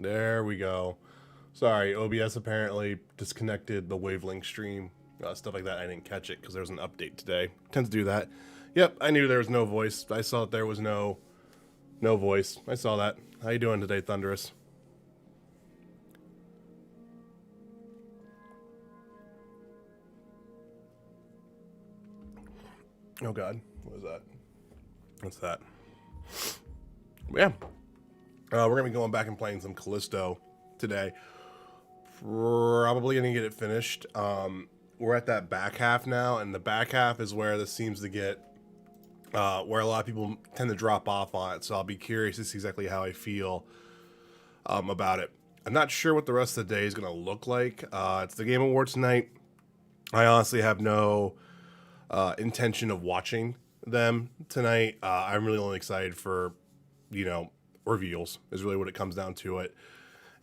There we go. Sorry, OBS apparently disconnected the wavelength stream. Stuff like that. I didn't catch it because there was an update today. Tends to do that. Yep, I knew there was no voice. I saw that there was no voice. I saw that. How you doing today, Thunderous? Oh God, what is that? What's that? Yeah, we're gonna be going back and playing some Callisto today. Probably gonna get it finished. We're at that back half now, and the back half is where this seems to get where a lot of people tend to drop off on it. So I'll be curious to see exactly how I feel about it. I'm not sure what the rest of the day is gonna look like. It's the Game Awards tonight. I honestly have no intention of watching them tonight. I'm really only excited for, reveals is really what it comes down to it.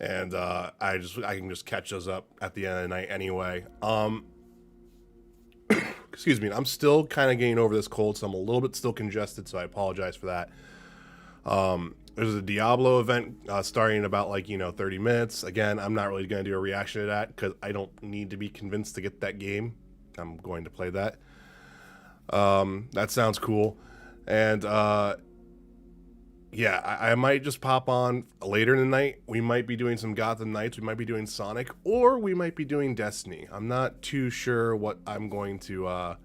And I can just catch those up at the end of the night anyway. Excuse me, I'm still kind of getting over this cold, so I'm a little bit still congested, so I apologize for that. There's a Diablo event starting in about 30 minutes. Again, I'm not really going to do a reaction to that because I don't need to be convinced to get that game. I'm going to play that. That sounds cool. And yeah, I might just pop on later in the night. We might be doing some Gotham Knights. We might be doing Sonic, or we might be doing Destiny. I'm not too sure what I'm going to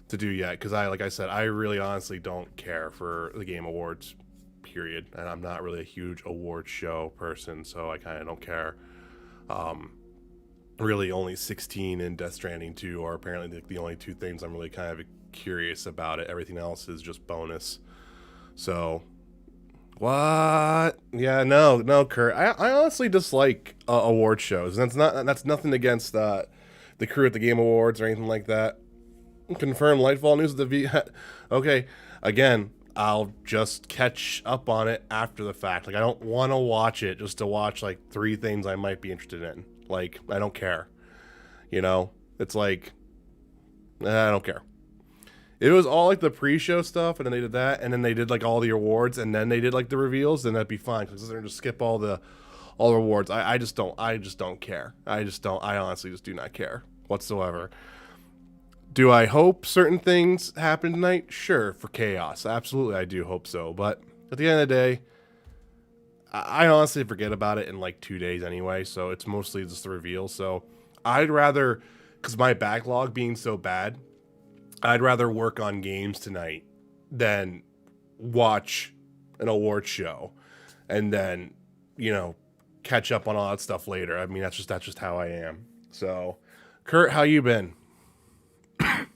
do yet, because like I said, I really honestly don't care for the Game Awards, period. And I'm not really a huge award show person, so I kind of don't care. Really, only 16 and Death Stranding 2 are apparently the only two things I'm really kind of curious about it. Everything else is just bonus. So. What? Yeah, no, Kurt. I honestly dislike award shows. That's nothing against the crew at the Game Awards or anything like that. Confirmed Lightfall news of the V. Okay, again, I'll just catch up on it after the fact. I don't want to watch it just to watch 3 things I might be interested in. I don't care. It's I don't care. It was all the pre-show stuff, and then they did that, and then they did all the awards, and then they did the reveals, then that'd be fine because they're gonna just skip all the awards. I just don't care. I honestly just do not care whatsoever. Do I hope certain things happen tonight? Sure, for chaos, absolutely, I do hope so. But at the end of the day, I honestly forget about it in 2 days anyway. So it's mostly just the reveal. So I'd rather, because my backlog being so bad, I'd rather work on games tonight than watch an award show and then, catch up on all that stuff later. I mean, that's just how I am. So, Kurt, how you been? And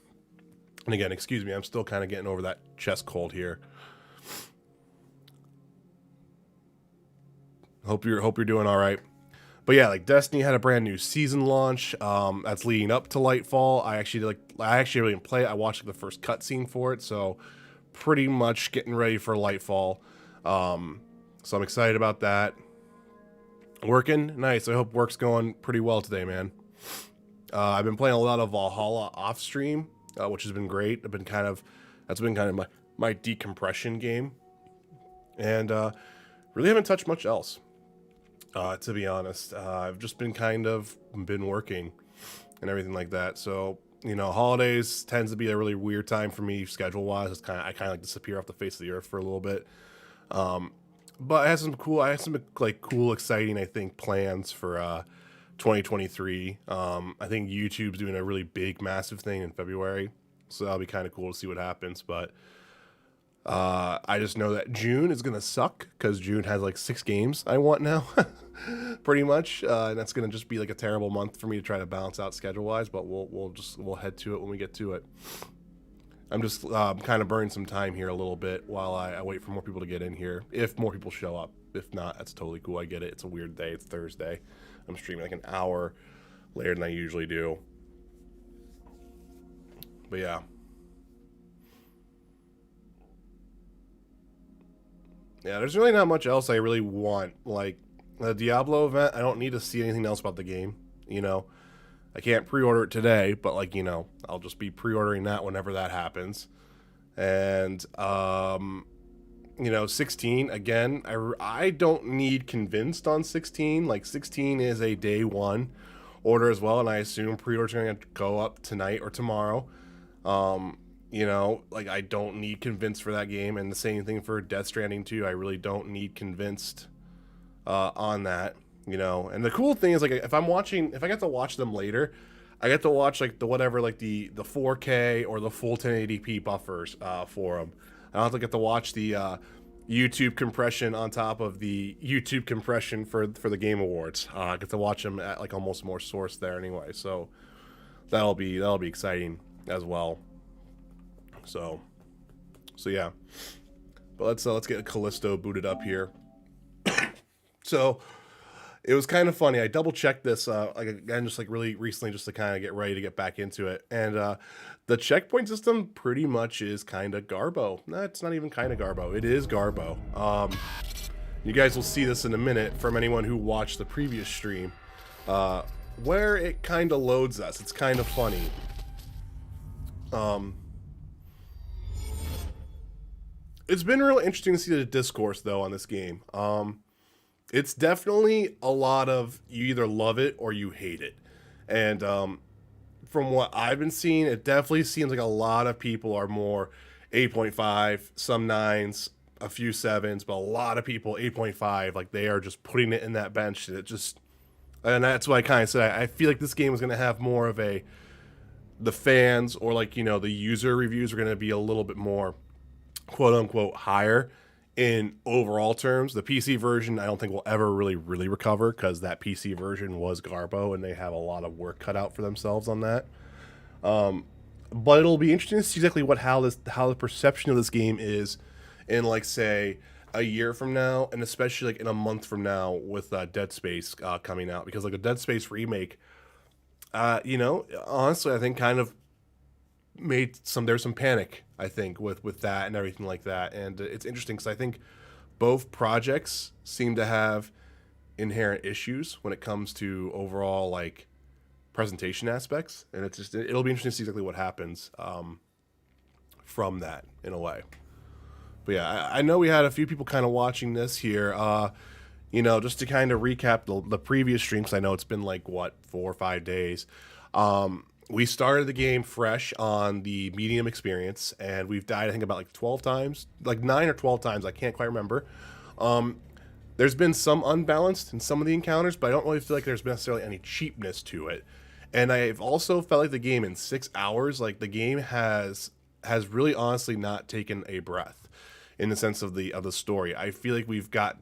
again, excuse me, I'm still kind of getting over that chest cold here. Hope you're doing all right. But yeah, Destiny had a brand new season launch. That's leading up to Lightfall. I actually really didn't play it. I watched the first cutscene for it, so pretty much getting ready for Lightfall. So I'm excited about that. Working nice. I hope work's going pretty well today, man. I've been playing a lot of Valhalla off stream, which has been great. That's been kind of my decompression game, and really haven't touched much else. To be honest, I've just been working and everything like that. So, holidays tends to be a really weird time for me schedule wise. I kind of disappear off the face of the earth for a little bit. But I had some cool, exciting, I think, plans for 2023. I think YouTube's doing a really big, massive thing in February. So that'll be kind of cool to see what happens. But I just know that June is gonna suck because June has 6 games I want now, pretty much, and that's gonna just be a terrible month for me to try to balance out schedule wise. But we'll head to it when we get to it. I'm just kind of burning some time here a little bit while I wait for more people to get in here. If more people show up, if not, that's totally cool. I get it. It's a weird day. It's Thursday. I'm streaming an hour later than I usually do. But yeah. Yeah, there's really not much else I really want. The Diablo event, I don't need to see anything else about the game. I can't pre-order it today, but I'll just be pre-ordering that whenever that happens. And 16 again. I don't need convinced on 16. Like 16 is a day one order as well, and I assume pre-orders are going to go up tonight or tomorrow. Like I don't need convinced for that game, and the same thing for Death Stranding 2. I really don't need convinced on that. And the cool thing is, like, if I get to watch them later, I get to watch like the 4K or the full 1080p buffers for them. I don't have to get to watch the YouTube compression on top of the YouTube compression for the Game Awards. I get to watch them at like almost more source there anyway, so that'll be exciting as well. So yeah, but let's get Callisto booted up here. So it was kind of funny. I double checked this again, just like really recently, just to kind of get ready to get back into it. And the checkpoint system pretty much is kind of Garbo. No, it's not even kind of Garbo. It is Garbo. You guys will see this in a minute from anyone who watched the previous stream, where it kind of loads us. It's kind of funny. It's been really interesting to see the discourse though on this game. It's definitely a lot of you either love it or you hate it. And from what I've been seeing, it definitely seems like a lot of people are more 8.5, some 9s, a few 7s, but a lot of people 8.5, like they are just putting it in that bench. And that's why I kind of said I feel like this game is going to have more of the fans or like, the user reviews are going to be a little bit more quote unquote higher in overall terms. The PC version I don't think will ever really recover, because that PC version was Garbo and they have a lot of work cut out for themselves on that. But it'll be interesting to see exactly how the perception of this game is in, like, say a year from now, and especially like in a month from now with Dead Space coming out, because like a Dead Space remake, honestly I think kind of there's some panic, I think, with that and everything like that. And it's interesting because I think both projects seem to have inherent issues when it comes to overall like presentation aspects, and it'll be interesting to see exactly what happens from that in a way. But yeah, I know we had a few people kind of watching this here. Just to kind of recap the previous stream, because I know it's been like 4 or 5 days. We started the game fresh on the medium experience, and we've died, I think, about like 12 times, like 9 or 12 times. I can't quite remember. There's been some unbalanced in some of the encounters, but I don't really feel like there's been necessarily any cheapness to it. And I've also felt like the game in 6 hours, like the game has really honestly not taken a breath in the sense of the story. I feel like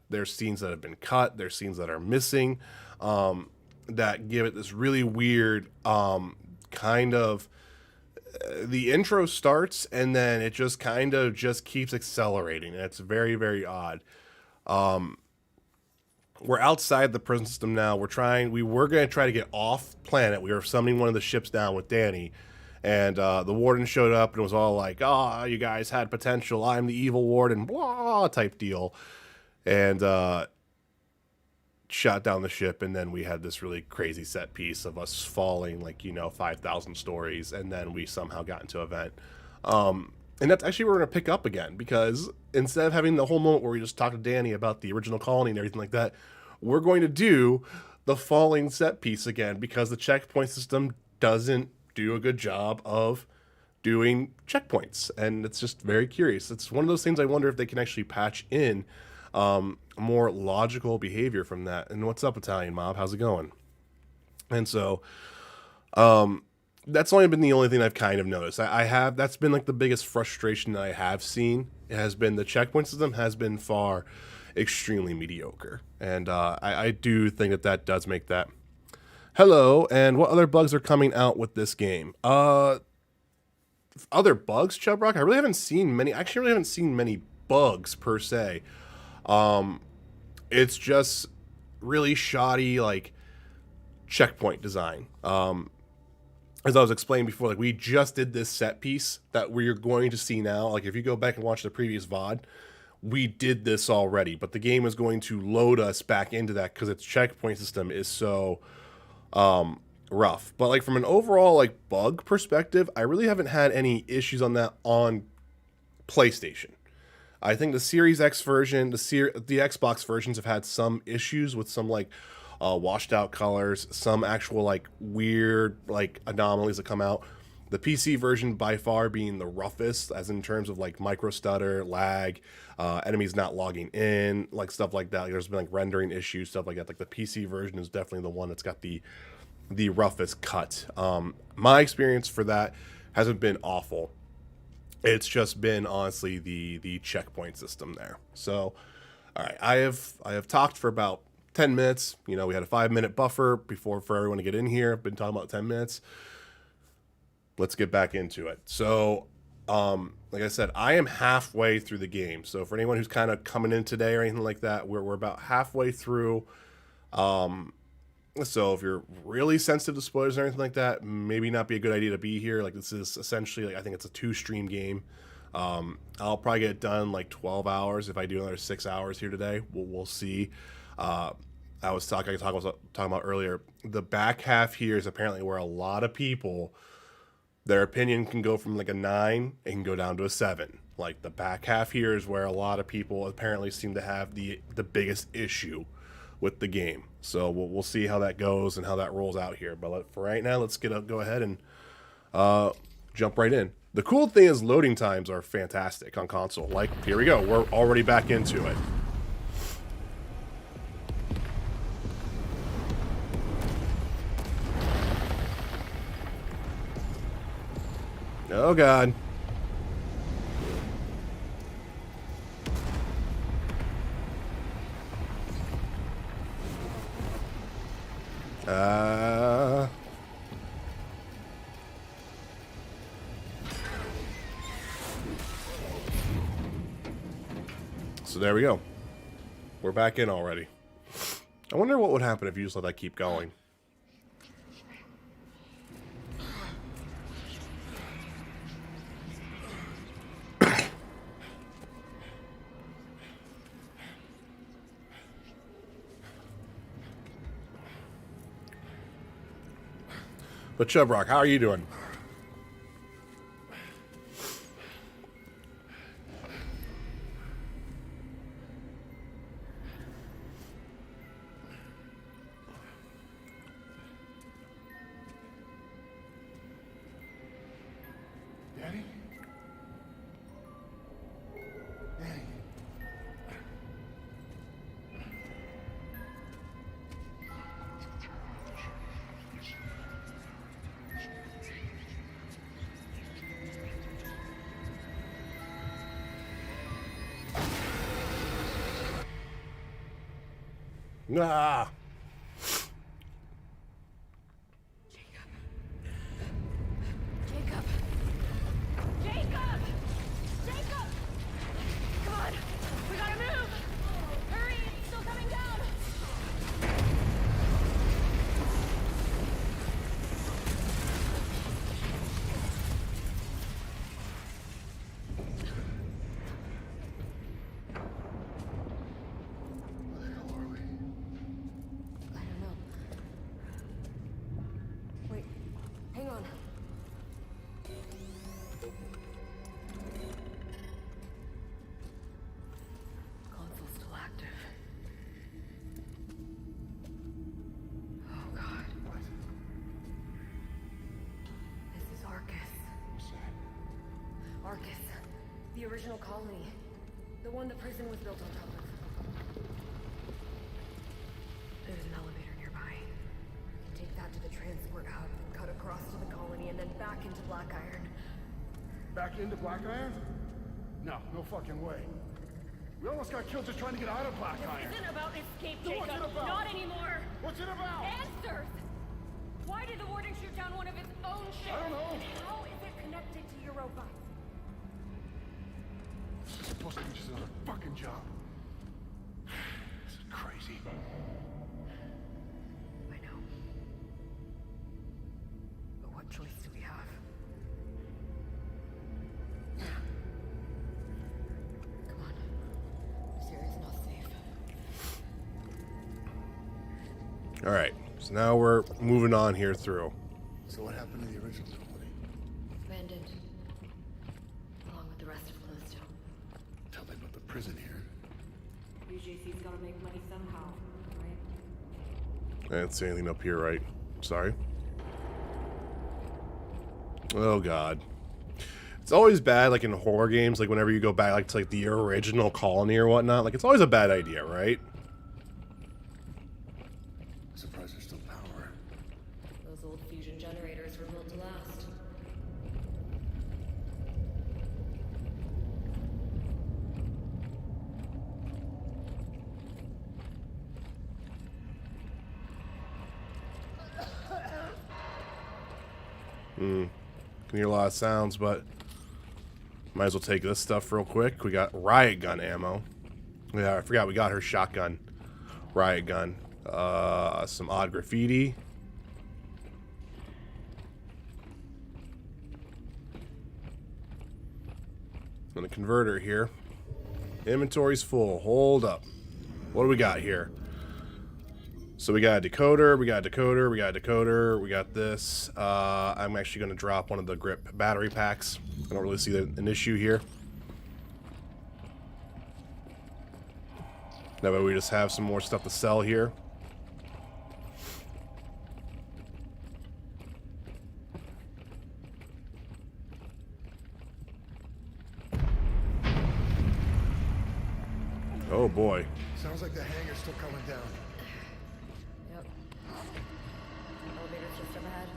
there's scenes that have been cut, there's scenes that are missing, that give it this really weird kind of the intro starts and then it just kind of just keeps accelerating, and it's very, very odd. We're outside the prison system now. We were going to try to get off planet. We were summoning one of the ships down with Danny, and the warden showed up and was all like, "Oh, you guys had potential. I'm the evil warden," blah type deal, and shot down the ship. And then we had this really crazy set piece of us falling like 5,000 stories, and then we somehow got into a vent. And that's actually where we're gonna pick up again, because instead of having the whole moment where we just talk to Danny about the original colony and everything like that, we're going to do the falling set piece again, because the checkpoint system doesn't do a good job of doing checkpoints, and it's just very curious. It's one of those things I wonder if they can actually patch in more logical behavior from that. And what's up, Italian Mob? How's it going? And so that's only been the only thing I've kind of noticed. That's been like the biggest frustration that I have seen. It has been the checkpoint system has been far extremely mediocre, and I do think that does make that. Hello, and what other bugs are coming out with this game? Other bugs, Chubrock? I really haven't seen many. Actually, I really haven't seen many bugs per se. It's just really shoddy, like, checkpoint design. As I was explaining before, like, we just did this set piece that we're going to see now. Like, if you go back and watch the previous VOD, we did this already, but the game is going to load us back into that because its checkpoint system is so rough. But like from an overall like bug perspective, I really haven't had any issues on that on PlayStation. I think the Series X version, the Xbox versions have had some issues with some like washed out colors, some actual like weird like anomalies that come out. The PC version by far being the roughest, as in terms of like micro stutter, lag, enemies not logging in, like stuff like that. Like, there's been like rendering issues, stuff like that. Like the PC version is definitely the one that's got the roughest cut. My experience for that hasn't been awful. It's just been honestly the checkpoint system there. So, all right, I have talked for about 10 minutes. You know, we had a 5-minute buffer before for everyone to get in here. I've been talking about 10 minutes. Let's get back into it. So, like I said, I am halfway through the game. So for anyone who's kind of coming in today or anything like that, we're about halfway through. So if you're really sensitive to spoilers or anything like that, maybe not be a good idea to be here. Like this is essentially, like, I think it's a 2-stream game. I'll probably get it done like 12 hours if I do another 6 hours here today. We'll see. I was talking about earlier. The back half here is apparently where a lot of people, their opinion can go from like a 9 and can go down to a 7. Like the back half here is where a lot of people apparently seem to have the biggest issue with the game. So we'll see how that goes and how that rolls out here. But for right now, let's go ahead and jump right in. The cool thing is loading times are fantastic on console. Like, here we go. We're already back into it. Oh, God. So there we go. We're back in already. I wonder what would happen if you just let that keep going. But Chubrock, how are you doing? Daddy? Daddy? Ah. Jacob! Come on! We gotta move! Hurry! It's still coming down! Where the hell are we? I don't know. Wait, hang on. Console's still active. Oh God. What? This is Arcus. What's that? Arcus. The original colony. The one the prison was built on top of. There's an elevator nearby. You can take that to the transport hub, cut across to the colony, and then back into Blackiron. Back into Blackiron? No, no fucking way. We almost got killed just trying to get out of Blackiron. This isn't about escape, Then what's Jacob. it about? Not anymore. What's it about? Answers! Why did the warden shoot down one of his own ships? I don't know. How is it connected to Europa? This is supposed to be just another fucking job. This is crazy. I know. But what choice do we have? Come on. This area's not safe. All right. So now we're moving on here through. So what happened to the original colony? Abandoned. Along with the rest of Callisto. Tell them about the JC's gotta make money somehow, right? I didn't see anything up here, right? Sorry. Oh god. It's always bad, like in horror games, like whenever you go back like to like the original colony or whatnot, like it's always a bad idea, right? Surprised there's still power. Those old fusion generators were built to last. Can hear a lot of sounds, but might as well take this stuff real quick. We got riot gun ammo. Yeah, I forgot we got her shotgun. Riot gun. Some odd graffiti. And a converter here. Inventory's full. Hold up. What do we got here? So we got a decoder, we got a decoder, we got a decoder, we got this. I'm actually going to drop one of the grip battery packs. I don't really see an issue here. That way we just have some more stuff to sell here. Oh boy. Sounds like the hangar's still coming down. Yep. Elevator's just up ahead.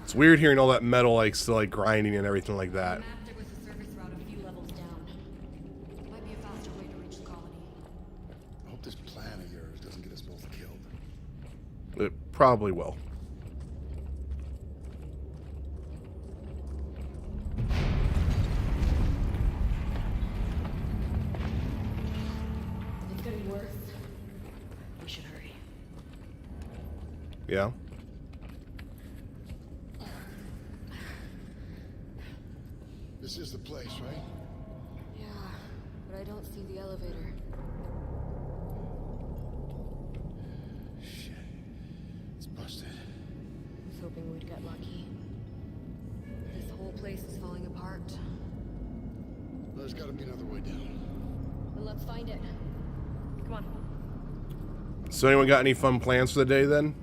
It's weird hearing all that metal like still like grinding and everything like that. Mapped it with a service route a few levels down. Might be a faster way to reach the colony. I hope this plan of yours doesn't get us both killed. It probably will. It's getting worse. We should hurry. Yeah. This is the place, right? Yeah, but I don't see the elevator. Shit. It's busted. I was hoping we'd get lucky. This whole place is falling apart. There's gotta be another way down. Well, let's find it. Come on. So anyone got any fun plans for the day then?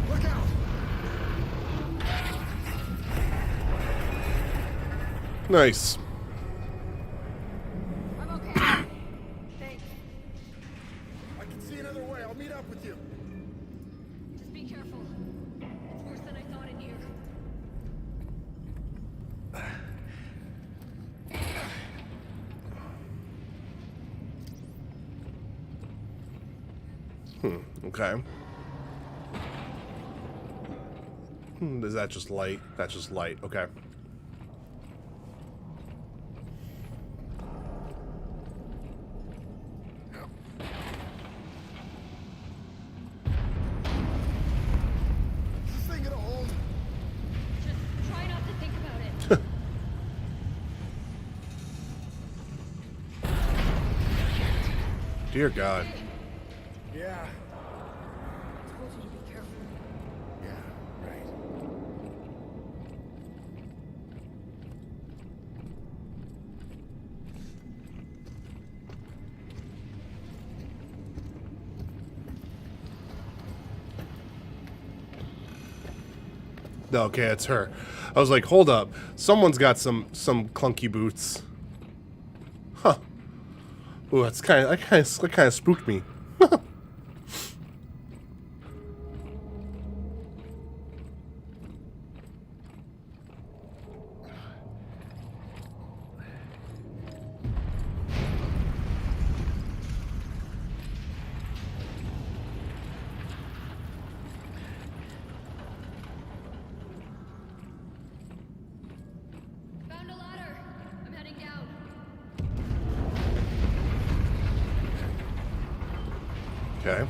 Look out! Nice. I'm okay. Thanks. I can see another way. I'll meet up with you. Just be careful. It's worse than I thought in here. Okay. Is that just light? That's just light. Okay. Is this thing gonna hold? Just try not to think about it. Dear God. Yeah. I told you to be careful. Yeah, right. Okay, it's her. I was like, hold up. Someone's got some clunky boots. Huh. Ooh, that kind of spooked me. Found a ladder. I'm heading down. Okay.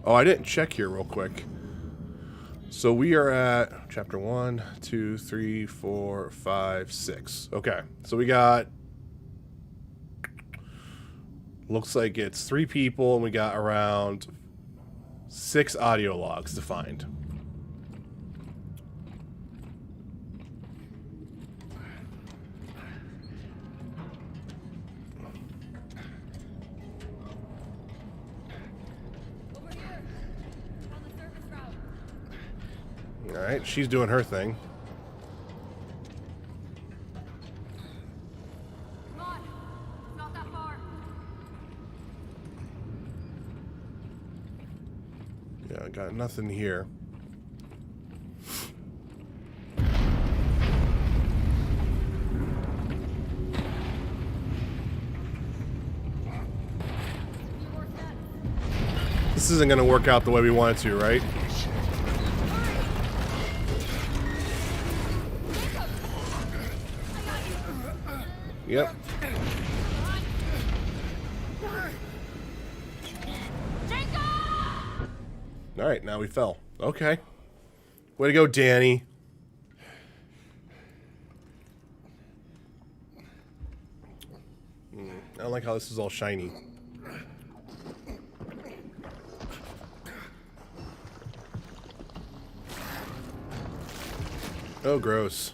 Oh, I didn't check here real quick. So we are at chapter 1, 2, 3, 4, 5, 6. Okay. So we got... Looks like it's 3 people, and we got around 6 audio logs to find. Alright, she's doing her thing. Come on. It's not that far. Yeah, I got nothing here. This isn't going to work out the way we want it to, right? Yep. Alright, now we fell. Okay. Way to go, Danny. I don't like how this is all shiny. Oh, gross.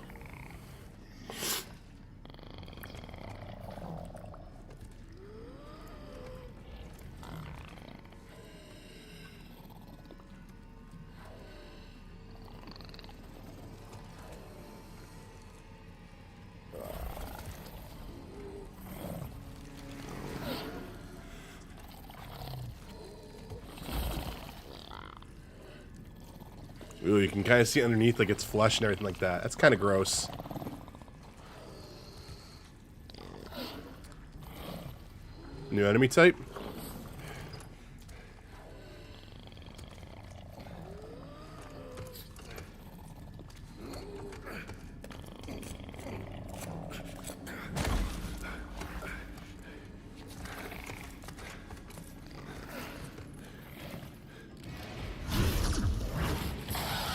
Ooh, you can kind of see underneath, like, its flesh and everything like that. That's kind of gross. New enemy type?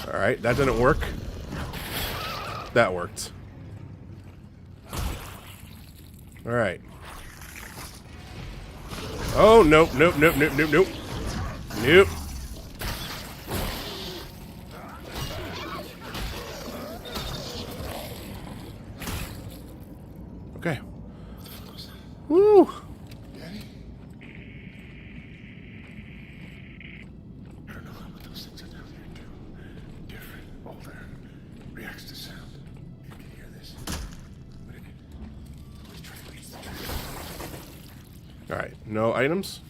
Alright, that didn't work. That worked. Alright. Oh, nope, nope, nope, nope, nope, nope. Nope. Okay. Woo! Alright, no items?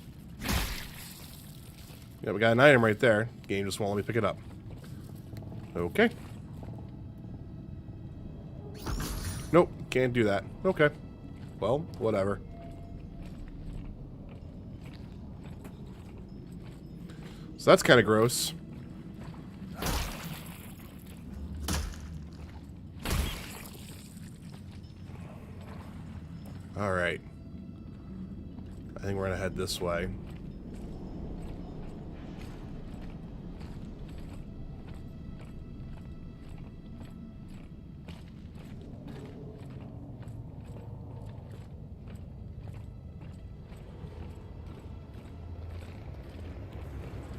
Yeah, we got an item right there. Game just won't let me pick it up. Okay. Nope, can't do that. Okay. Well, whatever. So that's kind of gross. Alright. I think we're gonna head this way.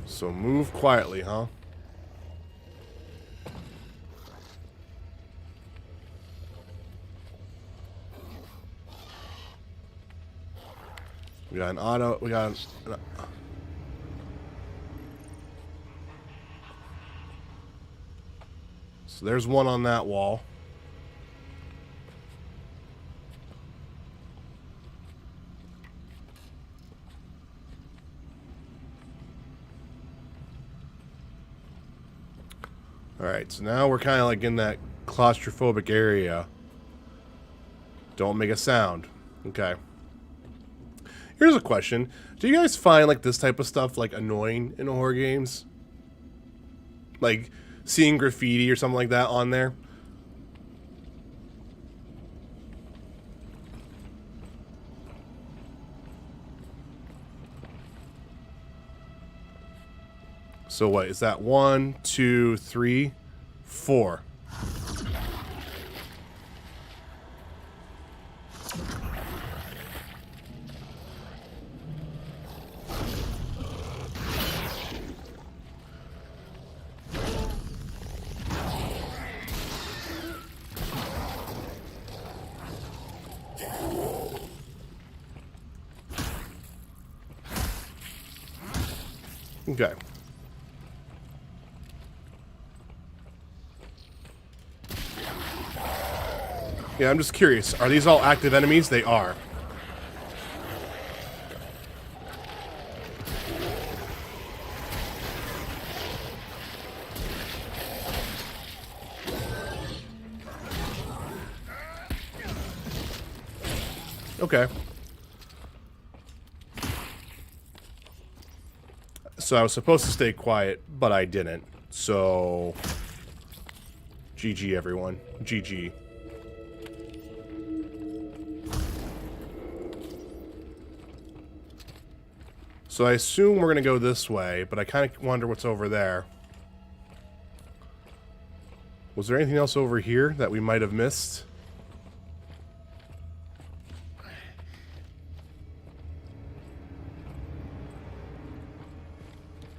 So move quietly, huh? We got an auto. We got an, so there's one on that wall. Alright, so now we're kind of like in that claustrophobic area. Don't make a sound. Okay. Here's a question. Do you guys find like this type of stuff like annoying in horror games? Like seeing graffiti or something like that on there? So what is that? 1, 2, 3, 4. Okay. Yeah, I'm just curious. Are these all active enemies? They are. Okay. So I was supposed to stay quiet, but I didn't. So GG everyone. GG. So I assume we're gonna go this way, but I kind of wonder what's over there. Was there anything else over here that we might have missed?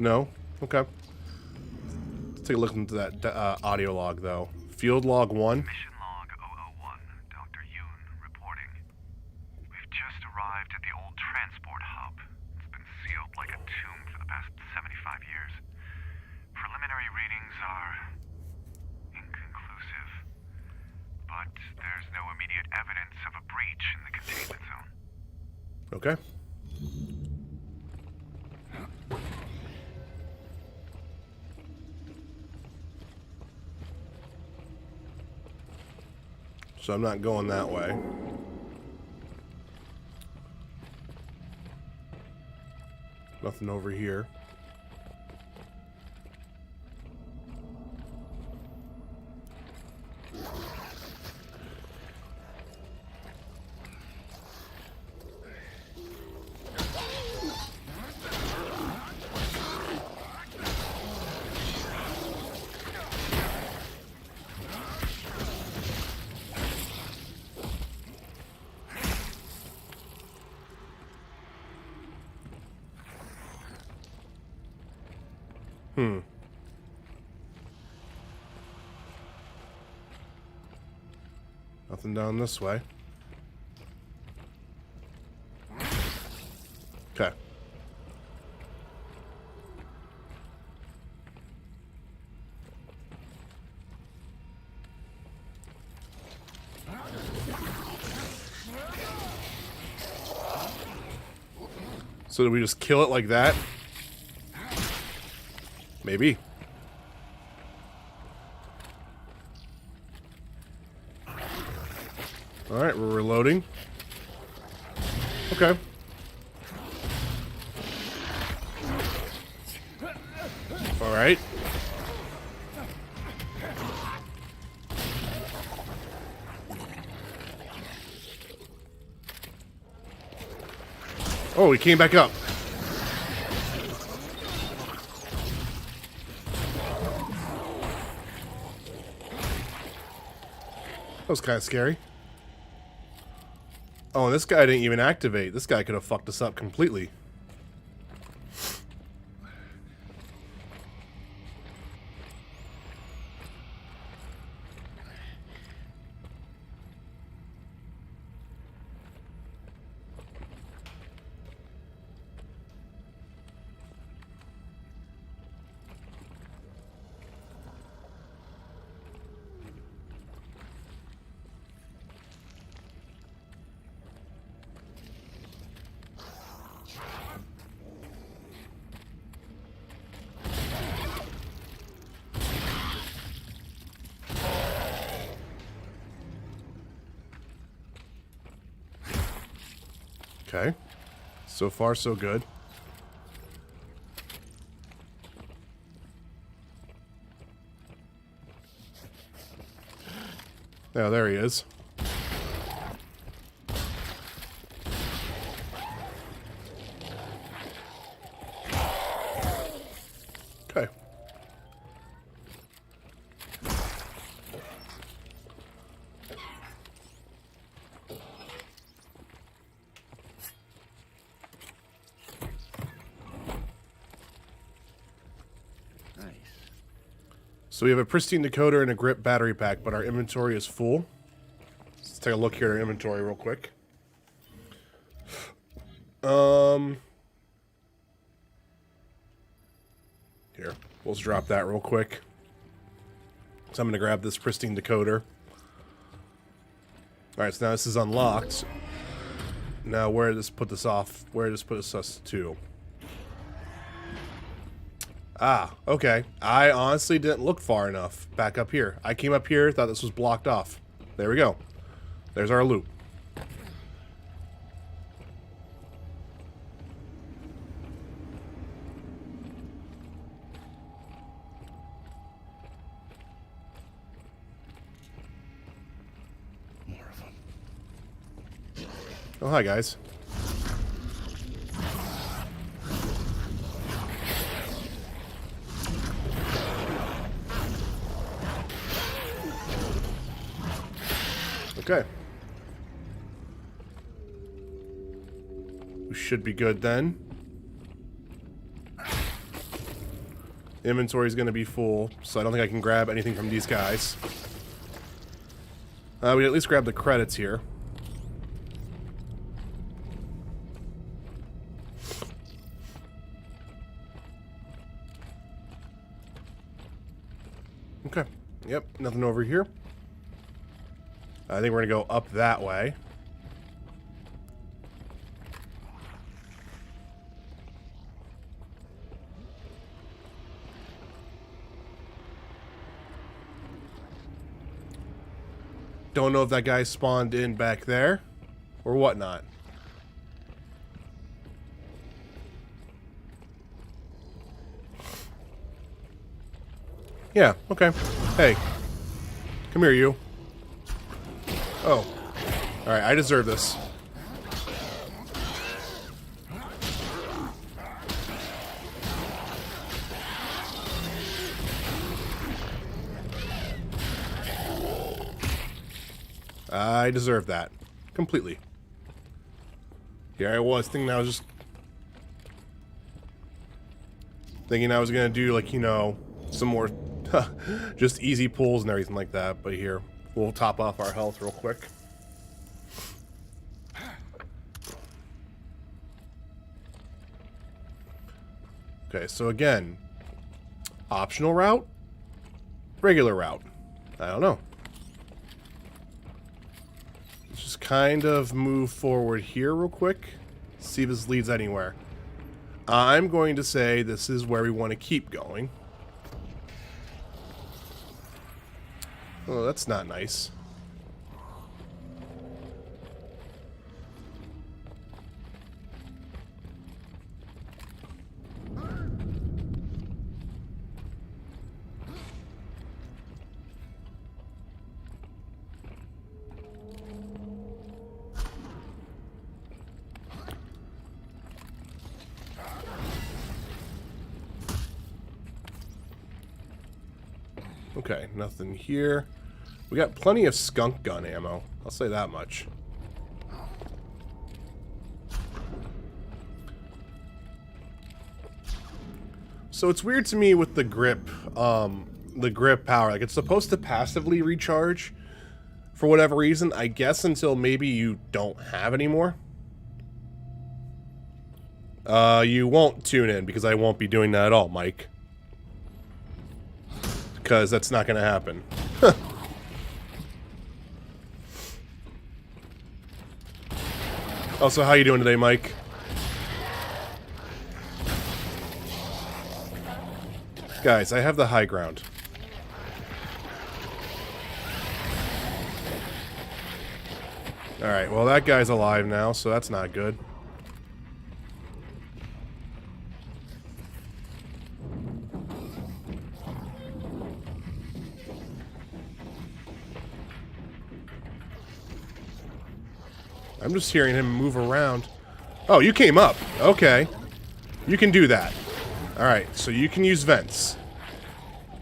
No? Okay. Let's take a look into that audio log, though. Field log 1. Mission log 001, Dr. Yoon reporting. We've just arrived at the old transport hub. It's been sealed like a tomb for the past 75 years. Preliminary readings are inconclusive, but there's no immediate evidence of a breach in the containment zone. Okay. So I'm not going that way. Nothing over here. Nothing down this way. Okay. So do we just kill it like that? Maybe. Alright, we're reloading. Okay. Alright. Oh, he came back up. That was kind of scary. Oh, and this guy didn't even activate. This guy could have fucked us up completely. Okay. So far, so good. Oh, there he is. Okay. So we have a pristine decoder and a grip battery pack, but our inventory is full. Let's take a look here at our inventory real quick. Here, we'll just drop that real quick. So I'm going to grab this pristine decoder. Alright, so now this is unlocked. Now where does this put this off? Where does this put us to? Ah, okay. I honestly didn't look far enough back up here. I came up here, thought this was blocked off. There we go. There's our loop. Oh, hi, guys. Okay. We should be good then. Inventory is going to be full, so I don't think I can grab anything from these guys. We at least grab the credits here. Okay. Yep, nothing over here. I think we're going to go up that way. Don't know if that guy spawned in back there or whatnot. Yeah, okay. Hey. Come here, you. Oh. Alright, I deserve this. I deserve that. Completely. Here I was thinking I was just... thinking I was gonna do, like, you know, some more... just easy pulls and everything like that, but here, we'll top off our health real quick. Okay, so again, optional route, regular route. I don't know. Let's just kind of move forward here real quick, see if this leads anywhere. I'm going to say this is where we want to keep going. Oh, that's not nice. Okay, nothing here. We got plenty of skunk gun ammo. I'll say that much. So it's weird to me with the grip power. Like, it's supposed to passively recharge for whatever reason. I guess until maybe you don't have any more. You won't tune in because I won't be doing that at all, Mike. Because that's not going to happen. Also, how you doing today, Mike? Guys, I have the high ground. Alright, well that guy's alive now, so that's not good. I'm just hearing him move around. Oh, you came up. Okay. You can do that. Alright, so you can use vents.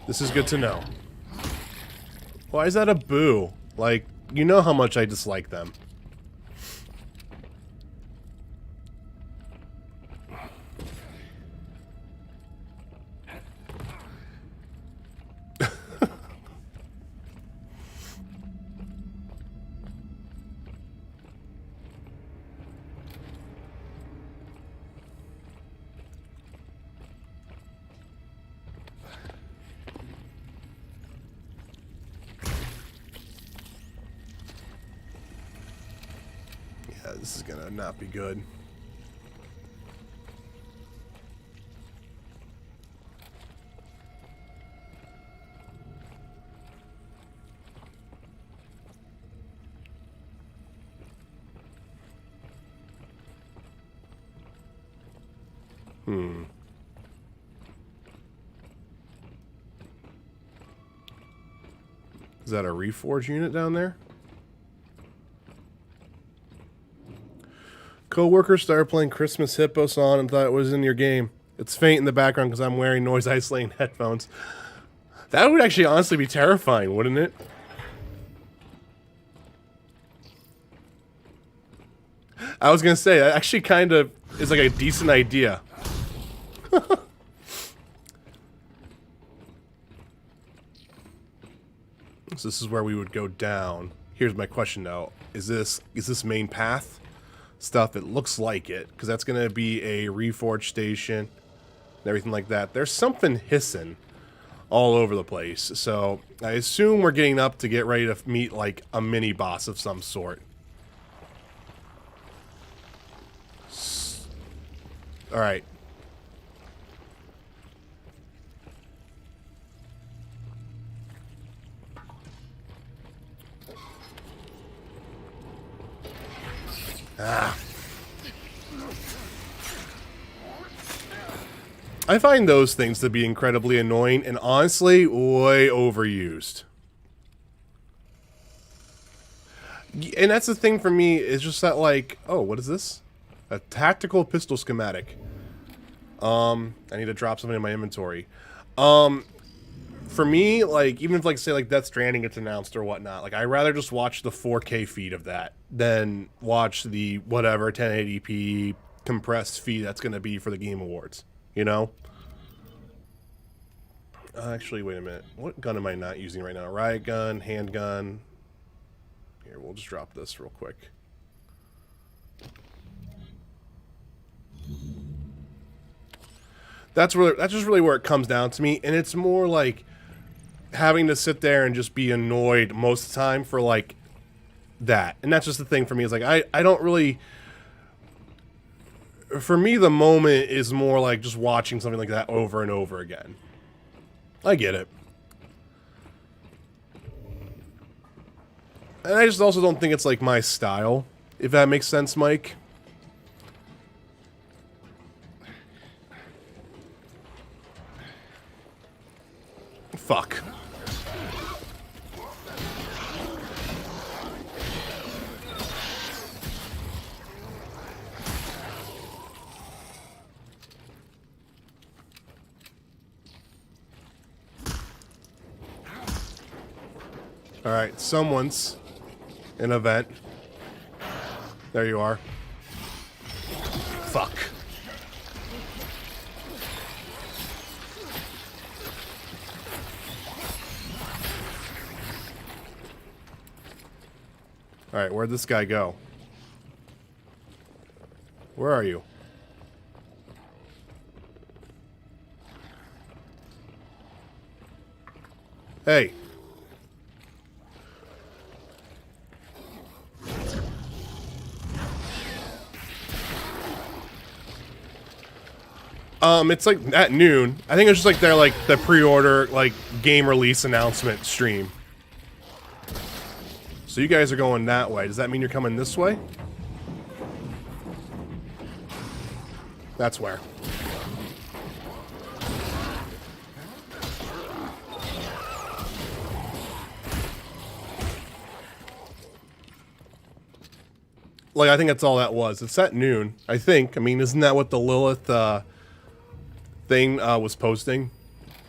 This is good to know. Why is that a boo? Like, you know how much I dislike them. This is gonna not be good. Is that a Reforge unit down there? Co-workers started playing Christmas Hippo song and thought it was in your game. It's faint in the background because I'm wearing noise isolating headphones. That would actually honestly be terrifying, wouldn't it? I was gonna say, that actually kind of is like a decent idea. So this is where we would go down. Here's my question though. Is this main path stuff? It looks like it, because that's gonna be a Reforge station and everything like that. There's something hissing all over the place. So I assume we're getting up to get ready to meet like a mini boss of some sort. Alright. I find those things to be incredibly annoying and honestly way overused. And that's the thing for me, is just that like, oh, what is this? A tactical pistol schematic. I need to drop something in my inventory. For me, like, even if like say like Death Stranding gets announced or whatnot, like I'd rather just watch the 4K feed of that than watch the whatever 1080p compressed feed that's gonna be for the Game Awards. You know? Actually, wait a minute. What gun am I not using right now? Riot gun, handgun. Here, we'll just drop this real quick. That's just really where it comes down to me, and it's more like having to sit there and just be annoyed most of the time for like that. And that's just the thing for me, is like I don't really, for me the moment is more like just watching something like that over and over again. I get it. And I just also don't think it's like my style, if that makes sense, Mike. Fuck. Alright, someone's in a vent. There you are. Fuck. Alright, where'd this guy go? Where are you? Hey. It's like at noon. I think it's just like their like the pre-order like game release announcement stream. So you guys are going that way. Does that mean you're coming this way? That's where. Like, I think that's all that was. It's at noon, I think. I mean, isn't that what the Lilith thing was posting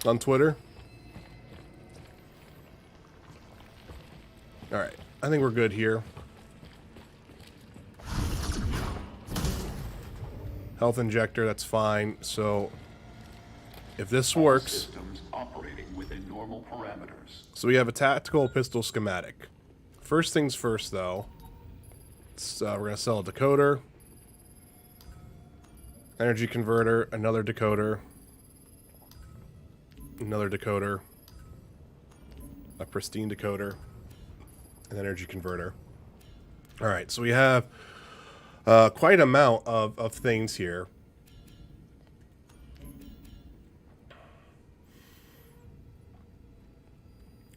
on Twitter? Alright, I think we're good here. Health injector, that's fine. So, if this works... Systems operating within normal parameters. So we have a tactical pistol schematic. First things first, though. We're going to sell a decoder. Energy converter, another decoder. Another decoder. A pristine decoder. An energy converter. Alright, so we have quite amount of things here.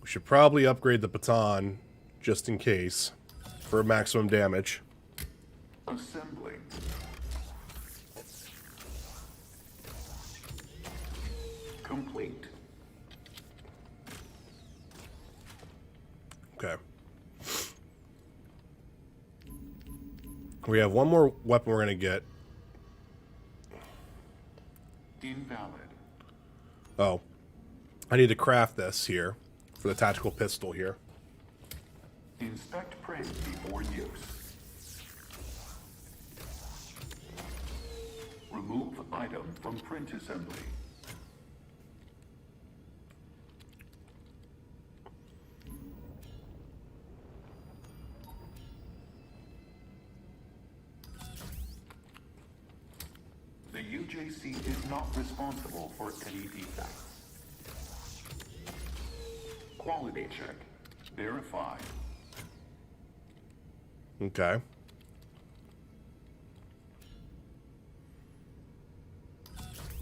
We should probably upgrade the baton just in case for maximum damage. Assembling. Complete. Okay. We have one more weapon we're going to get. Invalid. Oh. I need to craft this here for the tactical pistol here. Inspect print before use. Remove item from print assembly. The UJC is not responsible for any defects. Quality check. Verified. Okay.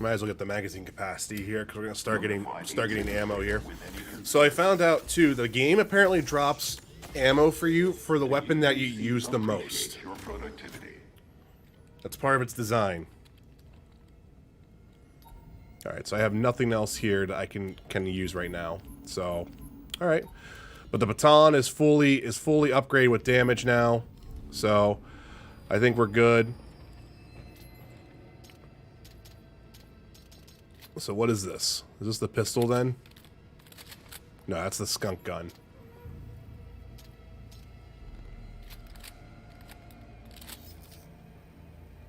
Might as well get the magazine capacity here because we're gonna start getting ammo here. So I found out too, the game apparently drops ammo for you for the weapon that you use the most. Your productivity. That's part of its design. All right, so I have nothing else here that I can use right now. So, all right, but the baton is fully upgraded with damage now, so I think we're good. So what is this? Is this the pistol then? No, that's the skunk gun.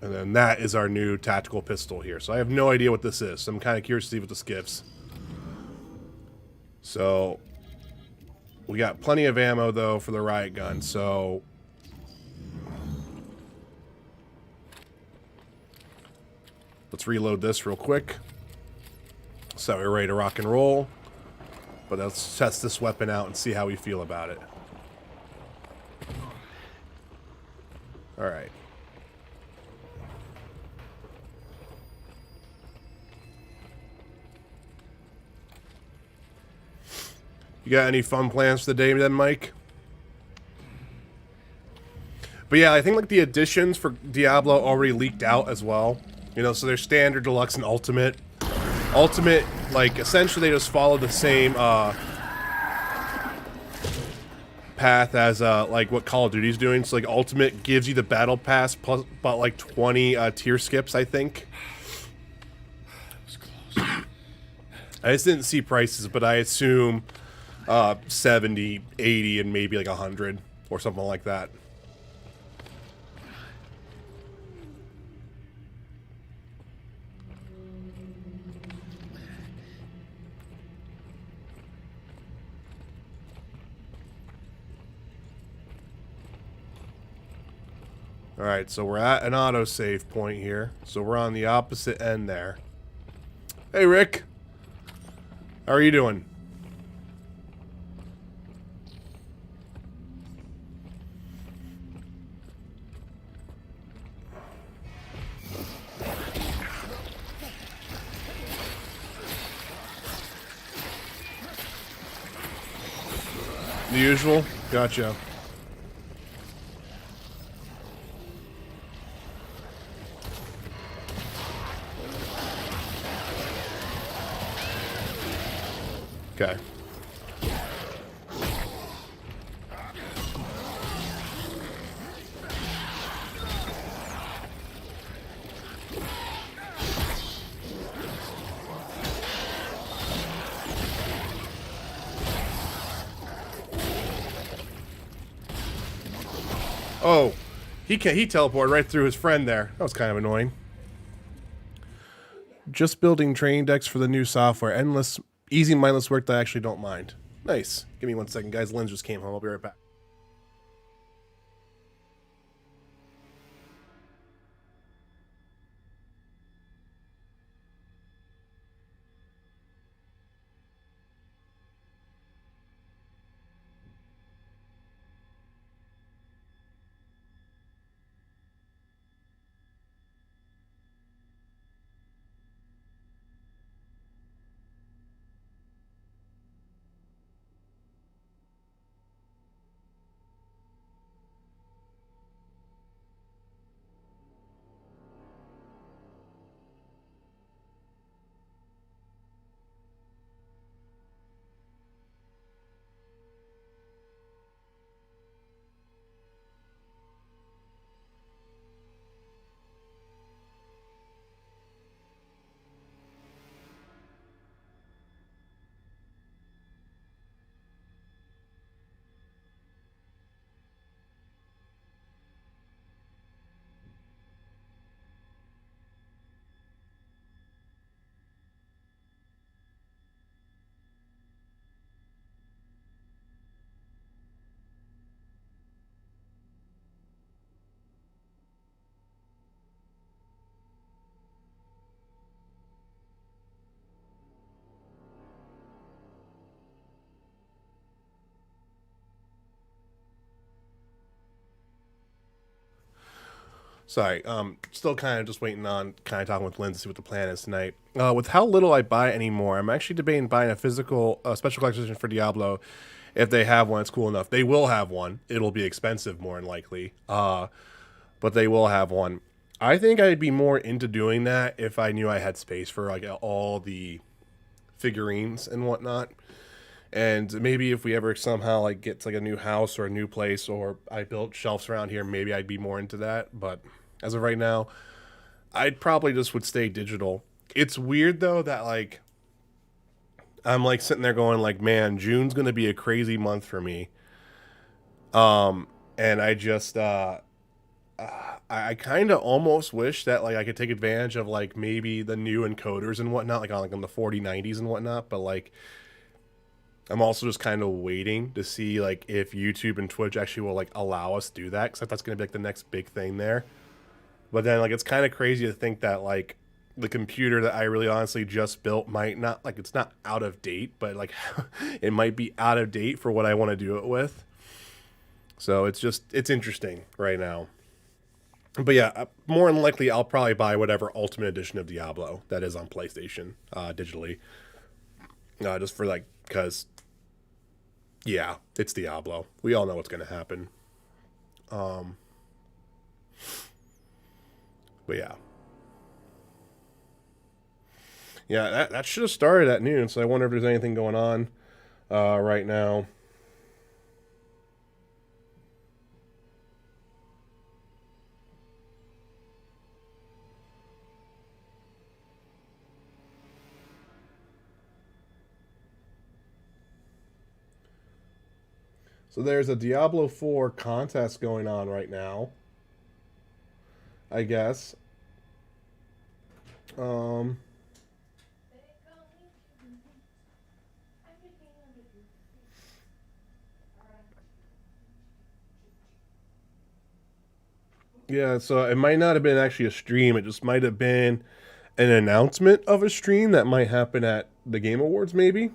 And then that is our new tactical pistol here. So I have no idea what this is. So I'm kind of curious to see what this gives. So we got plenty of ammo though for the riot gun. So let's reload this real quick. So we're ready to rock and roll. But let's test this weapon out and see how we feel about it. All right. You got any fun plans for the day then, Mike? But yeah, I think like the additions for Diablo already leaked out as well. You know, so there's standard, deluxe, and ultimate. Ultimate, like, essentially they just follow the same path as like what Call of Duty's doing. So like ultimate gives you the battle pass plus about like 20 tier skips, I think. I just didn't see prices, but I assume 70, 80, and maybe like 100 or something like that. Alright, so we're at an autosave point here. So we're on the opposite end there. Hey, Rick. How are you doing? The usual? Gotcha. Okay. Oh, he teleported right through his friend there. That was kind of annoying. Just building training decks for the new software. Endless, easy, mindless work that I actually don't mind. Nice. Give me 1 second, guys. Lynn just came home. I'll be right back. Sorry, still kind of just waiting on kind of talking with Lynn to see what the plan is tonight. With how little I buy anymore, I'm actually debating buying a physical special collection edition for Diablo. If they have one, it's cool enough. They will have one. It'll be expensive more than likely, but they will have one. I think I'd be more into doing that if I knew I had space for like all the figurines and whatnot. And maybe if we ever somehow like get to like a new house or a new place, or I built shelves around here, maybe I'd be more into that. But as of right now, I'd probably just would stay digital. It's weird though that like I'm like sitting there going like, man, June's gonna be a crazy month for me. And I just I kind of almost wish that like I could take advantage of like maybe the new encoders and whatnot, like on the 4090s and whatnot. But like I'm also just kind of waiting to see like if YouTube and Twitch actually will like allow us to do that, because that's gonna be like the next big thing there. But then like it's kind of crazy to think that like the computer that I really honestly just built might not, like, it's not out of date, but like it might be out of date for what I want to do it with. So it's interesting right now. But yeah, more than likely I'll probably buy whatever Ultimate Edition of Diablo that is on PlayStation digitally. Just for like, because yeah, it's Diablo. We all know what's going to happen. But yeah. Yeah, that should have started at noon, so I wonder if there's anything going on right now. So there's a Diablo 4 contest going on right now, I guess. Yeah, so it might not have been actually a stream. It just might have been an announcement of a stream that might happen at the Game Awards, maybe.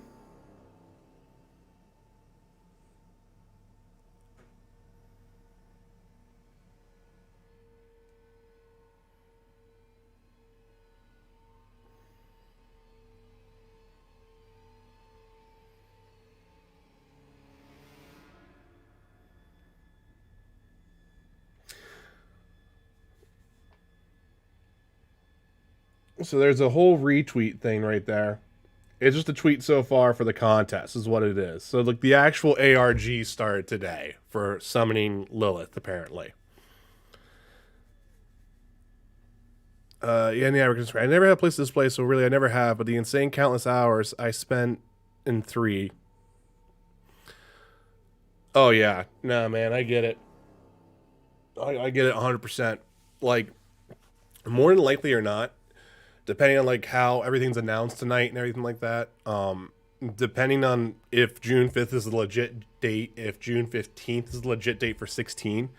So there's a whole retweet thing right there. It's just a tweet so far for the contest, is what it is. So like the actual ARG started today for summoning Lilith, apparently. Yeah, I never had a place to display, so really I never have. But the insane countless hours I spent in 3. Oh yeah, nah, man, I get it. I get it 100%. Like, more than likely or not, depending on like how everything's announced tonight and everything like that. Depending on if June 5th is a legit date, if June 15th is a legit date for 16,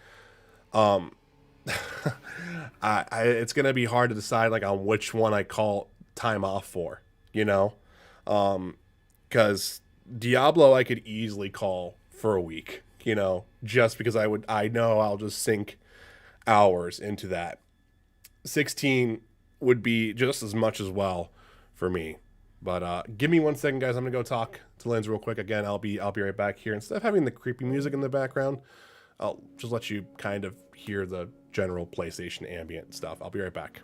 it's gonna be hard to decide like on which one I call time off for, you know, because Diablo I could easily call for a week, you know, just because I know I'll just sink hours into that. 16 would be just as much as well for me. But give me 1 second, guys. I'm gonna go talk to Lens real quick. Again, I'll be right back here. Instead of having the creepy music in the background, I'll just let you kind of hear the general PlayStation ambient stuff. I'll be right back.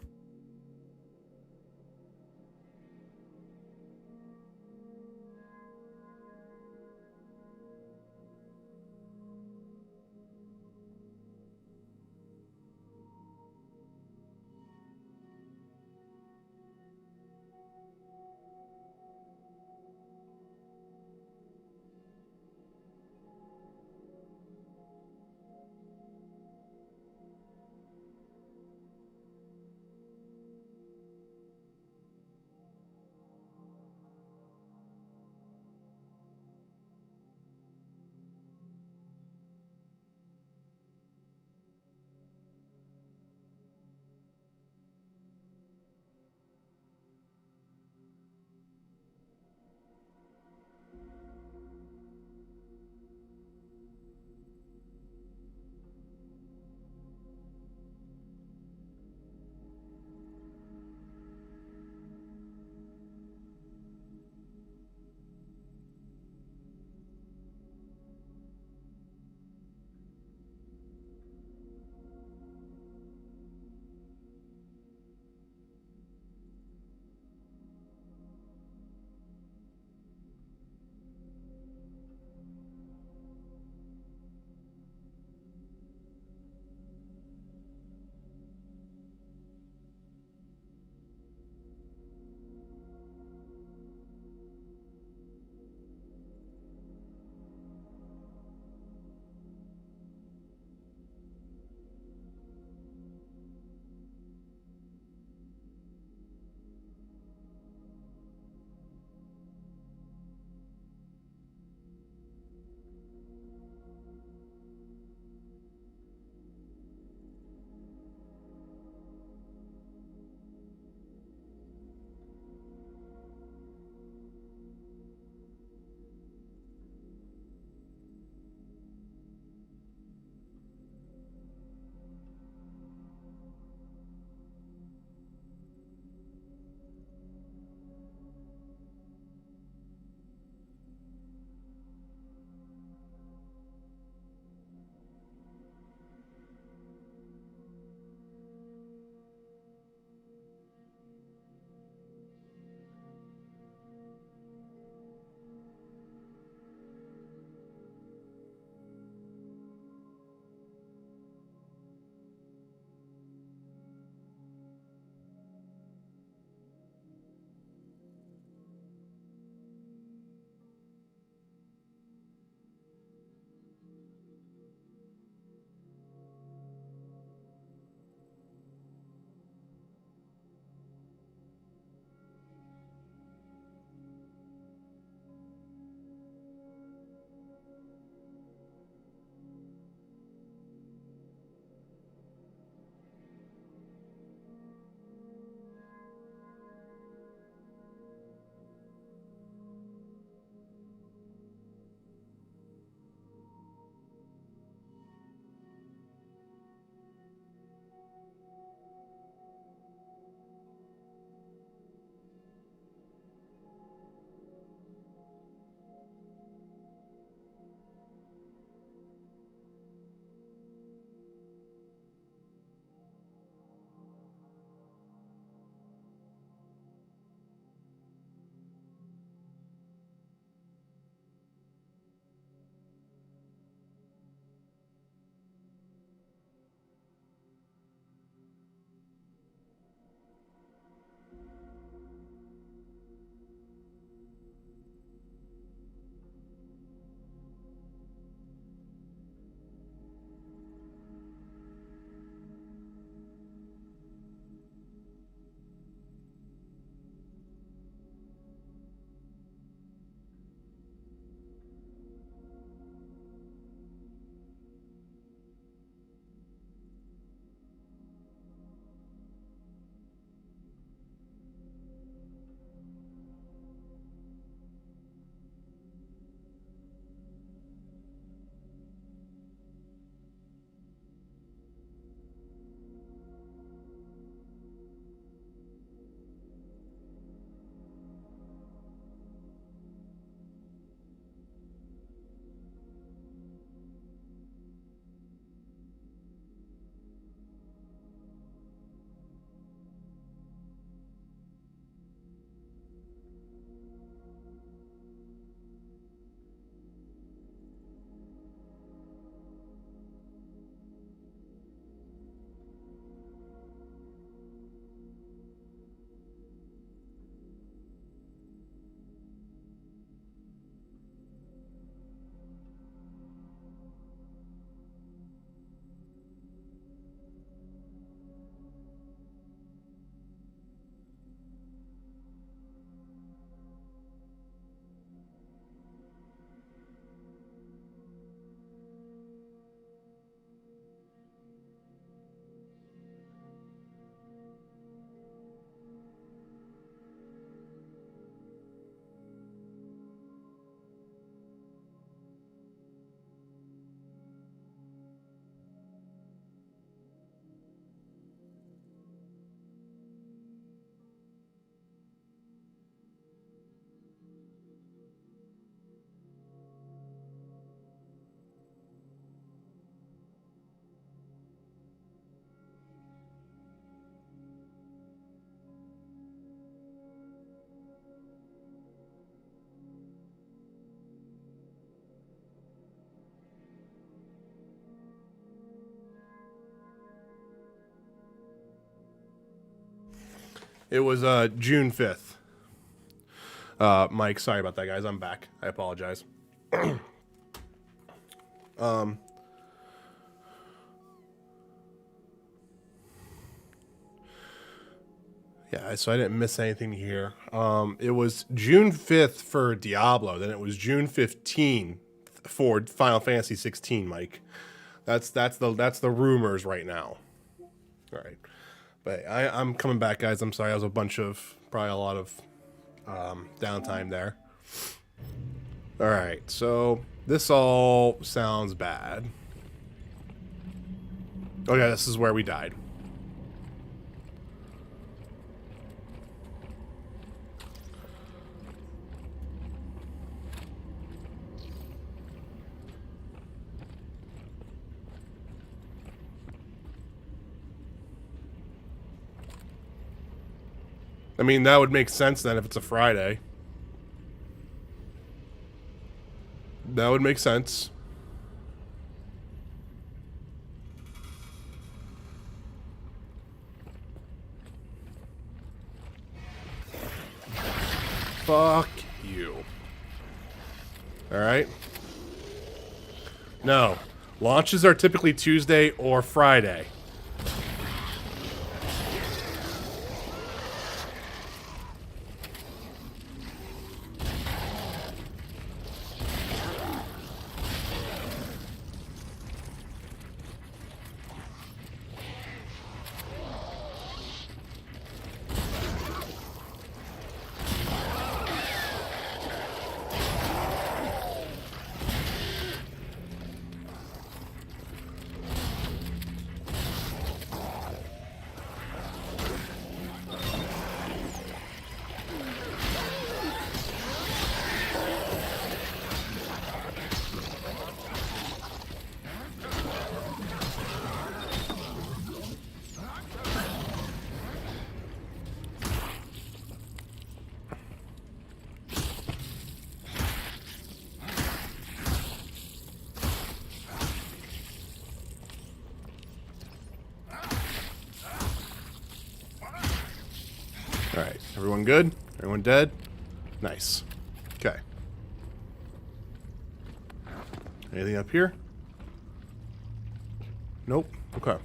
It was June 5th. Mike, sorry about that, guys. I'm back. I apologize. Yeah, so I didn't miss anything here. It was June 5th for Diablo, then it was June 15th for Final Fantasy 16, Mike. That's the rumors right now. All right. But I'm coming back, guys. I'm sorry. I was probably a lot of downtime there. All right. So this all sounds bad. Oh yeah, this is where we died. I mean, that would make sense then if it's a Friday. That would make sense. Fuck you. Alright? No. Launches are typically Tuesday or Friday. Alright, everyone good? Everyone dead? Nice. Okay. Anything up here? Nope. Okay.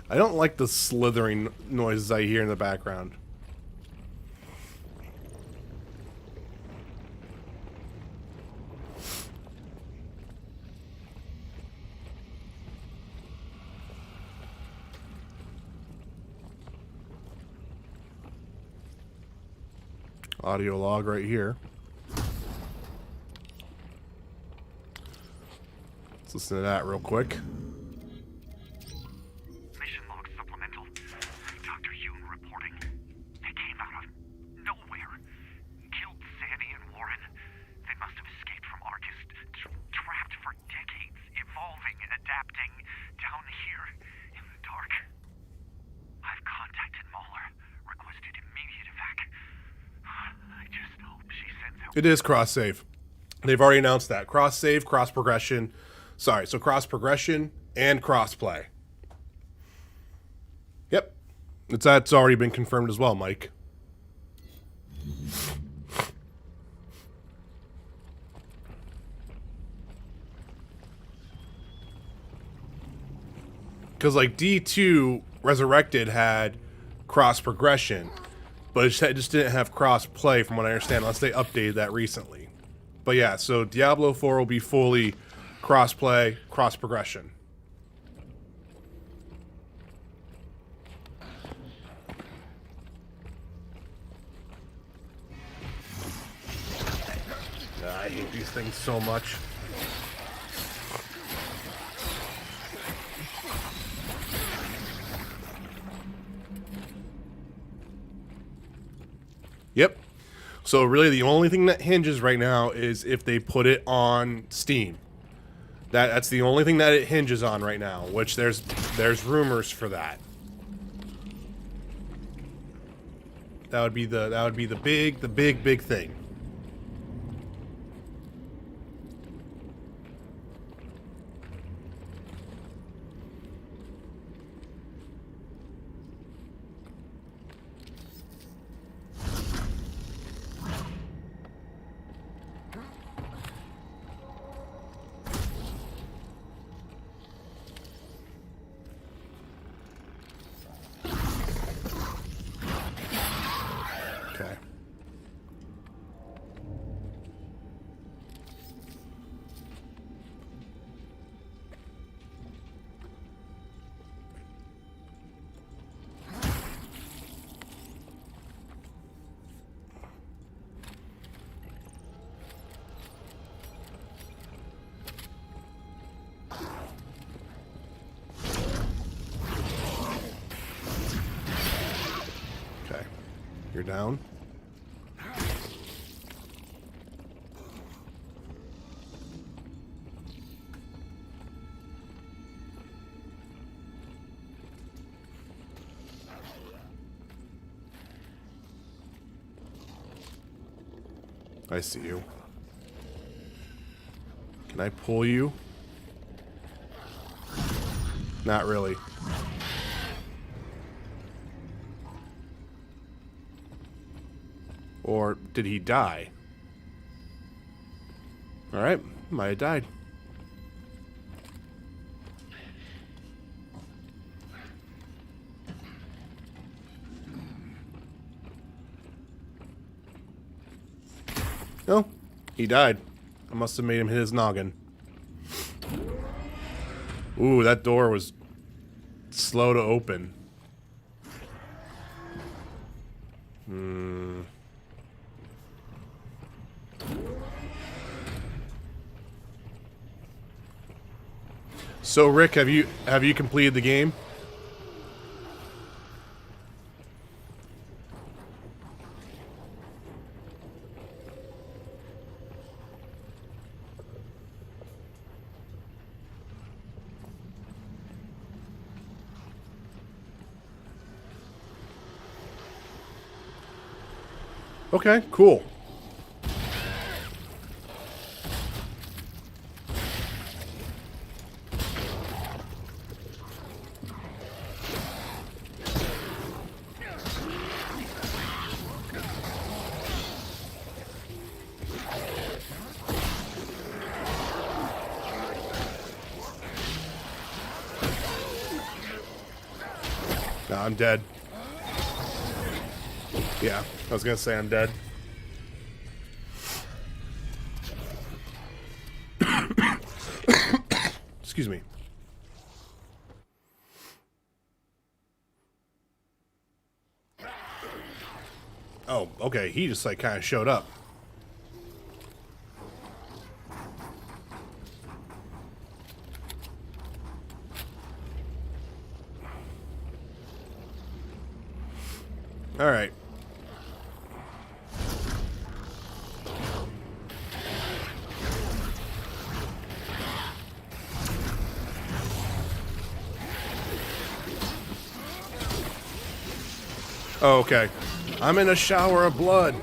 I don't like the slithering noises I hear in the background. Audio log right here. Let's listen to that real quick. Mission log supplemental. Dr. Yoon reporting. They came out of nowhere. Killed Sandy and Warren. They must have escaped from Arcus. Trapped for decades. Evolving, adapting. Down here. In the dark. I've contacted Mahler. Requested immediate evac. I just hope she sends out. It is cross save. They've already announced that. Cross save, cross progression. Sorry, so cross progression and cross play. Yep. That's already been confirmed as well, Mike. Because like D2 Resurrected had cross progression, but it just didn't have cross play from what I understand, unless they updated that recently. But yeah, so Diablo 4 will be fully cross play, cross progression. I hate these things so much. Yep. So really the only thing that hinges right now is if they put it on Steam. That's the only thing that it hinges on right now, which there's rumors for that. That would be the big thing. You're down. I see you. Can I pull you? Not really. Or did he die? Alright, might have died. No, he died. I must have made him hit his noggin. Ooh, that door was slow to open. So Rick, have you completed the game? Okay, cool. Nah, I'm dead. Yeah, I was gonna say I'm dead. Excuse me. Oh, okay, he just like kind of showed up. All right. Oh, okay. I'm in a shower of blood.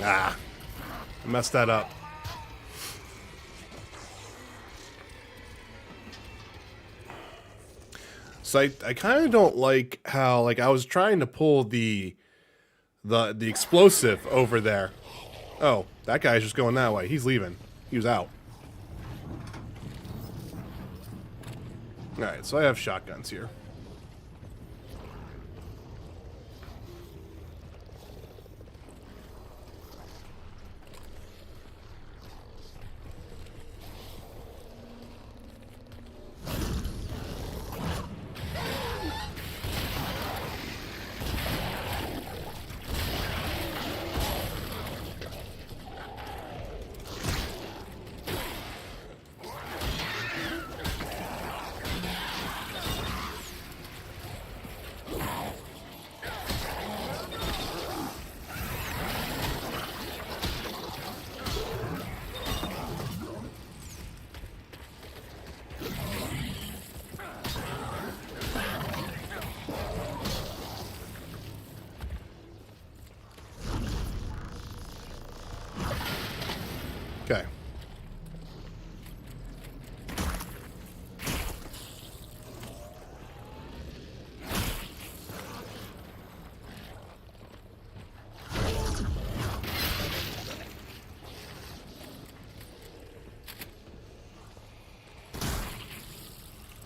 Ah, I messed that up. So I kind of don't like how, like, I was trying to pull the explosive over there. Oh, that guy's just going that way. He's leaving. He was out. Alright, so I have shotguns here. Okay.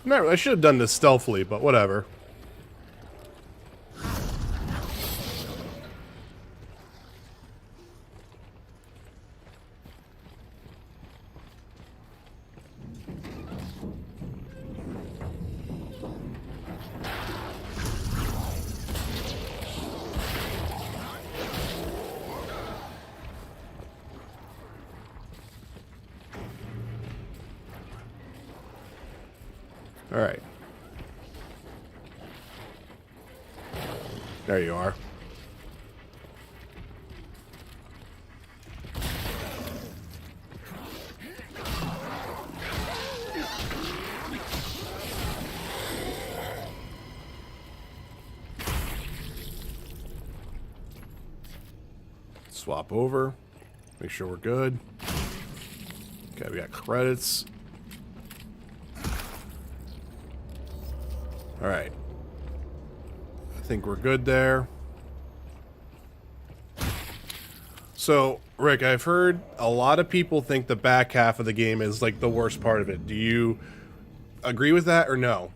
No, I should have done this stealthily, but whatever. All right. There you are. Swap over. Make sure we're good. Okay, we got credits. All right. I think we're good there. So, Rick, I've heard a lot of people think the back half of the game is like the worst part of it. Do you agree with that or no?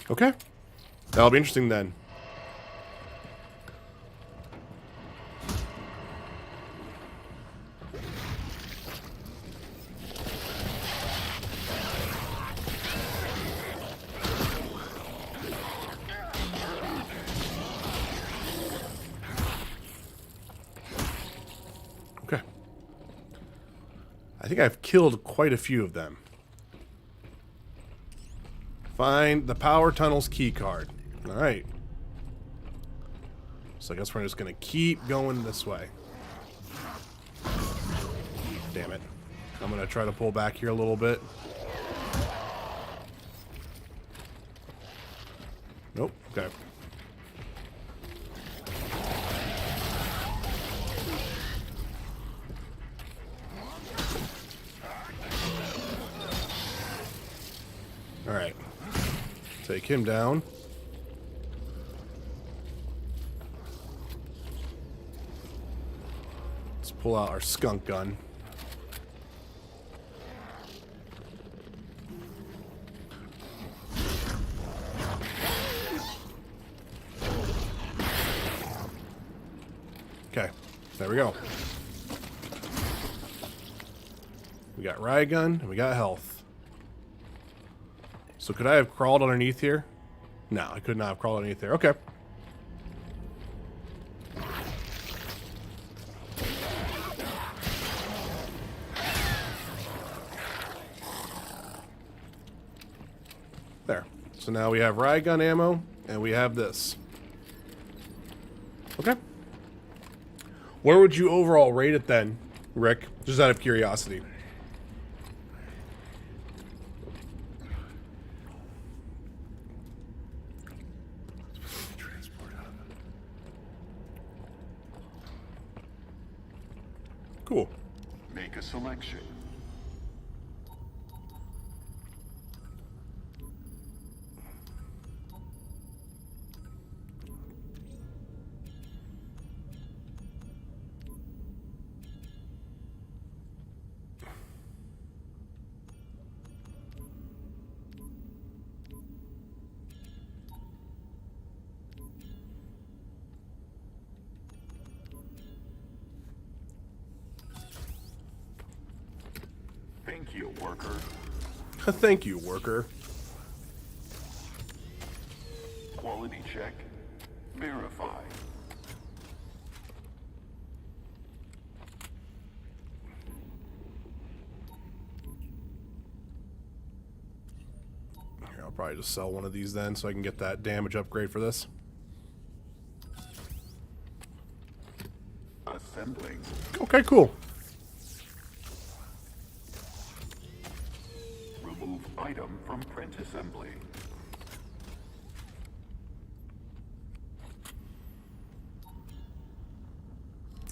Okay. That'll be interesting then. Okay. I think I've killed quite a few of them. Find the power tunnel's key card. Alright. So I guess we're just gonna keep going this way. Damn it. I'm gonna try to pull back here a little bit. Nope. Okay. Alright. Take him down. Let's pull out our skunk gun. Okay, there we go. We got riot gun and we got health. So could I have crawled underneath here? No, I could not have crawled underneath there. Okay. There. So now we have riot gun ammo, and we have this. Okay. Where would you overall rate it then, Rick? Just out of curiosity. Cool. Make a selection. Thank you, worker. Thank you, worker. Quality check. Verify. Here, I'll probably just sell one of these then so I can get that damage upgrade for this. Assembling. Okay, cool. Remove item from print assembly.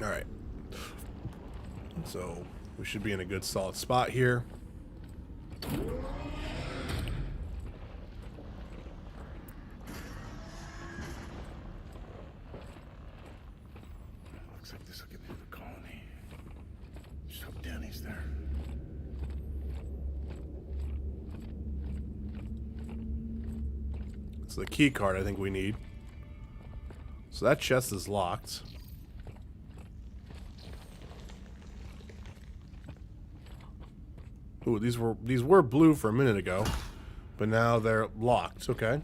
Alright. So, we should be in a good solid spot here. So the key card I think we need. So that chest is locked. Ooh, these were blue for a minute ago, but now they're locked. Okay.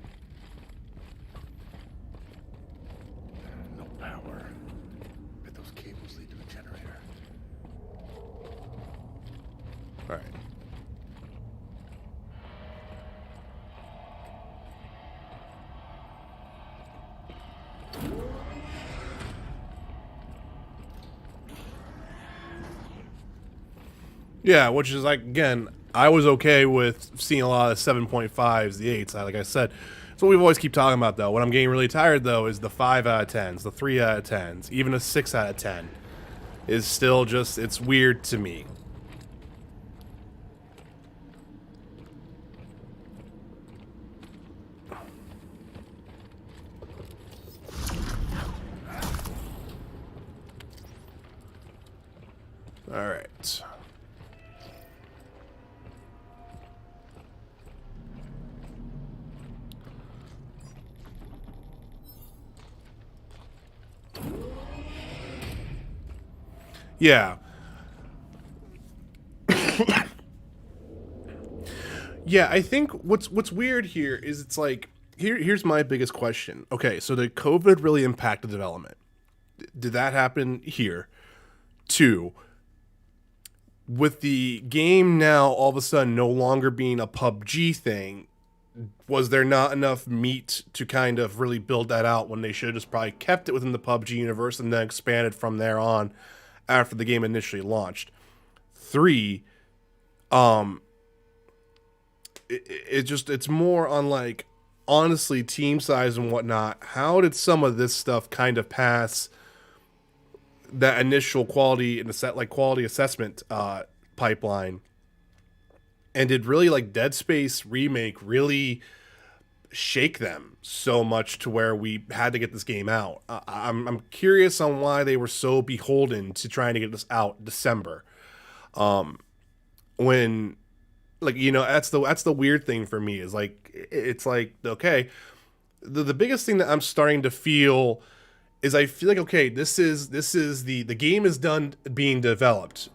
No power. Bet those cables lead to the generator. All right. Yeah, which is like, again, I was okay with seeing a lot of 7.5s, the 8s. Like I said, it's what we've always keep talking about, though. What I'm getting really tired, though, is the 5 out of 10s, the 3 out of 10s, even a 6 out of 10 is still just, it's weird to me. All right. Yeah. Yeah, I think what's weird here is it's like here's my biggest question. Okay, so did COVID really impact the development? Did that happen here? 2, with the game now all of a sudden no longer being a PUBG thing, was there not enough meat to kind of really build that out when they should have just probably kept it within the PUBG universe and then expanded from there on after the game initially launched? 3, it's more on like, honestly, team size and whatnot. How did some of this stuff kind of pass that initial quality quality assessment pipeline? And did really like Dead Space remake really shake them so much to where we had to get this game out? I'm curious on why they were so beholden to trying to get this out December. When, like, you know, that's the weird thing for me is like, it's like, okay, the biggest thing that I'm starting to feel is I feel like, okay, this is the game is done being developed.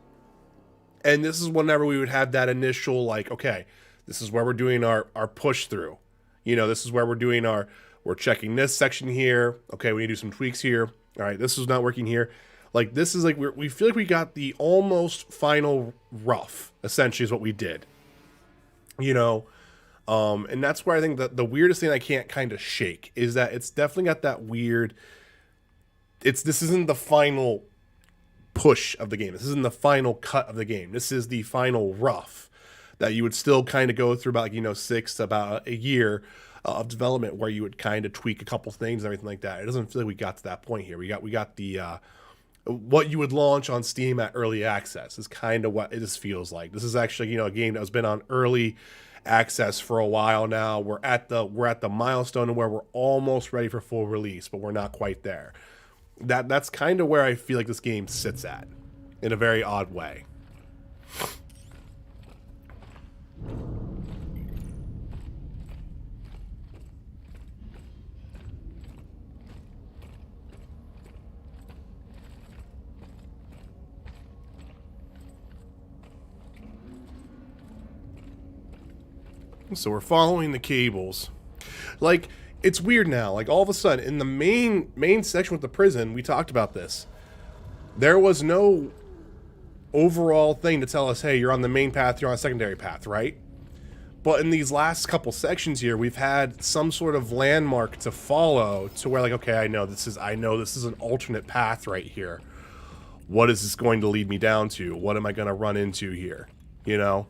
And this is whenever we would have that initial, like, okay, this is where we're doing our push through. You know, this is where we're checking this section here. Okay, we need to do some tweaks here. All right, this is not working here. Like, this is like, we feel like we got the almost final rough, essentially, is what we did. You know, and that's where I think that the weirdest thing I can't kind of shake is that it's definitely got that weird, this isn't the final push of the game. This isn't the final cut of the game. This is the final rough that you would still kind of go through about, like, you know, 6 to about a year of development where you would kind of tweak a couple things and everything like that. It doesn't feel like we got to that point here. We got the what you would launch on Steam at early access is kind of what it just feels like. This is actually, you know, a game that has been on early access for a while now. We're at the milestone where we're almost ready for full release, but we're not quite there. That's kind of where I feel like this game sits at, in a very odd way. So we're following the cables. Like, it's weird now. Like, all of a sudden, in the main section with the prison, we talked about this. There was no overall thing to tell us, hey, you're on the main path, you're on a secondary path, right? But in these last couple sections here, we've had some sort of landmark to follow to where, like, okay, I know this is an alternate path right here. What is this going to lead me down to? What am I going to run into here? You know?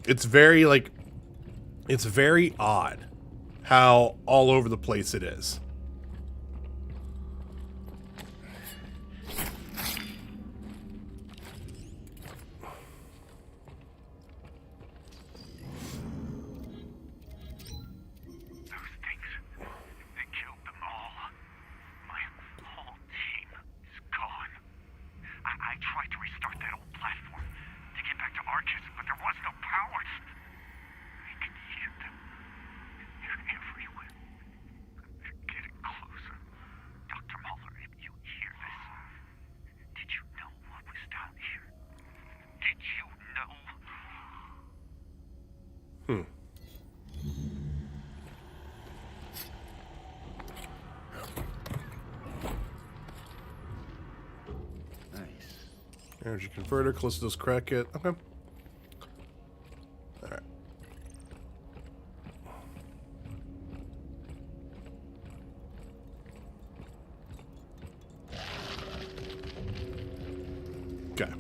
It's very odd how all over the place it is. Energy converter, Callisto's crack kit. Okay. Alright. Okay.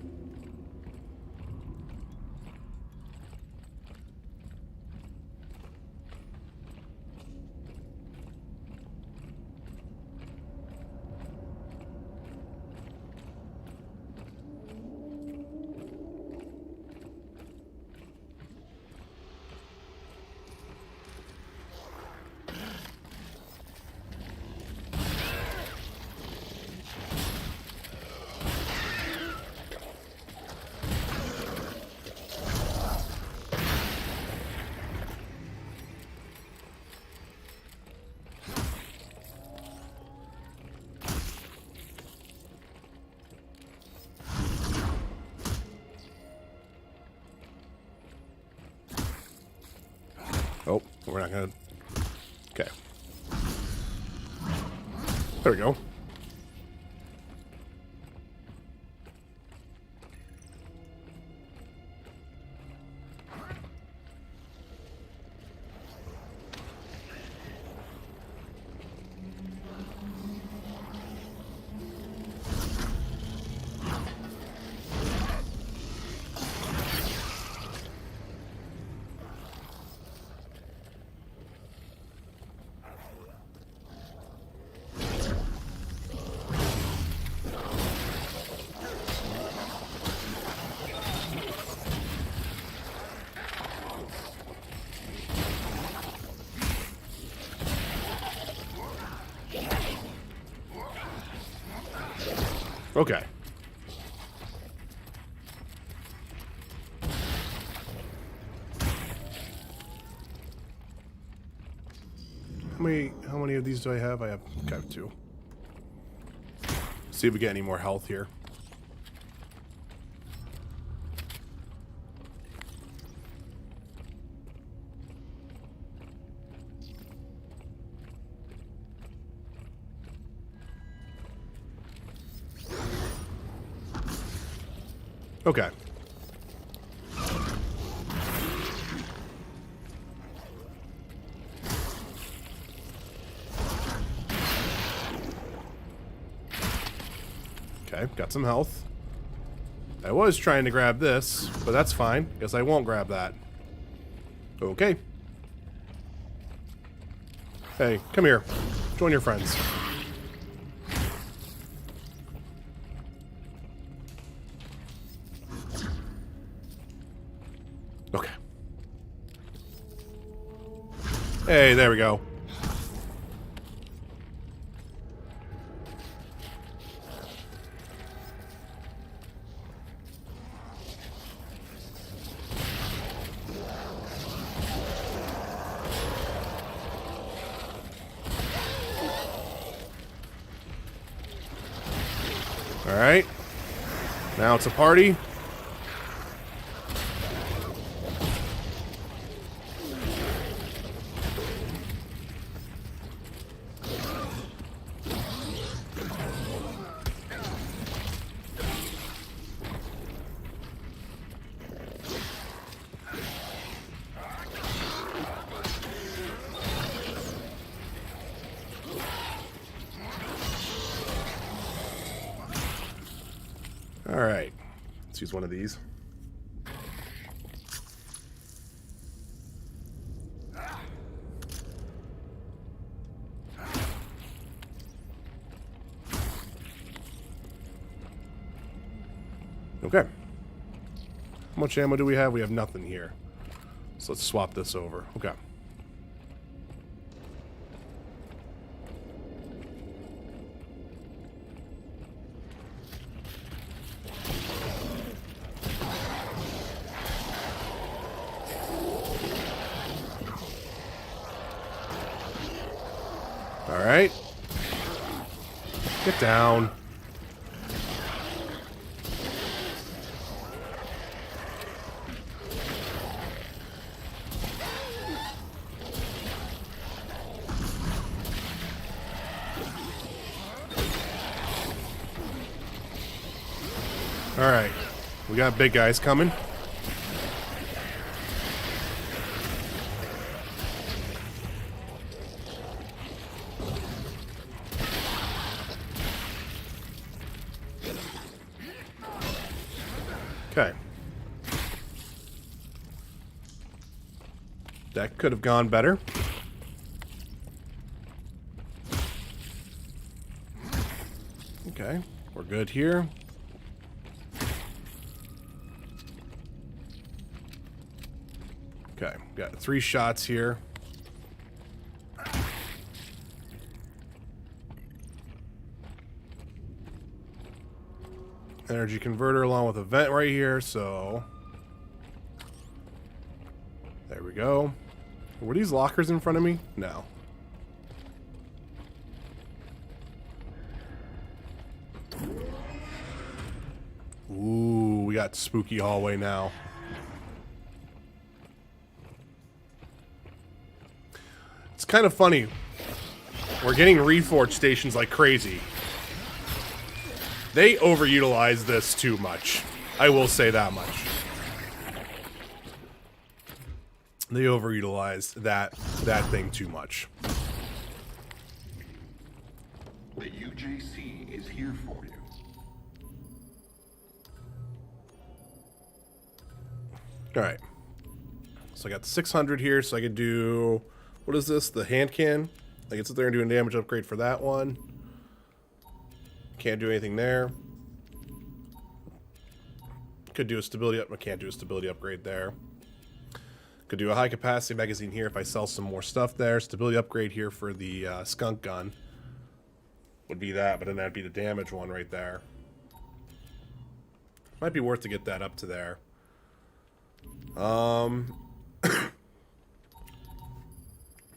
Oh, we're not gonna... Okay. There we go. Okay. How many of these do I have? I have 2. See if we get any more health here. Okay. Okay, got some health. I was trying to grab this, but that's fine. Guess I won't grab that. Okay. Hey, come here. Join your friends. Okay. Hey, there we go. All right. Now it's a party. All right, let's use one of these. Okay. How much ammo do we have? We have nothing here. So let's swap this over. Okay. All right. Get down. All right. We got big guys coming. Okay. That could have gone better. Okay, we're good here. Okay, got 3 shots here. Energy converter along with a vent right here, so there we go. Were these lockers in front of me? No. Ooh, we got spooky hallway now. It's kind of funny. We're getting Reforge stations like crazy. They overutilize this too much. I will say that much. They overutilize that thing too much. The UJC is here for you. Alright. So I got the 600 here, so I could do... What is this? The hand can? I can sit there and do a damage upgrade for that one. Can't do anything there. Could do a stability up. I can't do a stability upgrade there. Could do a high capacity magazine here if I sell some more stuff there. Stability upgrade here for the skunk gun. Would be that, but then that'd be the damage one right there. Might be worth to get that up to there.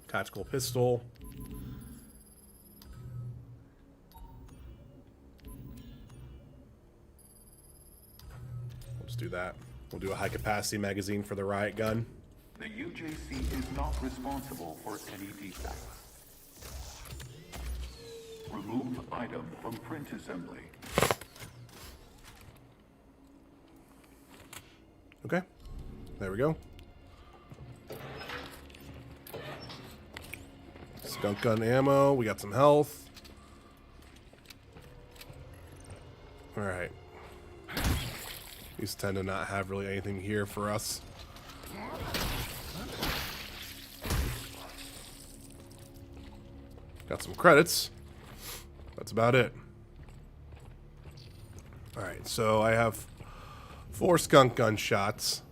Tactical pistol. Let's do that. We'll do a high capacity magazine for the riot gun. The UJC is not responsible for any defects. Remove item from print assembly. Okay. There we go. Skunk gun ammo. We got some health. Alright. These tend to not have really anything here for us. Got some credits. That's about it. Alright, so I have 4 skunk gun shots.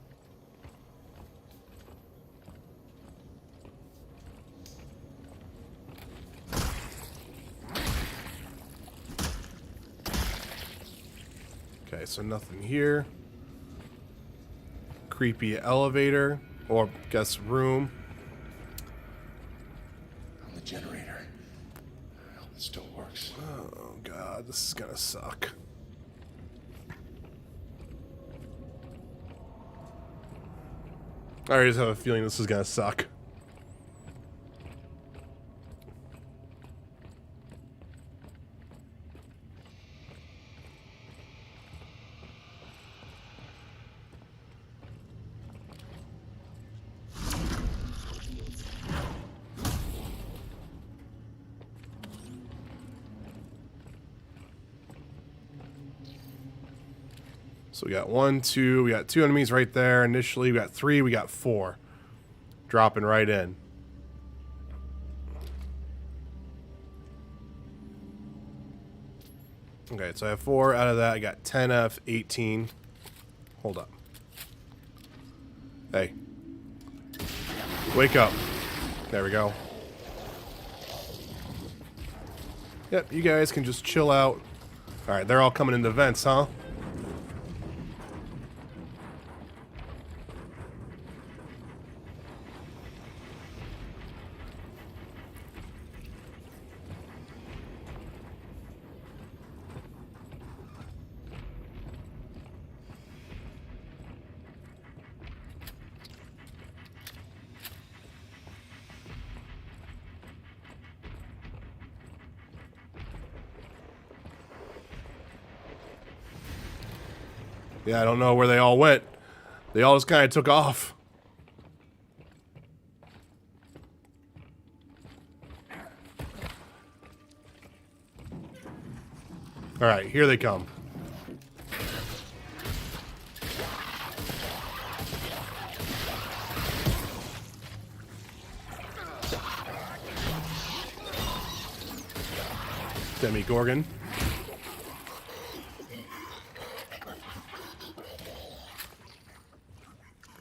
Okay, so nothing here. Creepy elevator, or guess room. On the generator. I hope it still works. Oh god, this is gonna suck. I already just have a feeling this is gonna suck. So we got 1, 2, we got 2 enemies right there. Initially, we got 3, we got 4. Dropping right in. Okay, so I have 4 out of that. I got 10 out of 18. Hold up. Hey. Wake up. There we go. Yep, you guys can just chill out. Alright, they're all coming into vents, huh? Yeah, I don't know where they all went. They all just kind of took off. Alright, here they come. Demogorgon.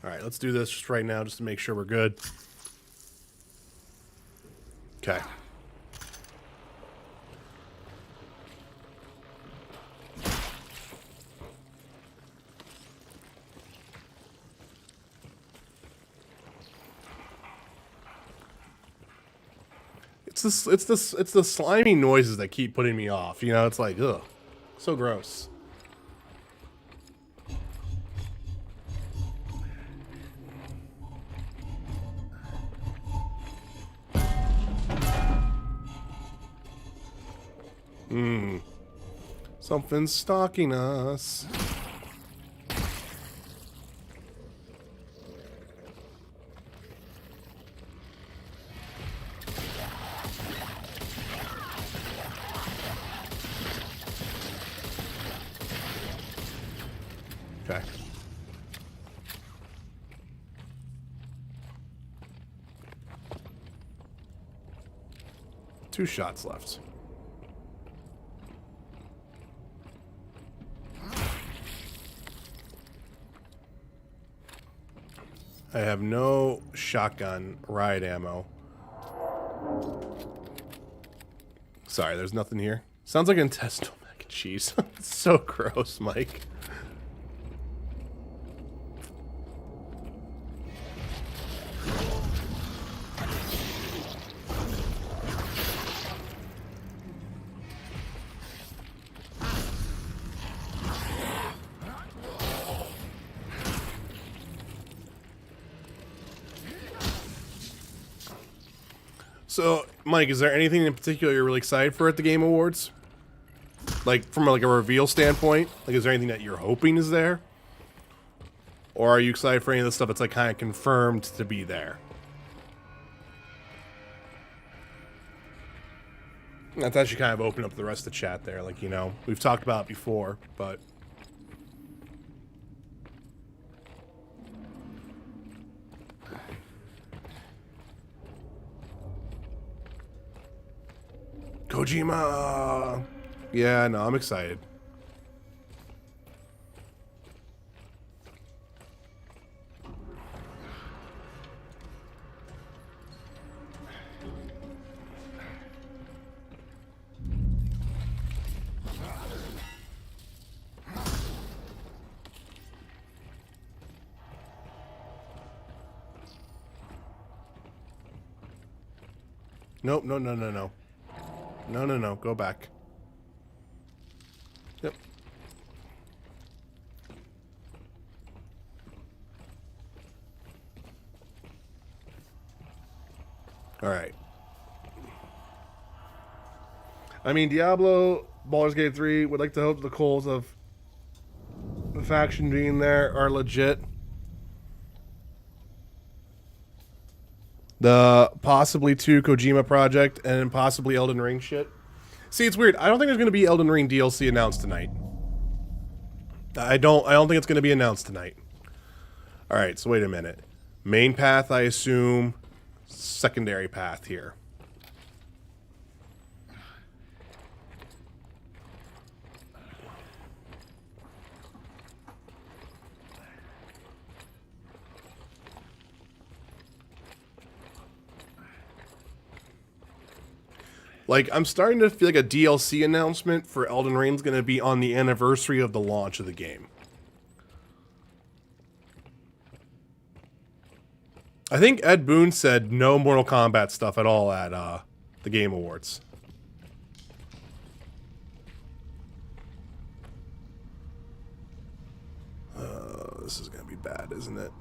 Alright, let's do this just right now just to make sure we're good. Okay. It's the slimy noises that keep putting me off. You know, it's like, ugh, so gross. Something's stalking us. Okay. Two shots left. I have no shotgun riot ammo. Sorry, there's nothing here. Sounds like intestinal mac and cheese. It's so gross, Mike. So, Mike, is there anything in particular you're really excited for at the Game Awards? Like, from a reveal standpoint? Like, is there anything that you're hoping is there? Or are you excited for any of the stuff that's, like, kind of confirmed to be there? That's actually kind of open up the rest of the chat there. Like, you know, we've talked about it before, but... Kojima! Yeah, no, I'm excited. Nope, no, no, no, no. No, no, no. Go back. Yep. Alright. I mean, Diablo, Baldur's Gate 3, would like to hope the calls of the faction being there are legit. The possibly 2 Kojima project and possibly Elden Ring shit. See, it's weird. I don't think there's going to be Elden Ring DLC announced tonight. I don't think it's going to be announced tonight. All right, so wait a minute. Main path, I assume. Secondary path here. Like, I'm starting to feel like a DLC announcement for Elden Ring's going to be on the anniversary of the launch of the game. I think Ed Boon said no Mortal Kombat stuff at all at the Game Awards. This is going to be bad, isn't it?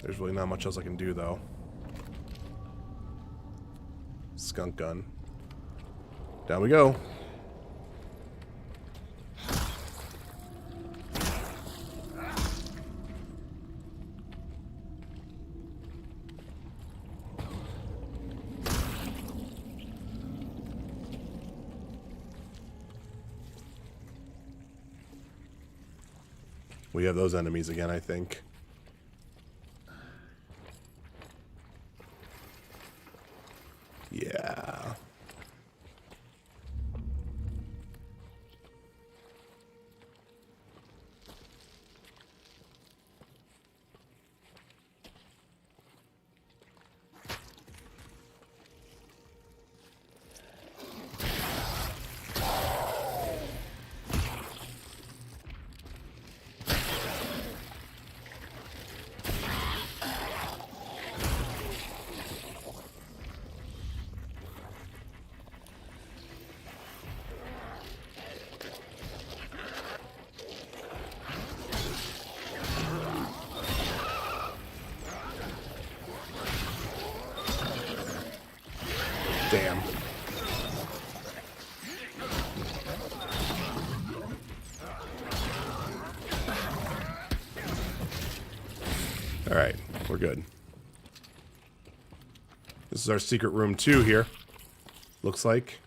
There's really not much else I can do, though. Skunk gun. Down we go. We have those enemies again, I think. Yeah. Damn. All right, we're good. This is our secret room 2 here. Looks like.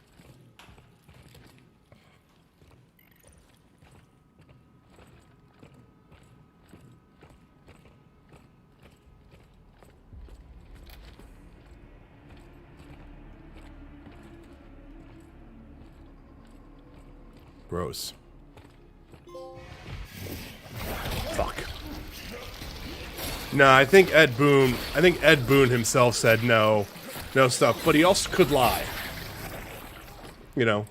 Gross. Fuck. No, I think Ed Boon himself said no stuff, but he also could lie. You know.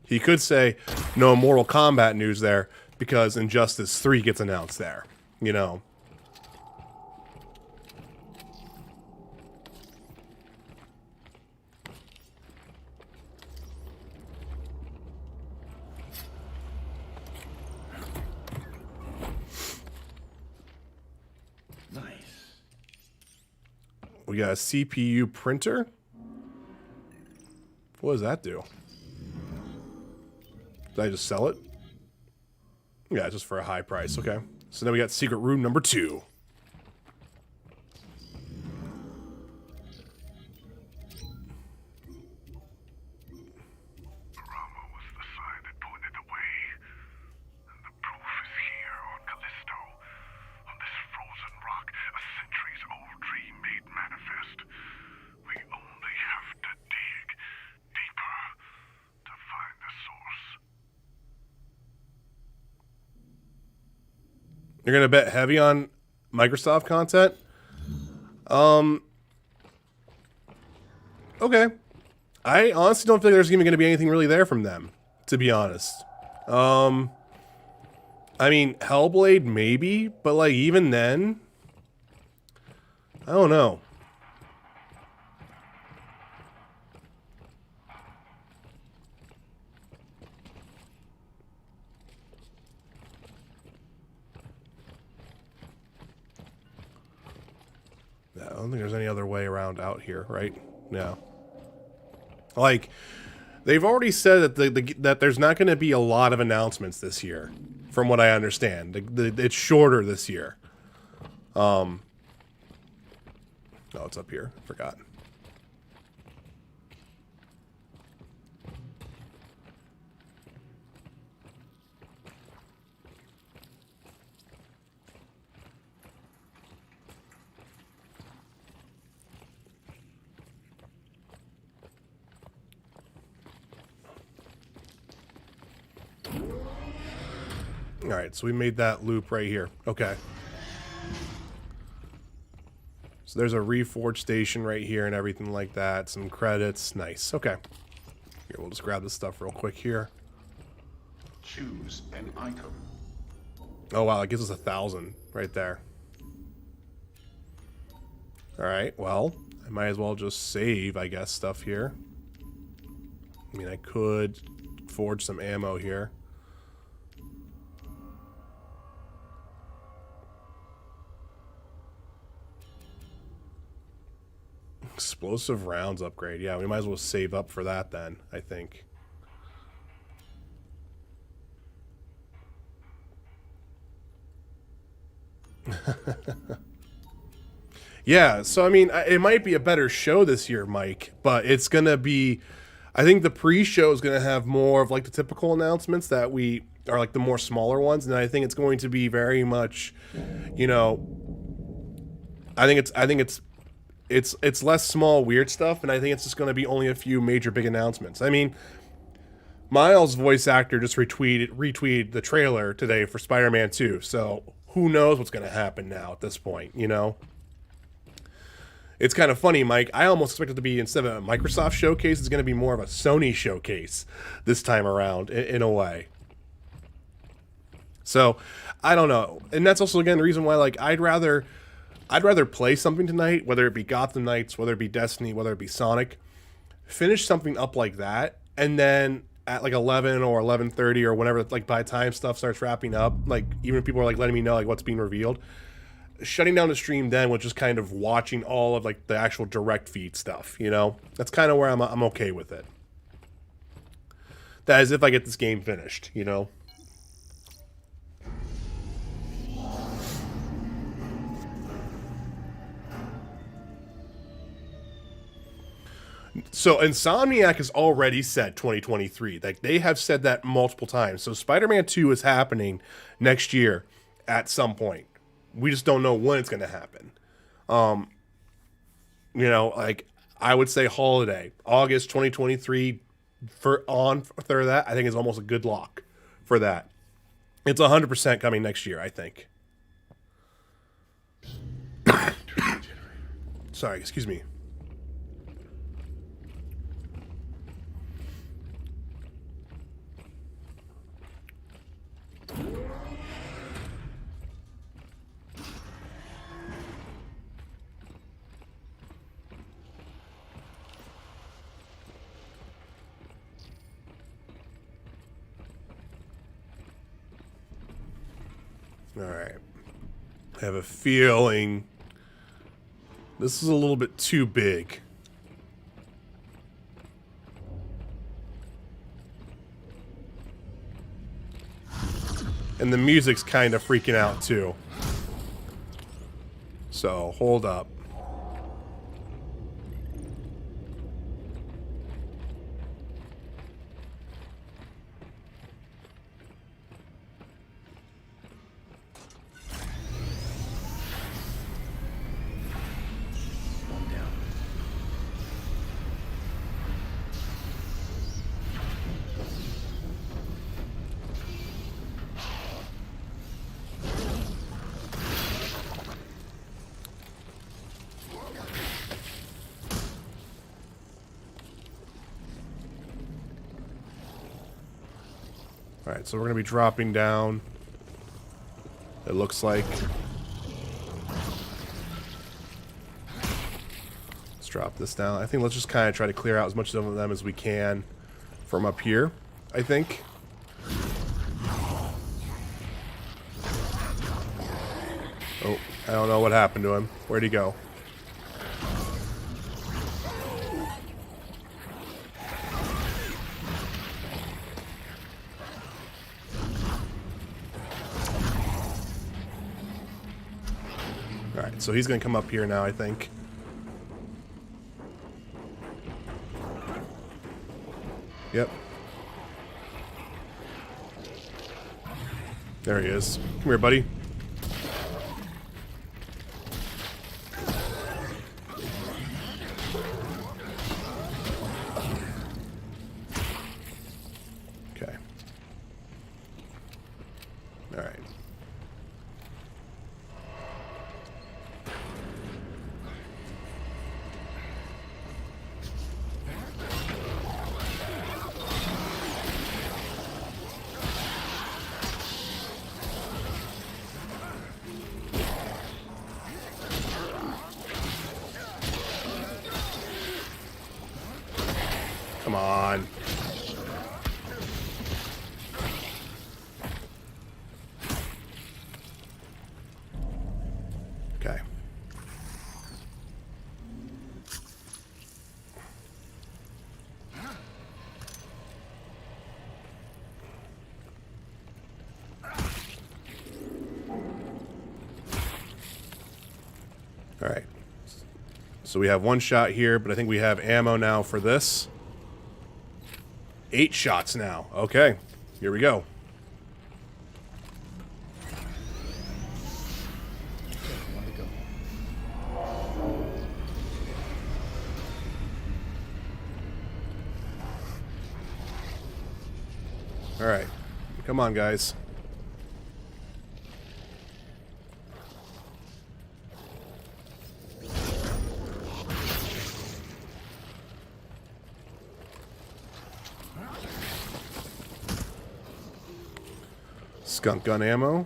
He could say no Mortal Kombat news there because Injustice 3 gets announced there, you know. We got a CPU printer. What does that do? Did I just sell it? Yeah, just for a high price. Okay. So then we got secret room number 2. Rama was the sign that pointed the way. And the proof is here on Callisto. On this frozen rock, a centuries-old dream made manifest. We only have to dig deeper to find the source. You're gonna bet heavy on Microsoft content? Okay. I honestly don't think there's even gonna be anything really there from them, to be honest. I mean, Hellblade maybe, but like even then, I don't know. I don't think there's any other way around out here, right? No. Like, they've already said that that there's not going to be a lot of announcements this year, from what I understand. It's shorter this year. Oh, it's up here. Forgot. Alright, so we made that loop right here. Okay. So there's a Reforge station right here and everything like that. Some credits. Nice. Okay. Here, we'll just grab this stuff real quick here. Choose an item. Oh, wow. It gives us 1,000 right there. Alright, well, I might as well just save, I guess, stuff here. I mean, I could forge some ammo here. Explosive rounds upgrade. Yeah, we might as well save up for that then, I think. Yeah, so I mean, it might be a better show this year, Mike, but it's gonna be... I think the pre-show is going to have more of like the typical announcements that we are like the more smaller ones, and I think it's going to be very much, you know, I think it's less small weird stuff, and I think it's just going to be only a few major big announcements. I mean, Miles' voice actor just retweeted the trailer today for Spider-Man 2, so who knows what's going to happen now at this point, you know? It's kind of funny, Mike. I almost expect it to be, instead of a Microsoft showcase, it's going to be more of a Sony showcase this time around, in a way. So, I don't know. And that's also, again, the reason why, like, I'd rather play something tonight, whether it be Gotham Knights, whether it be Destiny, whether it be Sonic, finish something up like that, and then at like 11 or 11:30 or whenever, like by the time stuff starts wrapping up, like even if people are like letting me know like what's being revealed, shutting down the stream then with just kind of watching all of like the actual direct feed stuff, you know? That's kind of where I'm okay with it. That is if I get this game finished, you know? So Insomniac has already said 2023. Like they have said that multiple times. So Spider-Man 2 is happening next year at some point. We just don't know when it's going to happen. You know, like I would say holiday, August 2023 for that, I think is almost a good lock for that. It's 100% coming next year, I think. Sorry, excuse me. All right. I have a feeling this is a little bit too big. And the music's kind of freaking out too. So, hold up. Alright, so we're going to be dropping down. It looks like. Let's drop this down. I think let's just kind of try to clear out as much of them as we can from up here, I think. Oh, I don't know what happened to him. Where'd he go? Alright, so he's going to come up here now, I think. Yep. There he is. Come here, buddy. Okay. Alright. Come on. Okay. All right. So we have one shot here, but I think we have ammo now for this. 8 shots now. Okay, here we go. All right, come on, guys. Skunk gun ammo.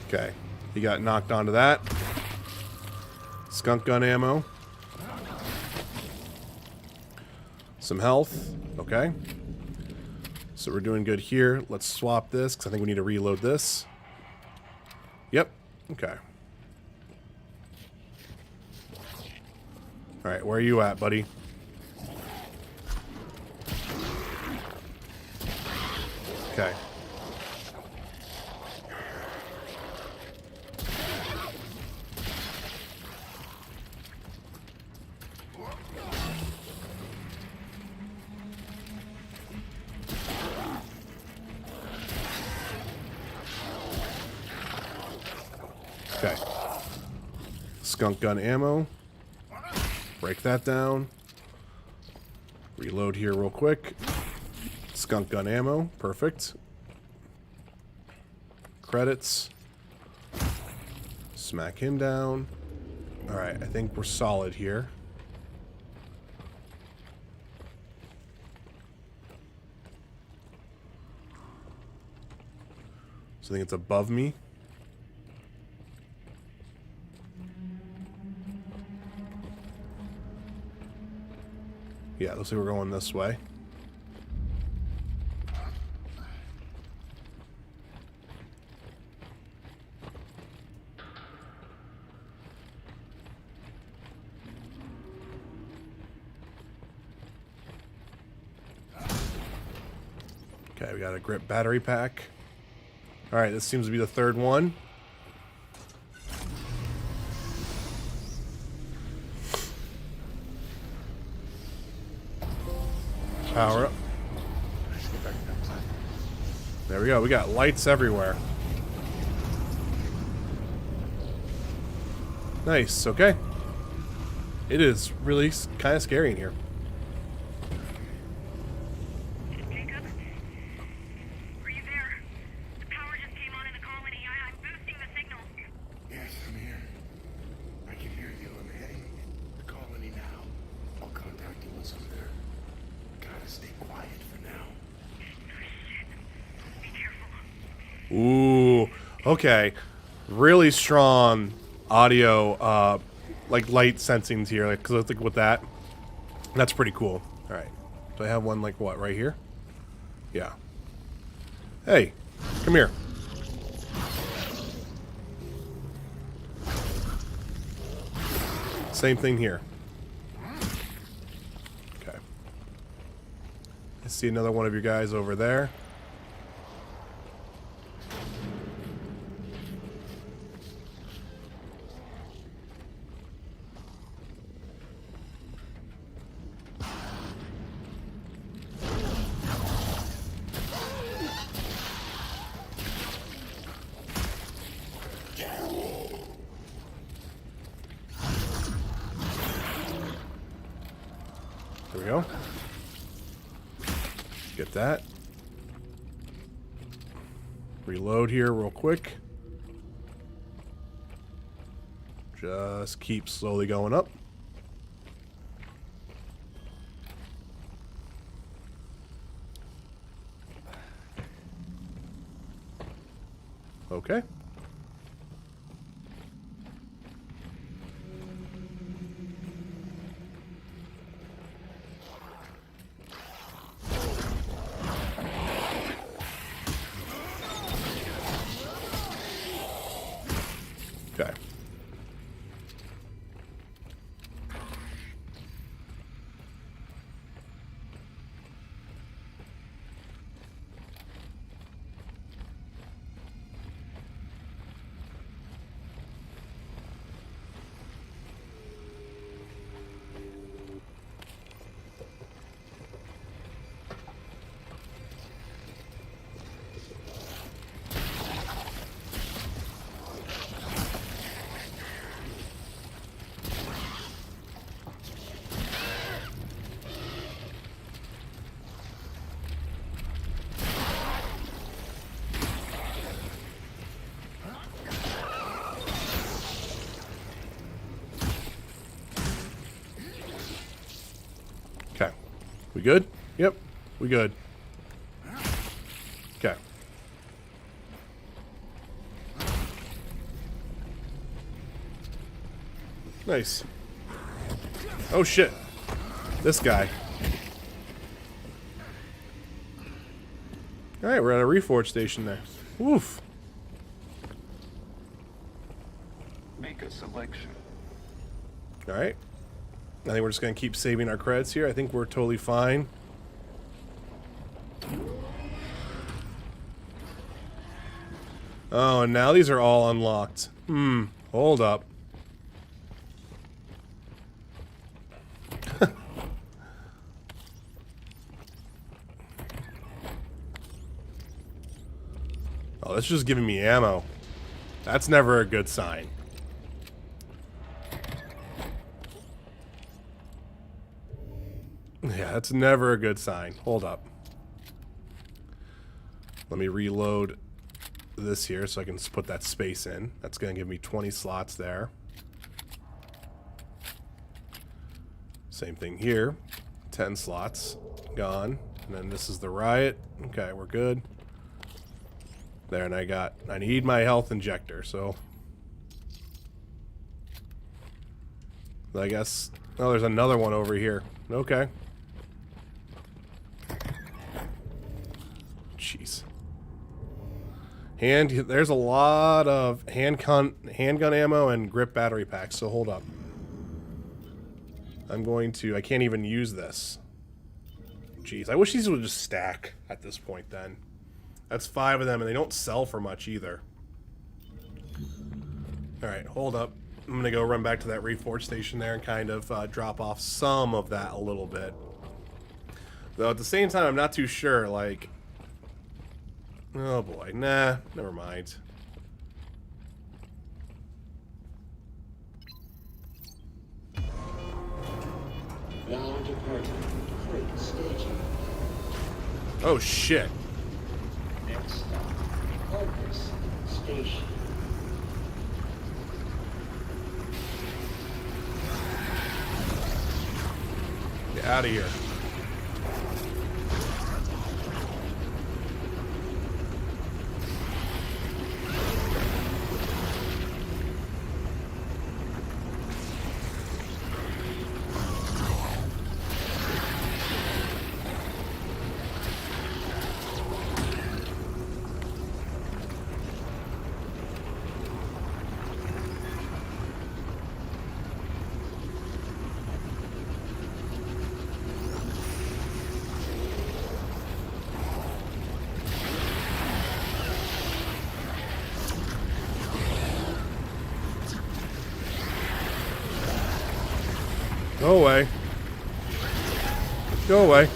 Okay, he got knocked onto that. Skunk gun ammo. Some health. Okay. So we're doing good here. Let's swap this, because I think we need to reload this. Yep. Okay. Alright, where are you at, buddy? Okay. Okay. Skunk gun ammo. Break that down. Reload here real quick. Skunk gun ammo. Perfect. Credits. Smack him down. Alright, I think we're solid here. So I think it's above me. Yeah, looks like we're going this way. Okay, we got a grip battery pack. Alright, this seems to be the third one. Power up. There we go. We got lights everywhere. Nice. Okay. It is really kind of scary in here. Jacob? Are you there? The power just came on in the colony. I'm boosting the signal. Yes, I'm here. I can hear you. I'm heading to the colony now. I'll contact you once I'm there. Gotta stay quiet for now. Be careful. Ooh. Okay. Really strong audio, like light sensings here. Like, cause I think with that, that's pretty cool. All right. Do I have one like what right here? Yeah. Hey, come here. Same thing here. Okay. I see another one of your guys over there. There we go. Get that. Reload here real quick. Just keep slowly going up. Okay. Okay. We good? Yep, we good. Okay. Nice. Oh shit. This guy. Alright, we're at a Reforge station there. Oof. Make a selection. Alright. I think we're just going to keep saving our credits here. I think we're totally fine. Oh, and now these are all unlocked. Hold up. Oh, that's just giving me ammo. That's never a good sign. Yeah, that's never a good sign. Hold up. Let me reload this here so I can just put that space in. That's going to give me 20 slots there. Same thing here. 10 slots. Gone. And then this is the riot. Okay, we're good. There, and I need my health injector, so I guess, oh, there's another one over here. Okay. Jeez. There's a lot of handgun ammo and grip battery packs, so hold up. I can't even use this. Jeez, I wish these would just stack at this point then. That's 5 of them, and they don't sell for much either. Alright, hold up. I'm gonna go run back to that Reforge station there and kind of drop off some of that a little bit. Though at the same time, I'm not too sure, like... Oh boy, nah, never mind. Now departing freight station. Oh shit. Next stop, Focus Station. Get out of here. Go away. Go away.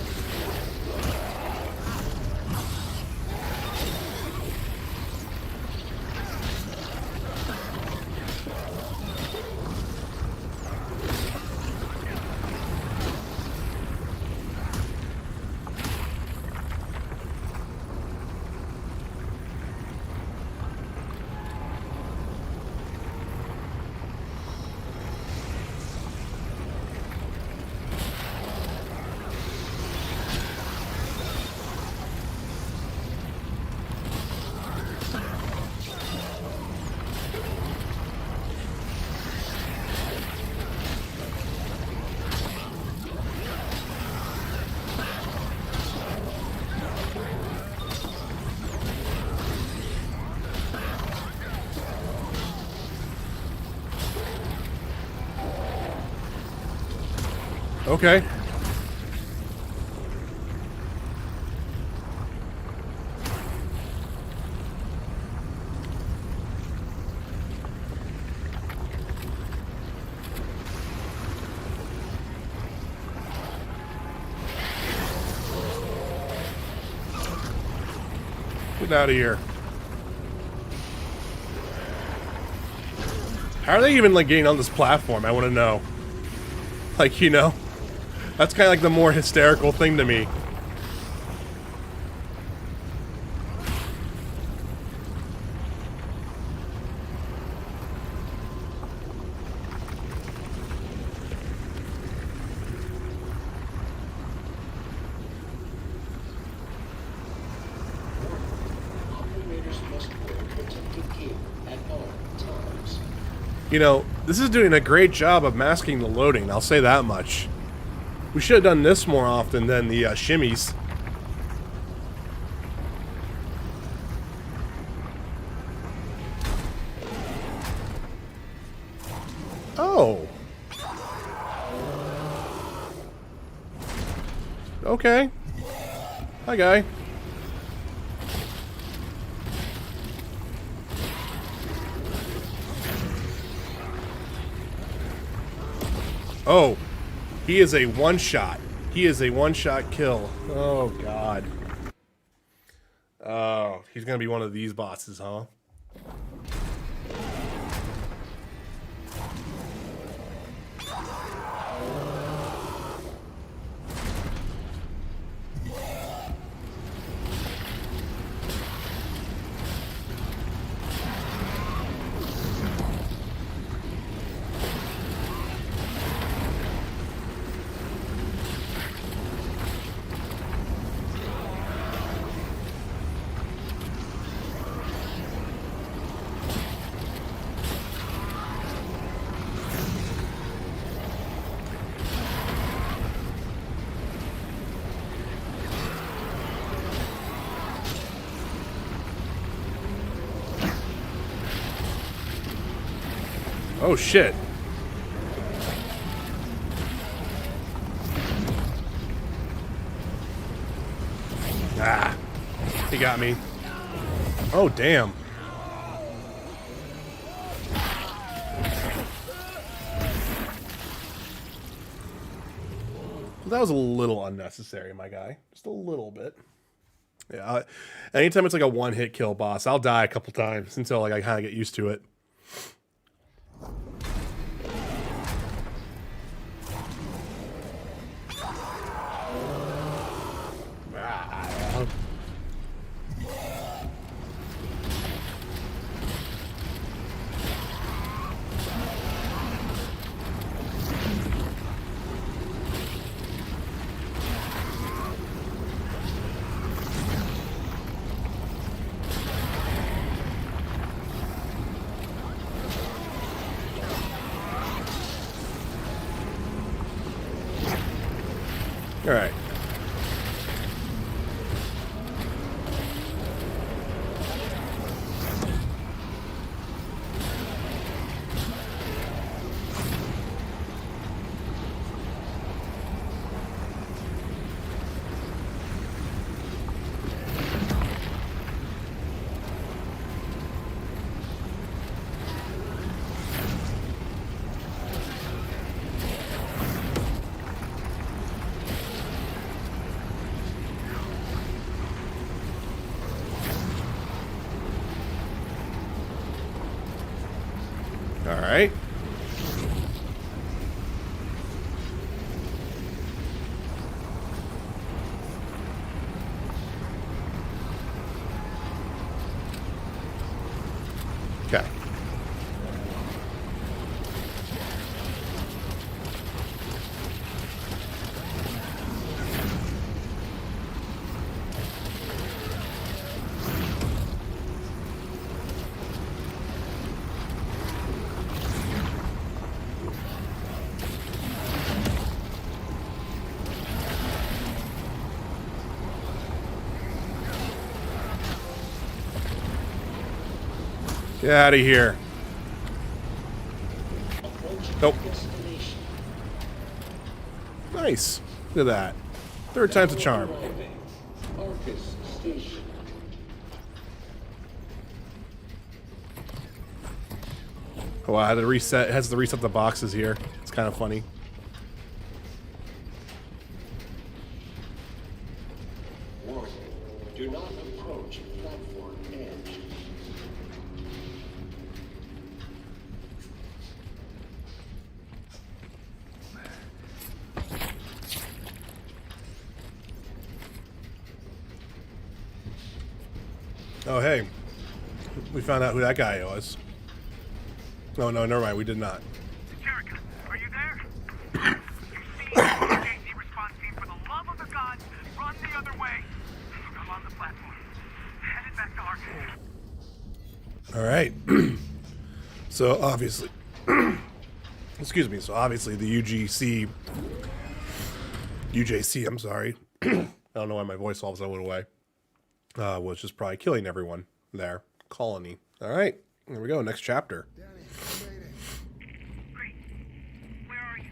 Okay. Get out of here. How are they even, like, getting on this platform? I want to know. Like, you know? That's kind of like the more hysterical thing to me. you at all times. You know, this is doing a great job of masking the loading, I'll say that much. We should have done this more often than the shimmies. Oh. Okay. Hi, guy. Oh. He is a one-shot. He is a one-shot kill. Oh, God. Oh, he's gonna be one of these bosses, huh? Oh, shit. Ah. He got me. Oh, damn. That was a little unnecessary, my guy. Just a little bit. Yeah. Anytime it's like a one-hit kill boss, I'll die a couple times until like I kind of get used to it. All right. All right. Okay. Get out of here. Nope. Nice. Look at that. Third time's a charm. Arcus Station. Oh, I had to reset. It has to reset the boxes here. It's kind of funny. Warning. Do not approach platform edge. Oh, hey. We found out who that guy was. No, no, never mind. We did not. Jericho, are you there? You see the JC response team, for the love of the gods, run the other way. I'm on the platform. Headed back to Arcus. All right. So obviously, excuse me. So obviously the UJC, I'm sorry. I don't know why my voice all of a sudden went away. Was just probably killing everyone there. Colony. All right. Here we go. Next chapter. Danny, I made it. Great. Where are you?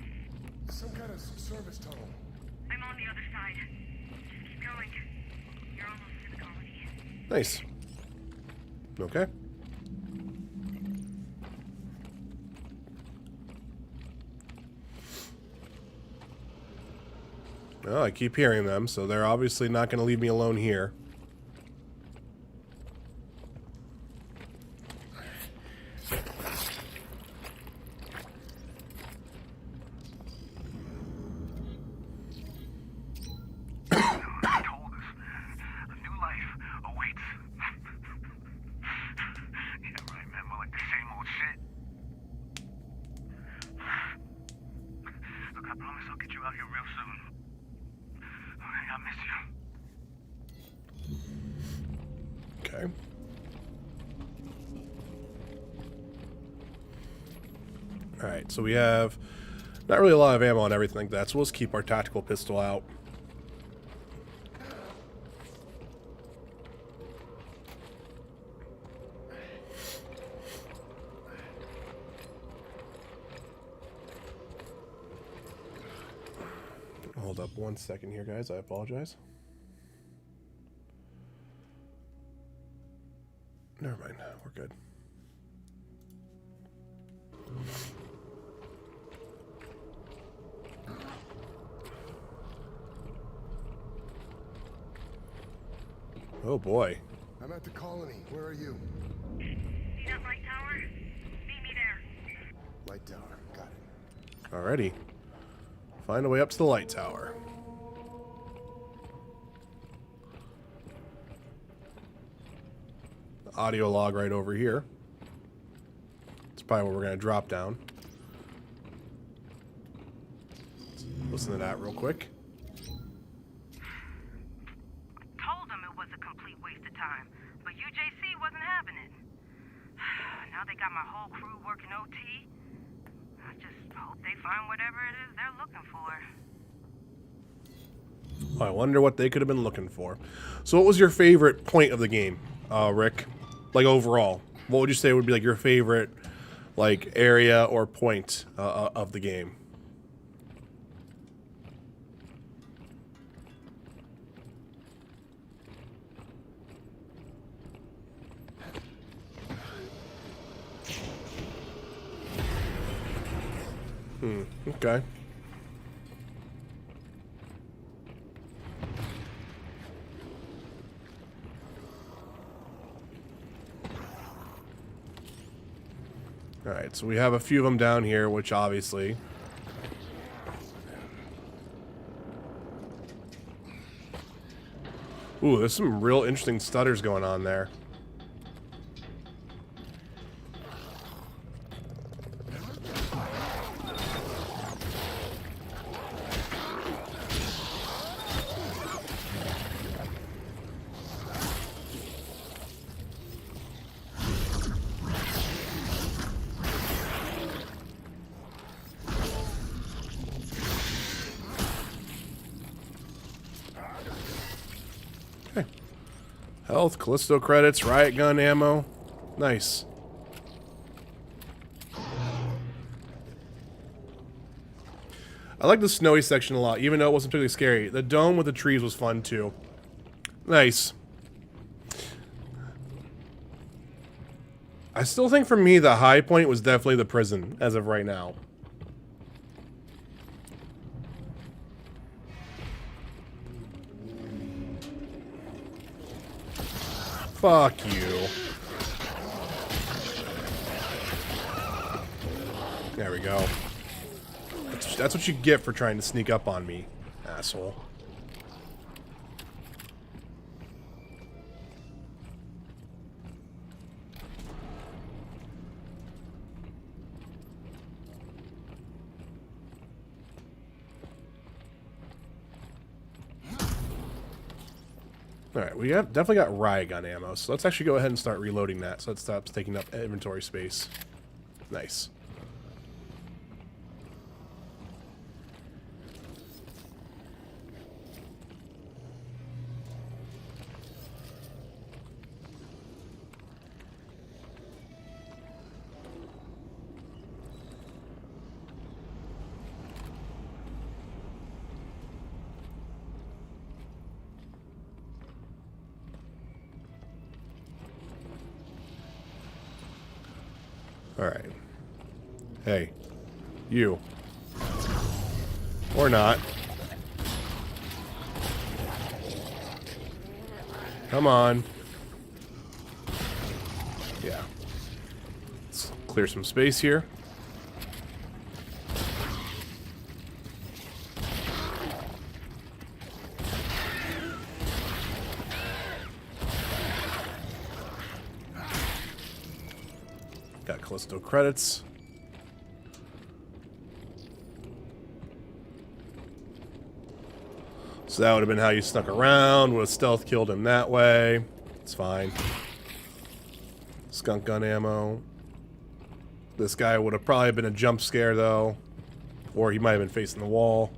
Some kind of service tunnel. I'm on the other side. Just keep going. You're almost to the colony. Nice. Okay. Oh, I keep hearing them, so they're obviously not going to leave me alone here. I promise I'll get you out here real soon. I miss you. Okay. Alright, so we have not really a lot of ammo and everything like that, so we'll just keep our tactical pistol out. Hold up 1 second here, guys. I apologize. Never mind. We're good. Oh boy. I'm at the colony. Where are you? See that light tower? Meet me there. Light tower. Got it. Alrighty. Find a way up to the light tower. The audio log right over here. It's probably where we're going to drop down. Let's listen to that real quick. Told them it was a complete waste of time, but UJC wasn't having it. Now they got my whole crew working OT. I just hope they find whatever it is they're looking for. I wonder what they could have been looking for. So what was your favorite point of the game, Rick? Like overall, what would you say would be like your favorite like area or point of the game? Okay. Alright, so we have a few of them down here, which obviously... Ooh, there's some real interesting stutters going on there. Health, Callisto credits, riot gun ammo. Nice. I like the snowy section a lot, even though it wasn't particularly scary. The dome with the trees was fun too. Nice. I still think for me the high point was definitely the prison, as of right now. Fuck you. There we go. That's what you get for trying to sneak up on me, asshole. Alright, we have definitely got riot gun ammo, so let's actually go ahead and start reloading that so it stops taking up inventory space. Nice. Alright. Hey. You. Or not. Come on. Yeah. Let's clear some space here. Got Callisto credits. So that would have been how you snuck around, would have stealth killed him that way. It's fine. Skunk gun ammo. This guy would have probably been a jump scare though. Or he might have been facing the wall.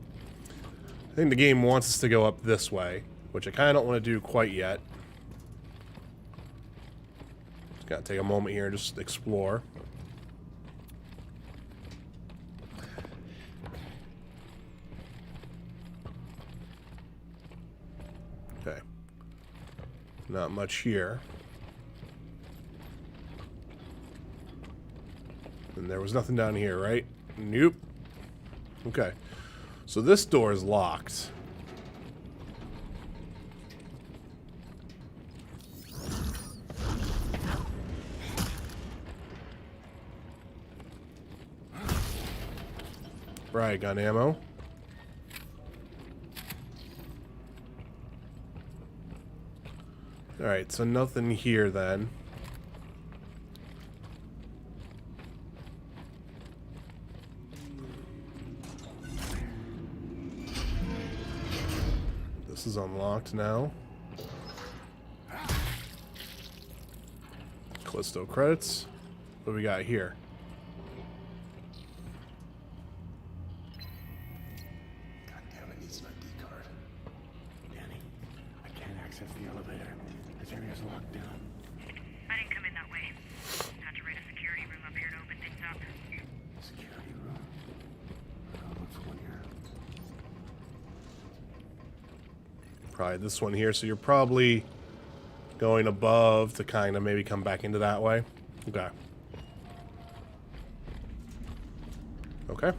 I think the game wants us to go up this way, which I kind of don't want to do quite yet. Just gotta take a moment here and just explore. Okay. Not much here. And there was nothing down here, right? Nope. Okay. So this door is locked. Right, gun ammo. Alright, so nothing here then. This is unlocked now. Callisto credits. What do we got here? God damn, it needs an ID card. Danny, I can't access the elevator. This area's locked down. I didn't come in that way. Had to raid a security room up here to open things up. Security room. I'll look for one here. Probably this one here, so you're probably going above to kind of maybe come back into that way. Okay. Okay.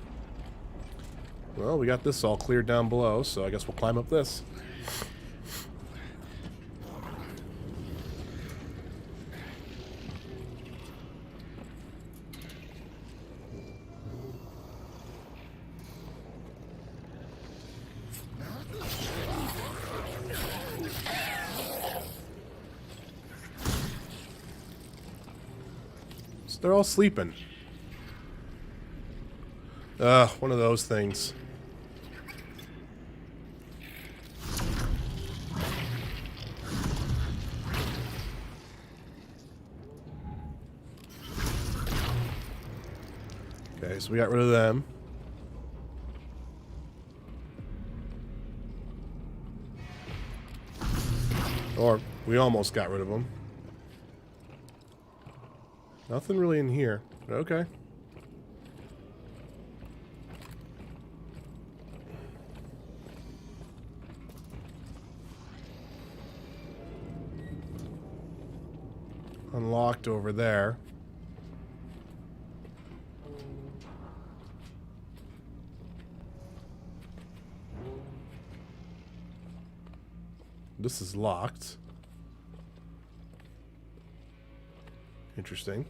Well, we got this all cleared down below, so I guess we'll climb up this. So they're all sleeping. One of those things. Okay, so we got rid of them. Or we almost got rid of them. Nothing really in here. Okay. Unlocked over there. This is locked. Interesting.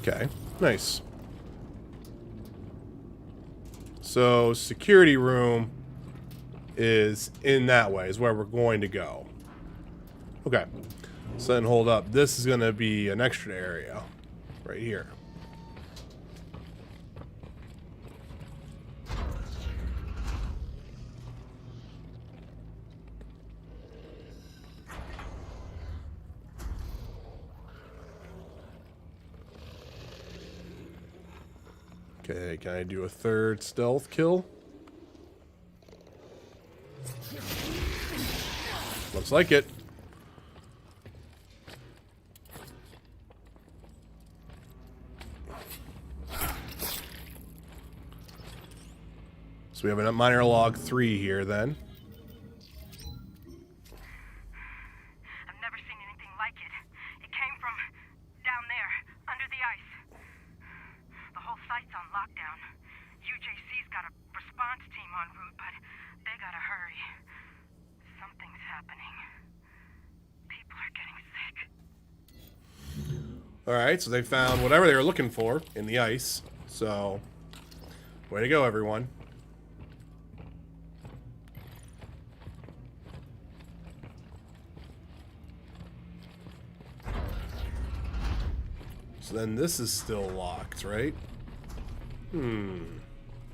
Okay, nice. So, security room is in that way, is where we're going to go. Okay. So then hold up. This is going to be an extra area right here. Okay, can I do a third stealth kill? Looks like it. So we have a minor log 3 here then. I've never seen anything like it. It came from down there, under the ice. The whole site's on lockdown. UJC's got a response team en route, but they gotta hurry. Something's happening. People are getting sick. Alright, so they found whatever they were looking for in the ice. So, way to go, everyone. So then this is still locked, right?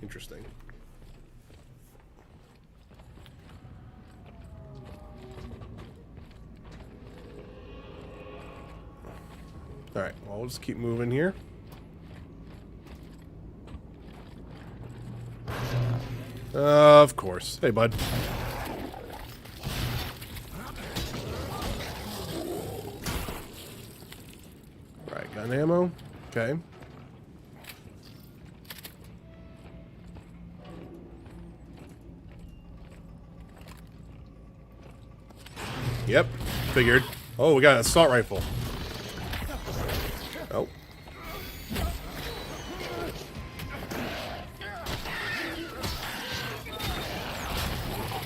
Interesting. Alright, well, we'll just keep moving here. Of course. Hey, bud. Alright, gun ammo. Okay. Yep, figured. Oh, we got an assault rifle. Oh.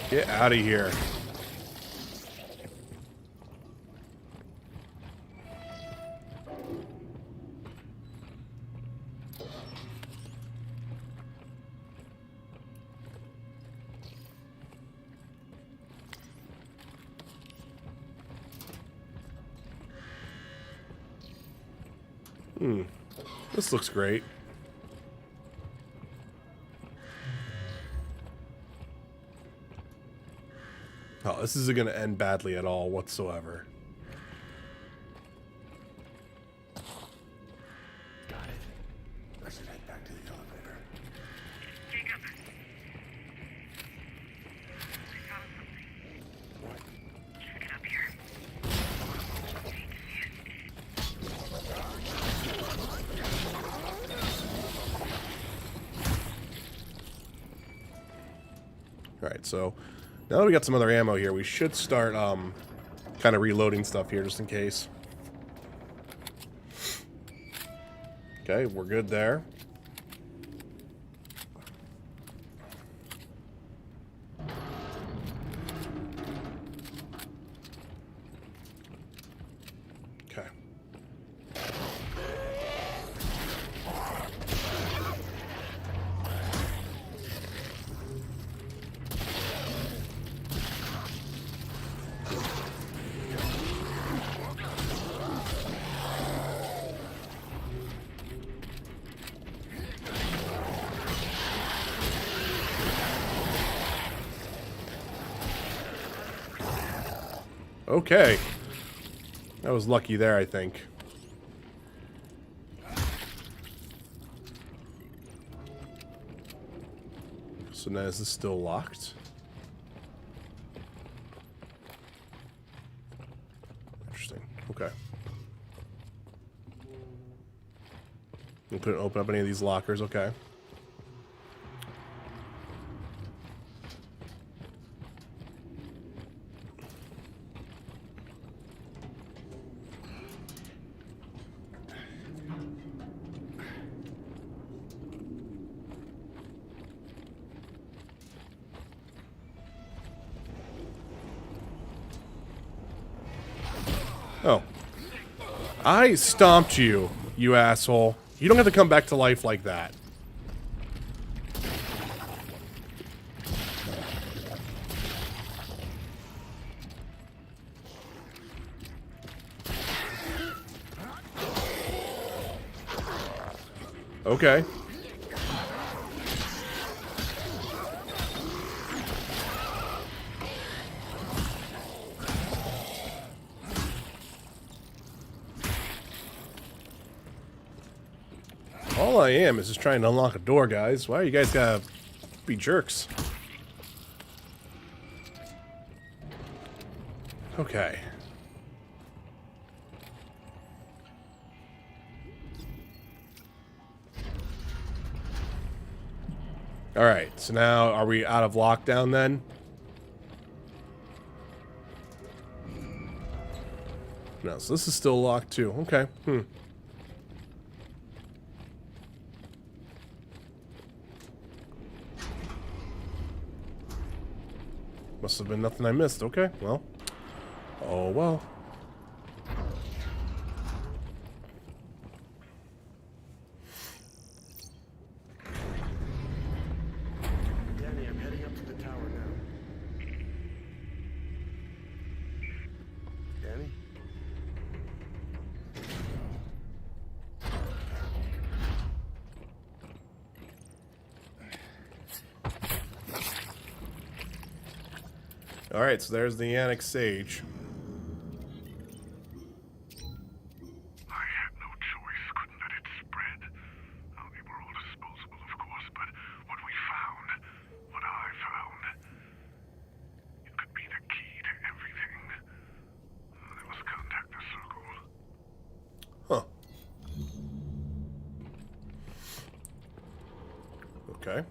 Get out of here. This looks great. Oh, this isn't going to end badly at all whatsoever. Got it. I should head back to the elevator. Jacob. I found something. What? Check it up here. Alright, so now that we got some other ammo here, we should start kind of reloading stuff here just in case. Okay, we're good there. Okay. Okay. That was lucky there, I think. So now is this still locked? Interesting. Okay. We couldn't open up any of these lockers. Okay. Oh. I stomped you. You asshole. You don't have to come back to life like that. Okay. All I am is just trying to unlock a door, guys. Why you guys gotta be jerks? Okay. Alright, so now are we out of lockdown then? No, so this is still locked too. Okay. Must have been nothing I missed. Okay, well. Oh, well. Danny, I'm heading up to the tower now. Danny? Alright, so there's the Annex Sage. I had no choice, couldn't let it spread. They were all disposable, of course, but what we found, what I found, it could be the key to everything. They must contact the Circle. Huh. Okay.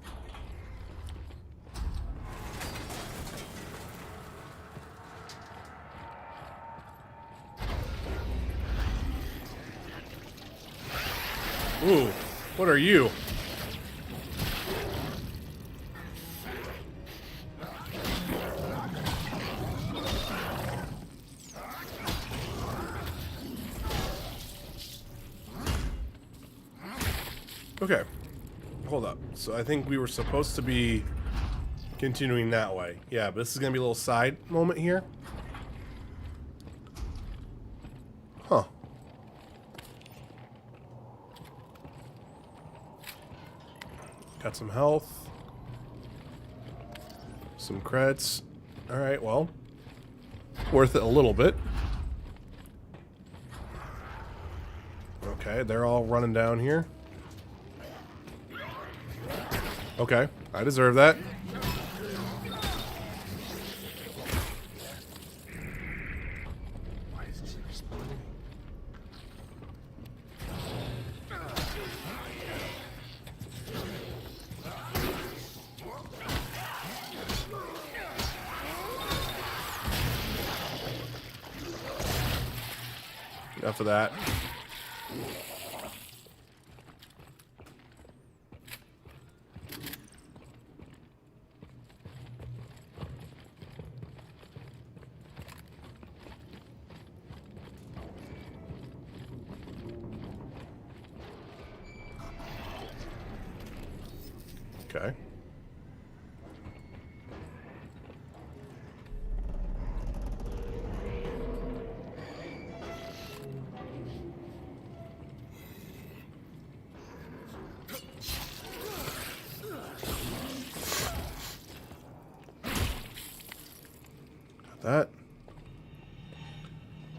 Ooh, what are you? Okay, hold up. So I think we were supposed to be continuing that way. Yeah, but this is gonna be a little side moment here. Huh. Got some health. Some creds. Alright, well. Worth it a little bit. Okay, they're all running down here. Okay, I deserve that. Why isn't she responding? Enough of that. Okay. Got that.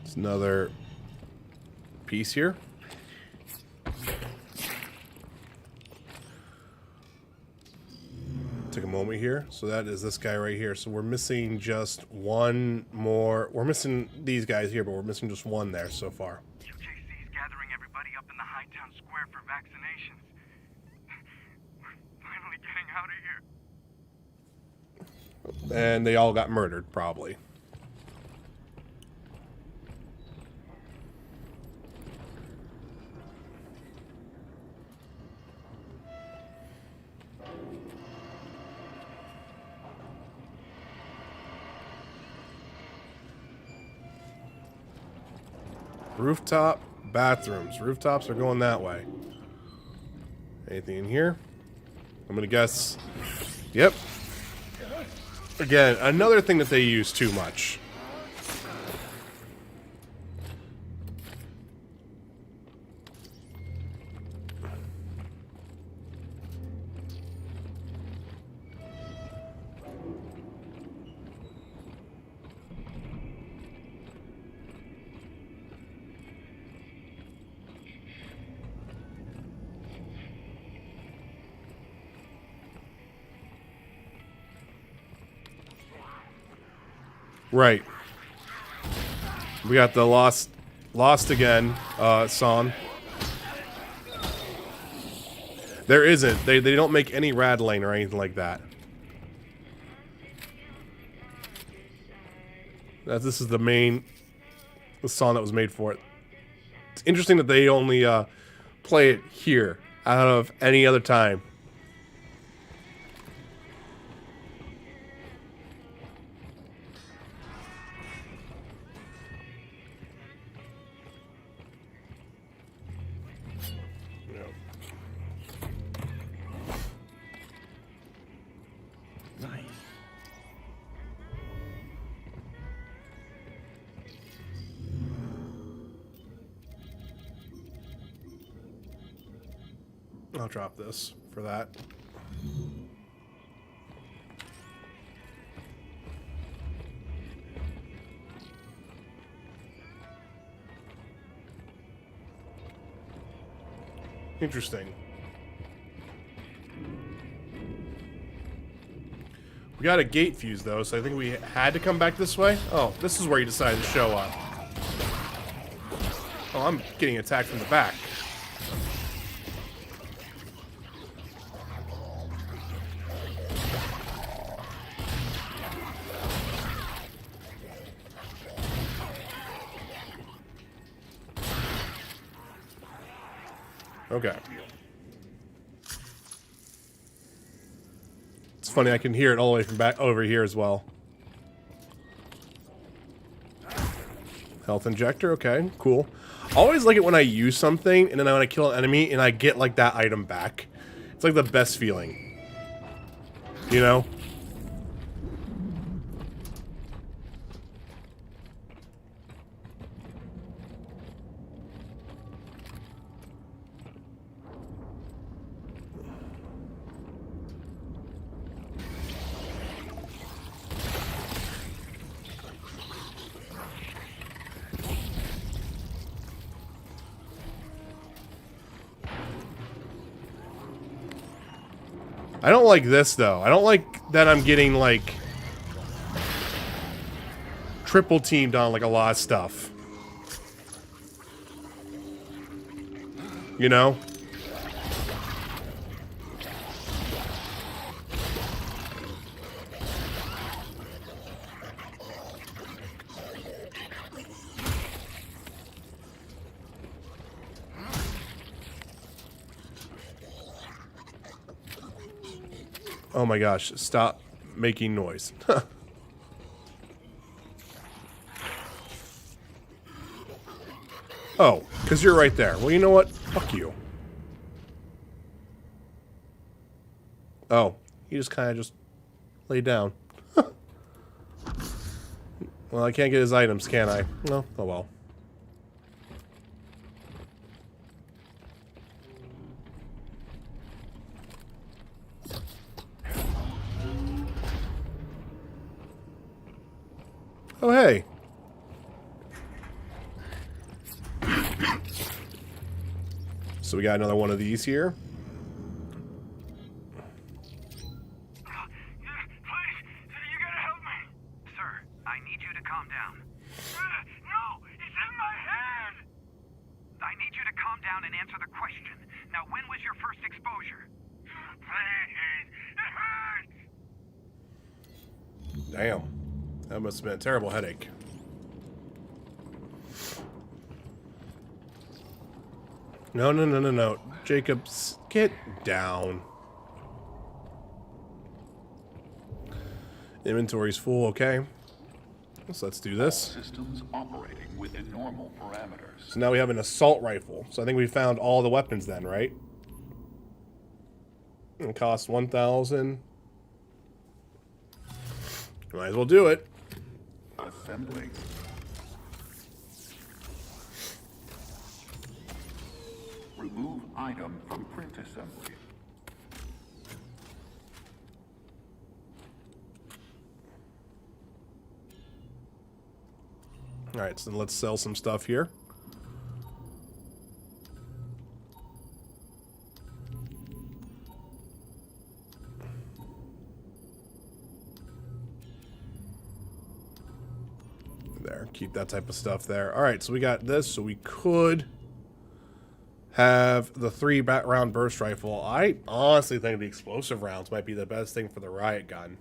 It's another piece here. Take a moment here. So that is this guy right here. So we're missing just one more. We're missing these guys here, but we're missing just one there so far. UJC's gathering everybody up in the Hightown Square for vaccinations. We're finally getting out of here. And they all got murdered, probably. Rooftop Bathrooms. Rooftops are going that way. Anything in here? I'm gonna guess. Yep. Again, another thing that they use too much. Right. We got the lost again, song. There isn't. They don't make any rattling or anything like that. This is the song that was made for it. It's interesting that they only play it here out of any other time. I'll drop this for that. Interesting. We got a gate fuse though, so I think we had to come back this way. Oh, this is where he decided to show up. Oh, I'm getting attacked from the back. Okay. It's funny, I can hear it all the way from back over here as well. Health injector, okay, cool. Always like it when I use something and then when I kill an enemy and I get like that item back. It's like the best feeling. You know? I don't like this though. I don't like that I'm getting like triple teamed on like a lot of stuff. You know? Oh my gosh, stop making noise. Oh, because you're right there. Well, you know what? Fuck you. Oh, he just kind of just laid down. Well, I can't get his items, can I? No, oh well. Oh, hey. So we got another one of these here. Please, you gotta help me. Sir, I need you to calm down. No, it's in my head. I need you to calm down and answer the question. Now, when was your first exposure? Please, it hurts. Damn. That must have been a terrible headache. No, no, no, no, no. Jacobs, get down. Inventory's full, okay. So let's do this. Systems operating within normal parameters. So now we have an assault rifle. So I think we found all the weapons then, right? It costs 1,000. Might as well do it. Assembling. Remove item from print assembly. Alright, so let's sell some stuff here. There, keep that type of stuff there. Alright, so we got this, so we could have the 3-round burst rifle. I honestly think the explosive rounds might be the best thing for the riot gun.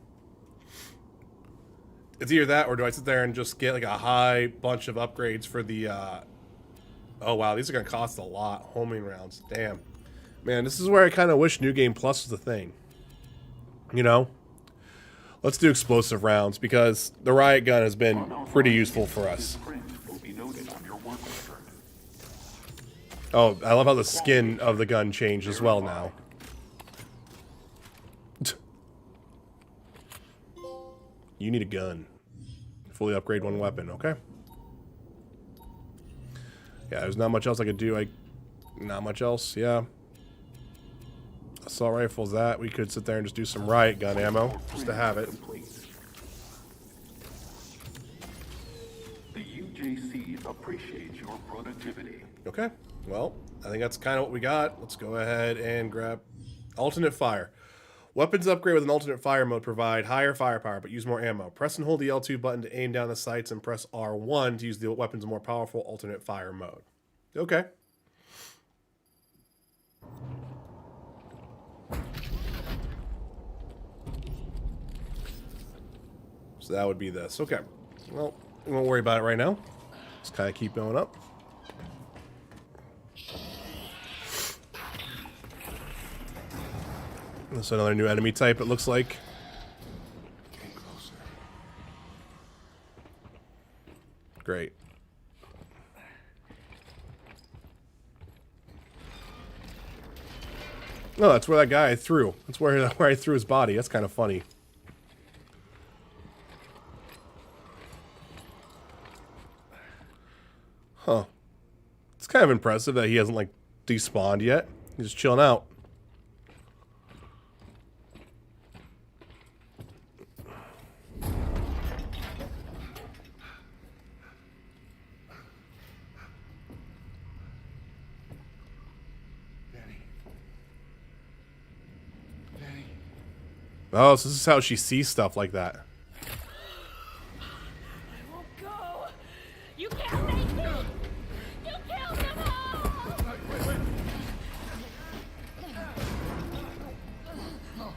It's either that, or do I sit there and just get like a high bunch of upgrades for the, oh wow, these are going to cost a lot. Homing rounds, damn. Man, this is where I kind of wish New Game Plus was the thing. You know? Let's do explosive rounds, because the riot gun has been pretty useful for us. Oh, I love how the skin of the gun changed as well now. You need a gun. Fully upgrade one weapon, okay? Yeah, there's not much else I could do. Not much else, yeah. Assault rifles, that. We could sit there and just do some riot gun ammo, just to have it. The UJC appreciates your productivity. Okay, well, I think that's kind of what we got. Let's go ahead and grab alternate fire. Weapons upgrade with an alternate fire mode provide higher firepower, but use more ammo. Press and hold the L2 button to aim down the sights, and press R1 to use the weapon's more powerful alternate fire mode. Okay. So that would be this. Okay. Well, we won't worry about it right now. Just kind of keep going up. That's another new enemy type, it looks like. Getting closer. Great. No, that's where that guy threw. That's where I threw his body. That's kind of funny. Huh. It's kind of impressive that he hasn't, like, despawned yet. He's just chilling out. Oh, so this is how she sees stuff like that. I won't go. You can't make me. You killed them all.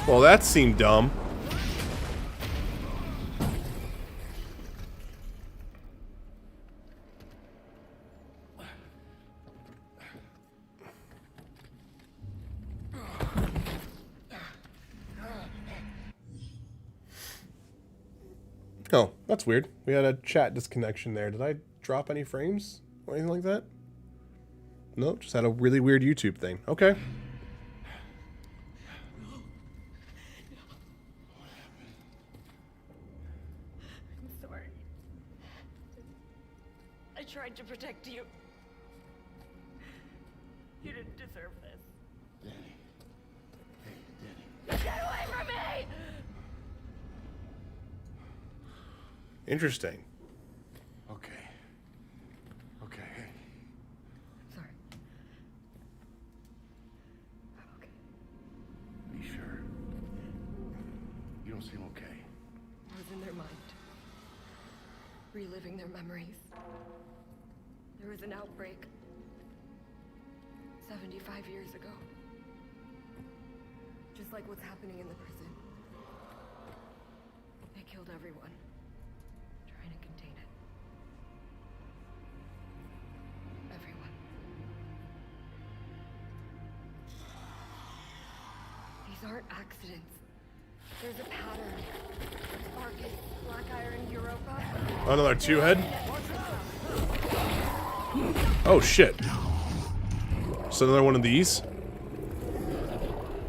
Well, that seemed dumb. Oh, that's weird. We had a chat disconnection there. Did I drop any frames or anything like that? Nope, just had a really weird YouTube thing. Okay. I'm sorry. I tried to protect you. You didn't deserve this. Danny. Hey, Danny. Get away from me! Interesting. Okay. Okay, hey. Sorry. I'm okay. Be sure. You don't seem okay. I was in their mind. Reliving their memories. There was an outbreak. 75 years ago. Just like what's happening in the prison. They killed everyone. Trying to contain it. Everyone. These aren't accidents. There's a pattern. Arcus, Black Iron, Europa. Another two-head. Oh shit. So another one of these.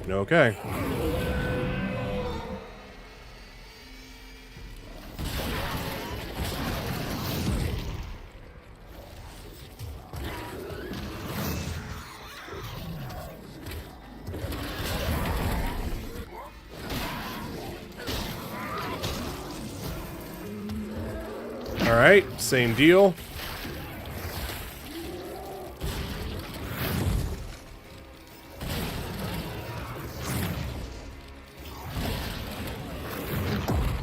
Okay. All right, same deal.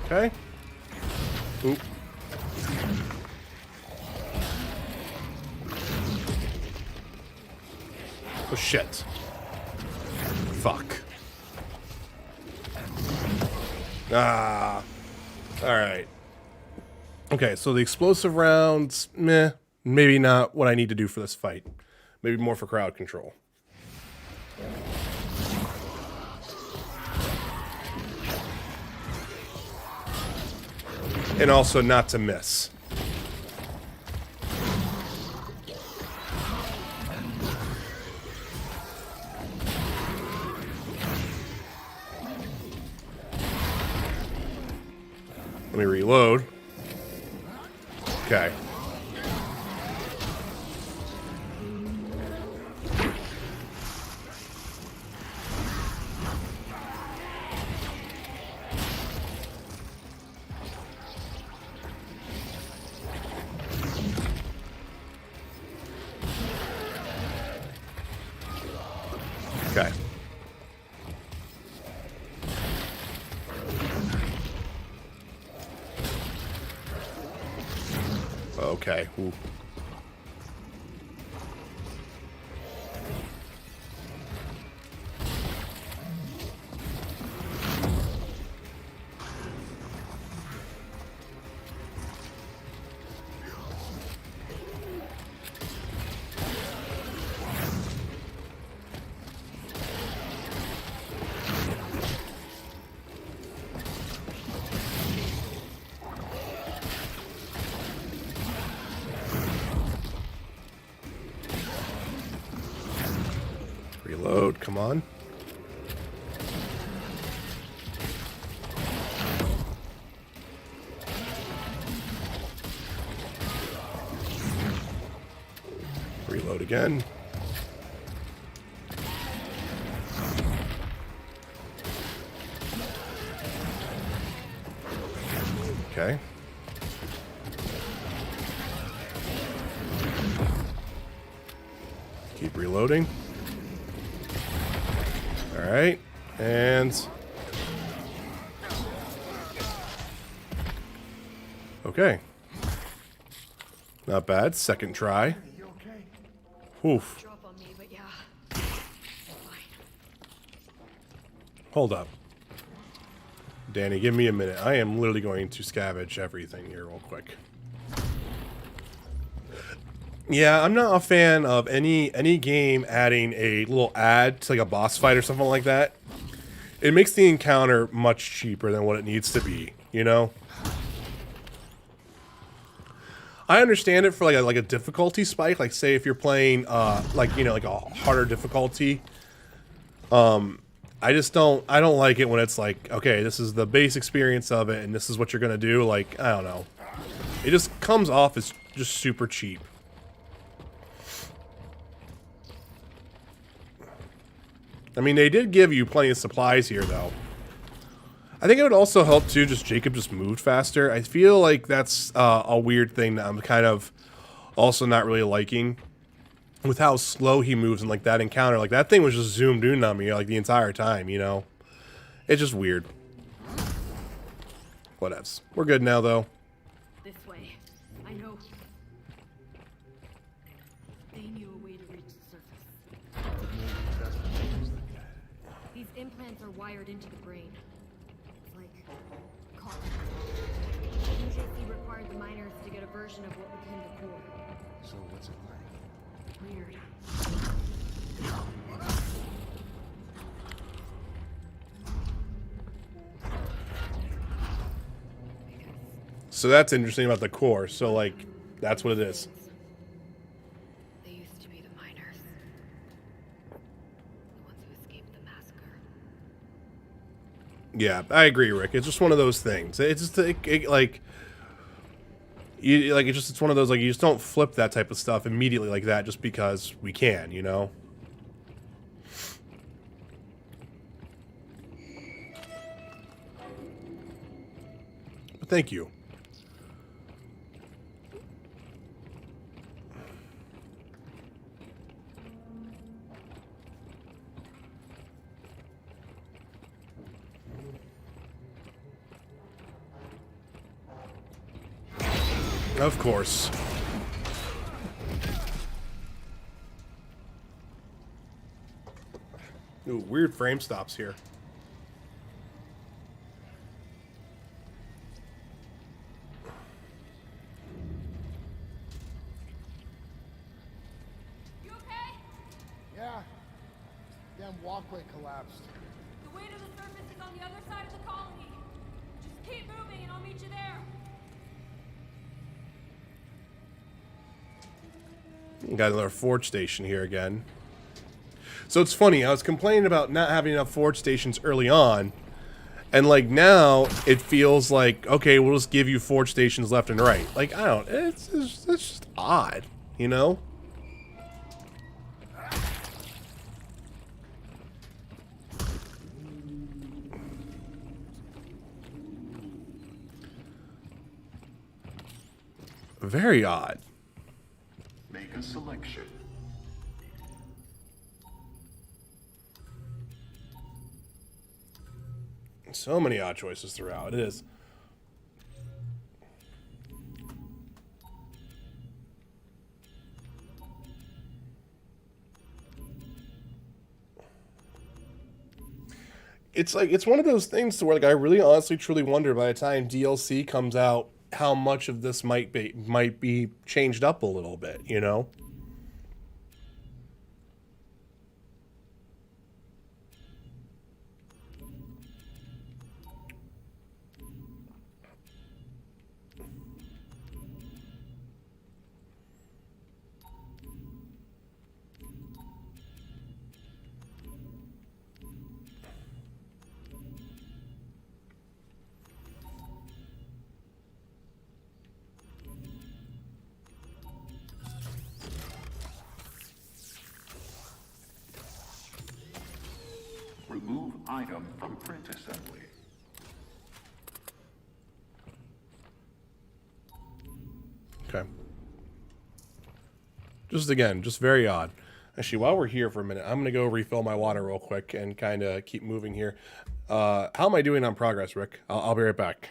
Okay. Oop. Oh shit. Fuck. Ah. Alright. Okay, so the explosive rounds, meh. Maybe not what I need to do for this fight. Maybe more for crowd control. And also not to miss. Let me reload. Okay. Okay. Okay. Ooh. Reload, come on. Reload again. Okay. Keep reloading. All right, and okay, not bad. Second try. You okay? Oof. Drop on me, but yeah. Fine. Hold up, Danny. Give me a minute. I am literally going to scavenge everything here real quick. Yeah, I'm not a fan of any game adding a little ad to like a boss fight or something like that. It makes the encounter much cheaper than what it needs to be, you know? I understand it for like a difficulty spike, like say if you're playing like, you know, like a harder difficulty. I don't like it when it's like, okay, this is the base experience of it and this is what you're gonna do. Like, I don't know. It just comes off as just super cheap. I mean, they did give you plenty of supplies here, though. I think it would also help, too, just Jacob just moved faster. I feel like that's a weird thing that I'm kind of also not really liking. With how slow he moves in, like, that encounter. Like, that thing was just zoomed in on me, like, the entire time, you know? It's just weird. Whatevs. We're good now, though. This way. I know. They knew a way to reach the surface. These implants are wired into the brain. It's like cotton. UJC required the miners to get a version of what became the core. So what's it like? Weird. So that's interesting about the core. So, like, that's what it is. They used to be the miners. The ones who escaped the massacre. Yeah, I agree, Rick. It's just one of those things. It's just like you like it's one of those, like, you just don't flip that type of stuff immediately like that just because we can, you know. But thank you. Of course. Ooh, weird frame stops here. You okay? Yeah. Damn walkway collapsed. The way to the surface is on the other side of the colony. Just keep moving and I'll meet you there. Got another forge station here again. So it's funny, I was complaining about not having enough forge stations early on, and like now it feels like, okay, we'll just give you forge stations left and right. Like, I don't, it's just odd, you know? Very odd. Make a selection. So many odd choices throughout. It is. It's like, it's one of those things to where, like, I really honestly truly wonder by the time DLC comes out how much of this might be changed up a little bit, you know? Remove item from print assembly. Okay. Just very odd. Actually, while we're here for a minute, I'm going to go refill my water real quick and kind of keep moving here. How am I doing on progress, Rick? I'll be right back.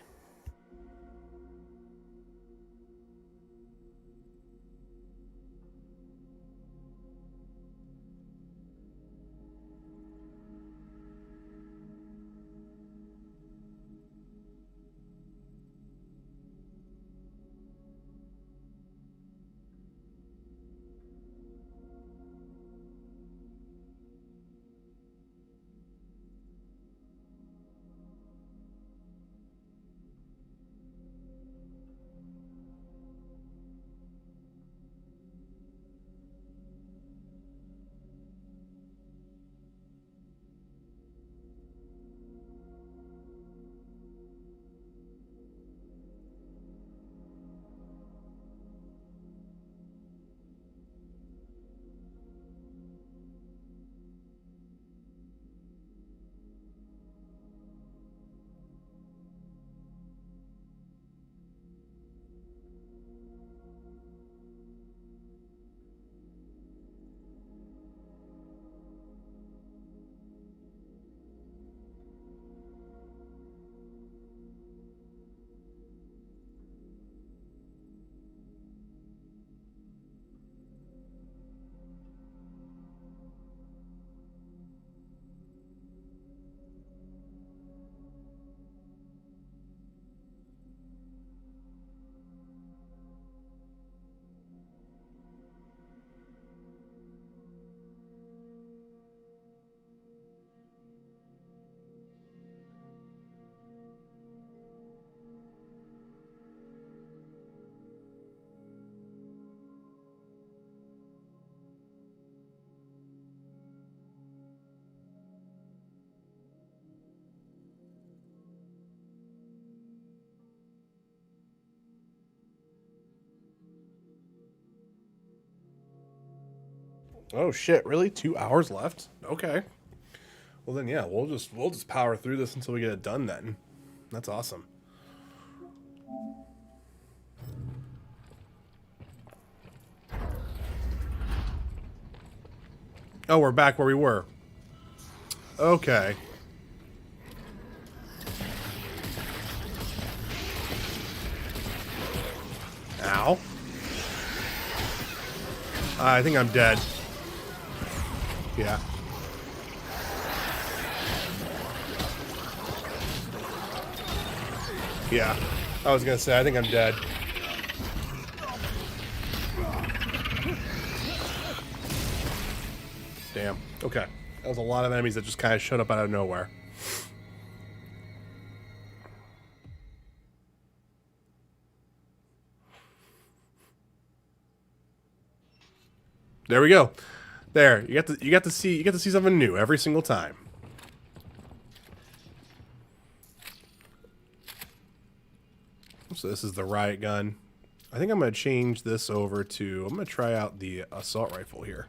Oh shit! Really? 2 hours left? Okay. Well then, yeah, we'll just power through this until we get it done. Then, that's awesome. Oh, we're back where we were. Okay. Ow. I think I'm dead. Yeah. Yeah. I was gonna say, I think I'm dead. Damn. Okay. That was a lot of enemies that just kind of showed up out of nowhere. There we go. There, you get to see something new every single time. So this is the riot gun. I think I'm gonna change this over to. I'm gonna try out the assault rifle here.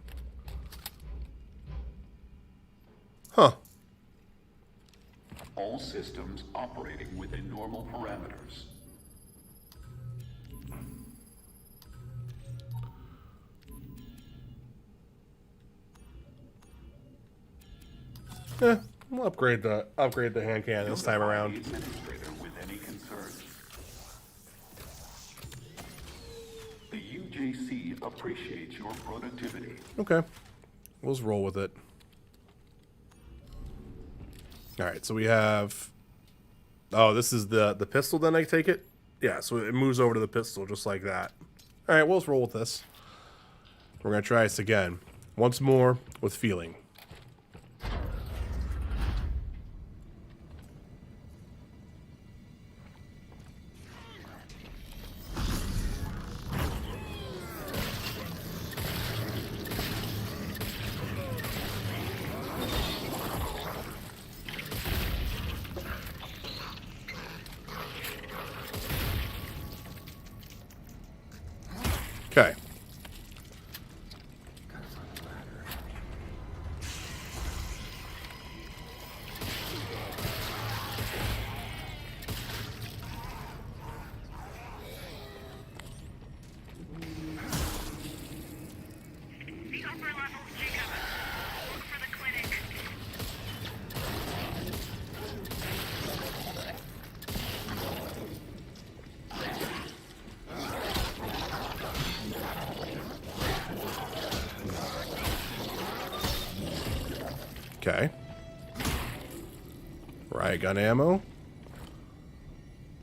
Huh. All systems operating within normal parameters. We'll upgrade the hand cannon this time around. Administrator with any concerns. The UJC appreciates your productivity. Okay, we'll just roll with it. All right, so we have. Oh, this is the pistol. Then I take it. Yeah, so it moves over to the pistol just like that. All right, we'll just roll with this. We're gonna try this again, once more with feeling. Okay. The upper levels, Jacob. Look for the clinic. Okay. Riot gun ammo.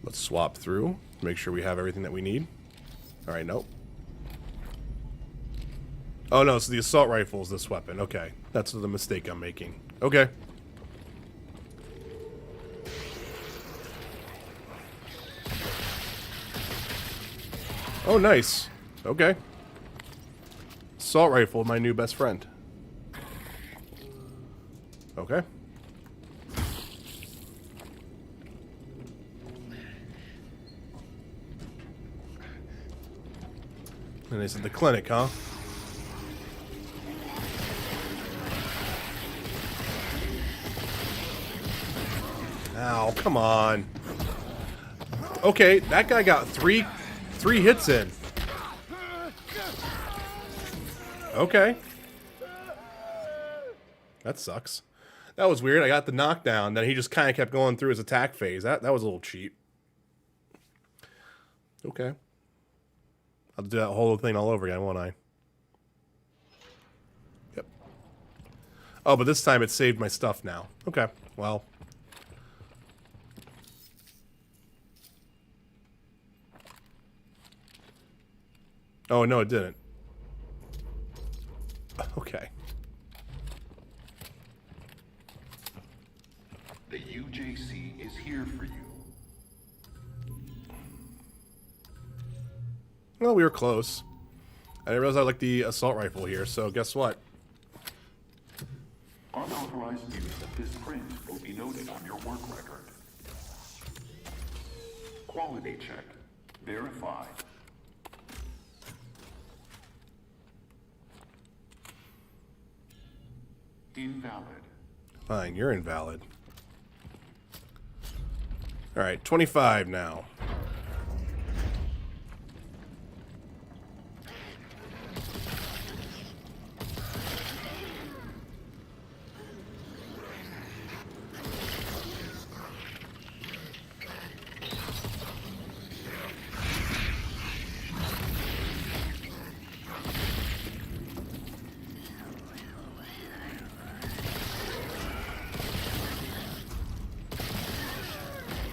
Let's swap through. Make sure we have everything that we need. Alright, nope. Oh no, so the assault rifle is this weapon. Okay. That's the mistake I'm making. Okay. Oh, nice. Okay. Assault rifle, my new best friend. Okay. And they said the clinic, huh? Ow, come on. Okay, that guy got three hits in. Okay. That sucks. That was weird. I got the knockdown, then he just kind of kept going through his attack phase. That was a little cheap. Okay. I'll do that whole thing all over again, won't I? Yep. Oh, but this time it saved my stuff now. Okay, well. Oh, no, it didn't. Okay. The UJC is here for you. Well, we were close. I didn't realize I liked the assault rifle here, so guess what? Unauthorized use of this print will be noted on your work record. Quality check. Verified. Invalid. Fine, you're invalid. Alright, 25 now.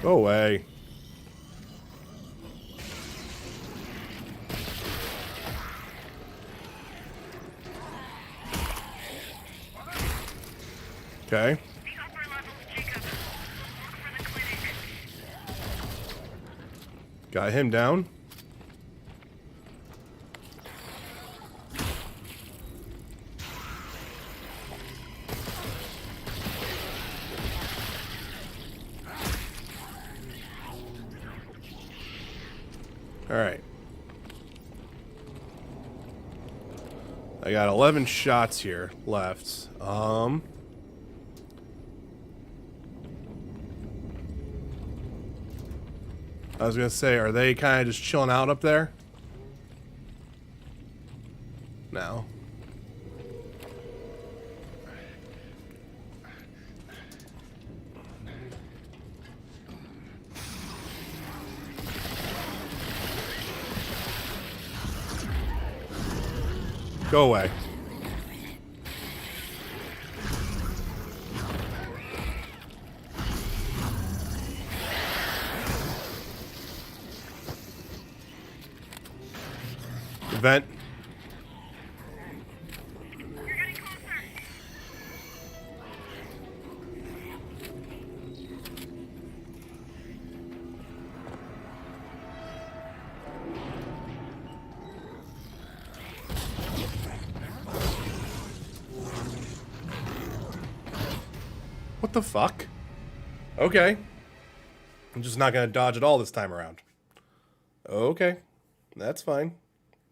Go away. Okay. The upper levels, Jacob. Look for the clinic. Got him down. Alright. I got 11 shots here left. I was gonna say, are they kind of just chilling out up there? No. Go away. Vent. You're getting closer. What the fuck? Okay. I'm just not gonna dodge it all this time around. Okay. That's fine.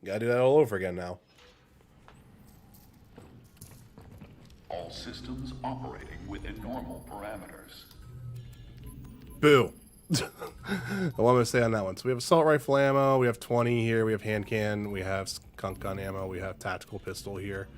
Gotta do that all over again now. All systems operating within normal parameters. Boo. What am I to say on that one? So we have assault rifle ammo, we have 20 here, we have hand cannon, we have skunk gun ammo, we have tactical pistol here.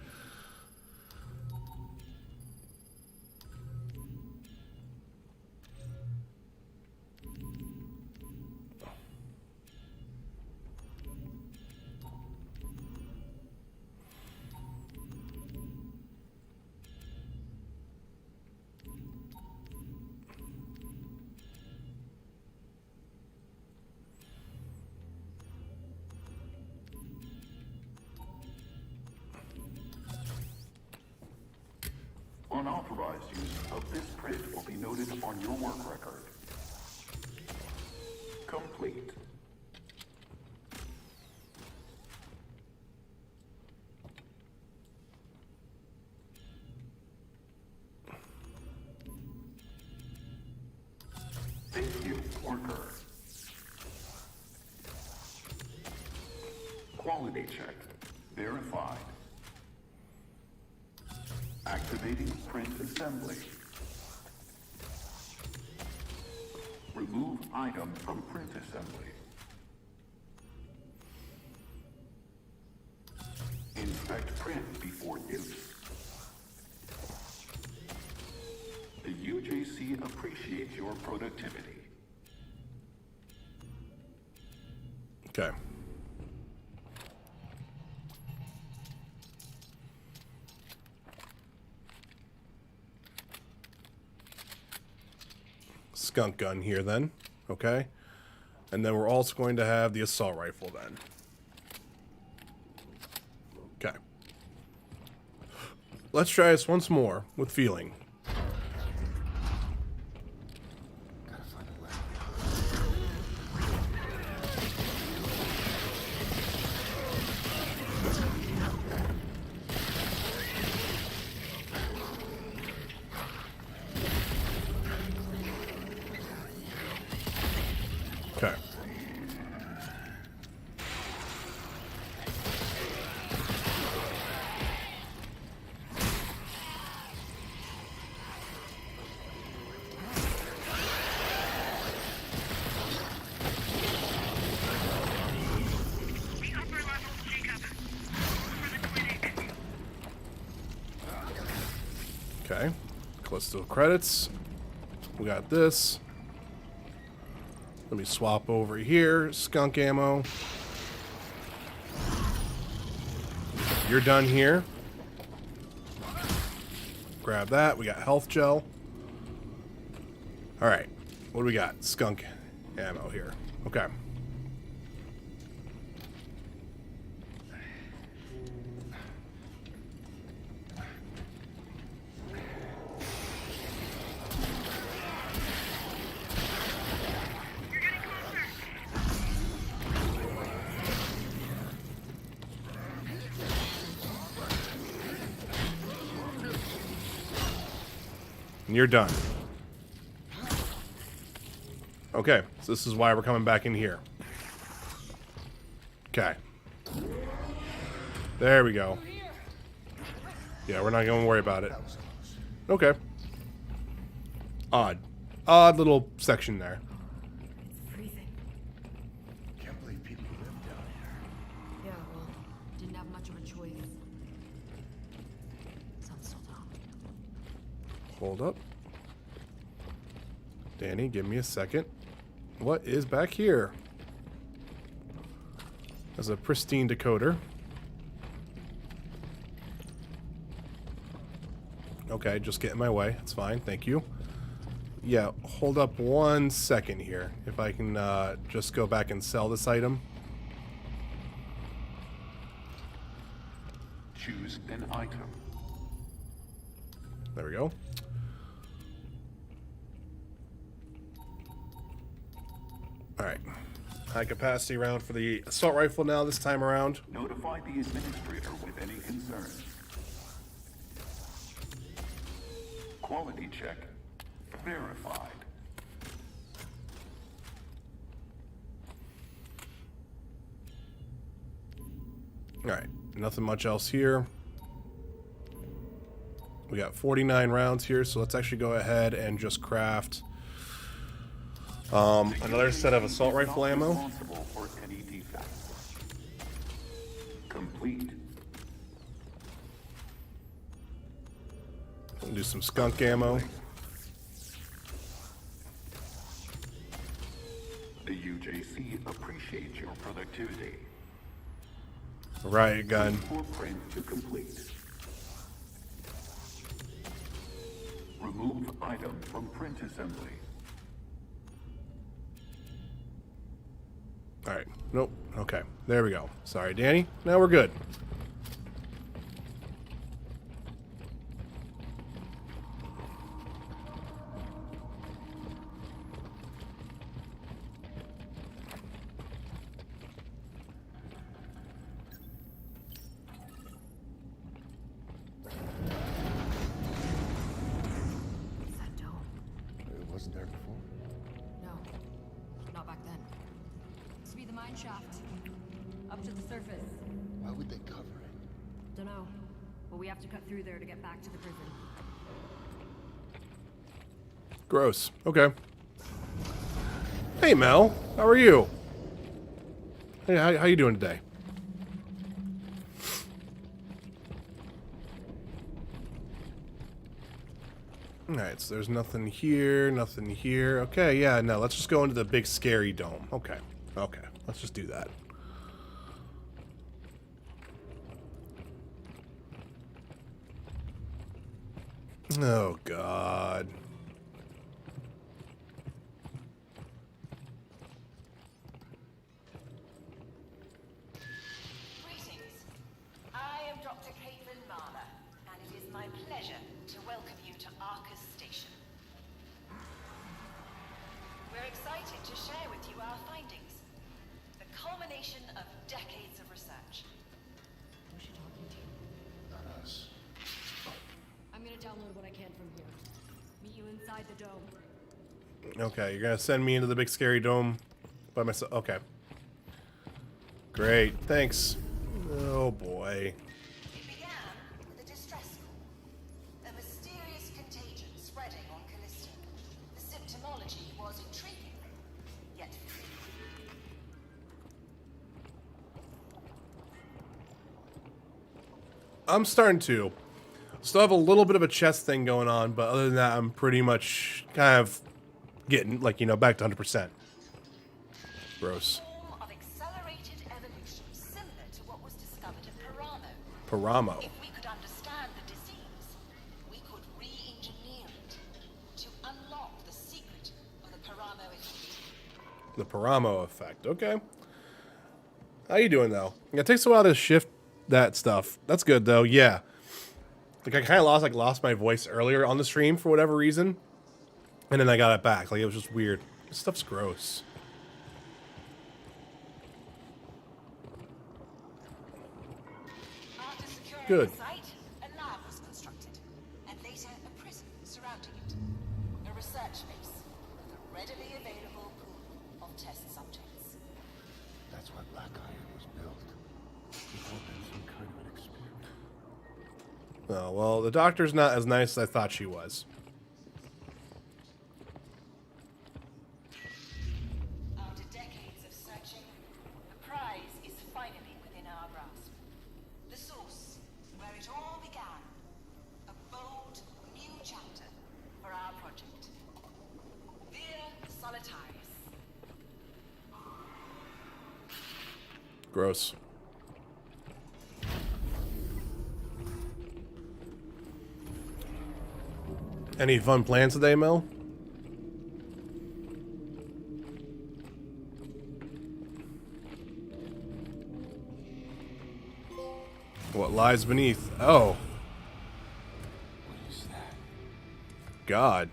Unauthorized use of this print will be noted on your work record. Complete. Thank you, worker. Quality check. Verified. Activating print assembly. Remove item from print assembly. Inspect print before use. The UJC appreciates your productivity. Okay. Skunk gun here then, okay? And then we're also going to have the assault rifle then. Okay. Let's try this once more with feeling. Okay. Callisto credits. We got this. Let me swap over here. Skunk ammo. You're done here. Grab that. We got health gel. Alright. What do we got? Skunk ammo here. Okay. And you're done. Okay, so this is why we're coming back in here. Okay. There we go. Yeah, we're not gonna worry about it. Okay. Odd. Odd little section there. Freezing. Can't believe people live down here. Yeah, well, didn't have much of a choice. Sun's still down. Hold up. Danny, give me a second. What is back here? There's a pristine decoder. Okay, just get in my way. It's fine, thank you. Yeah, hold up 1 second here. If I can just go back and sell this item. Choose an item. There we go. Alright. High capacity round for the assault rifle now this time around. Notify the administrator with any concerns. Quality check verified. Alright, nothing much else here. We got 49 rounds here, so let's actually go ahead and just craft another set of assault rifle ammo. Responsible for any defects. Complete. We'll do some skunk ammo. The UJC appreciates your productivity. Riot gun. For print to complete. Remove item from print assembly. Alright, nope, okay, there we go. Sorry, Danny, now we're good. What's that dome? It wasn't there before. No, not back then. This to be the mine shaft. Up to the surface. Why would they cover it? Dunno. But we have to cut through there to get back to the prison. Gross, okay. Hey Mel, how are you? Hey, how you doing today? Alright, so there's nothing here, nothing here. Okay, yeah, no, let's just go into the big scary dome. Okay, okay, let's just do that. Oh, God. Greetings. I am Dr. Caitlin Marler, and it is my pleasure to welcome you to Arcus Station. We're excited to share with you our findings, the culmination of decades of research. Who's she talking to? Not us. I'm gonna download what I can from here. Meet you inside the dome. Okay, you're gonna send me into the big scary dome by myself. Okay. Great, thanks. Oh boy. It began with a distress call, a mysterious contagion spreading on Callisto. The symptomology was intriguing, yet I'm starting to Still have a little bit of a chest thing going on, but other than that, I'm pretty much kind of getting, like, you know, back to 100%. Gross. Form of accelerated evolution similar to what was discovered in Paramo. Paramo. If we could understand the disease, we could re-engineer it to unlock the secret of the Paramo effect. The Paramo effect. Okay. How you doing, though? Yeah, it takes a while to shift that stuff. That's good, though. Yeah. Like, I kind of lost my voice earlier on the stream for whatever reason. And then I got it back. Like, it was just weird. This stuff's gross. After securing Good. the site, a lab was constructed, and later a prison surrounding it. A research base with a readily available pool of test subjects. That's why Black Iron was built. It had been some kind of an experiment. Oh, well, the doctor's not as nice as I thought she was. After decades of searching, the prize is finally within our grasp. The source, where it all began. A bold, new chapter for our project. Vir Solitaris. Gross. Any fun plans today, Mel? What lies beneath? Oh. What is that? God.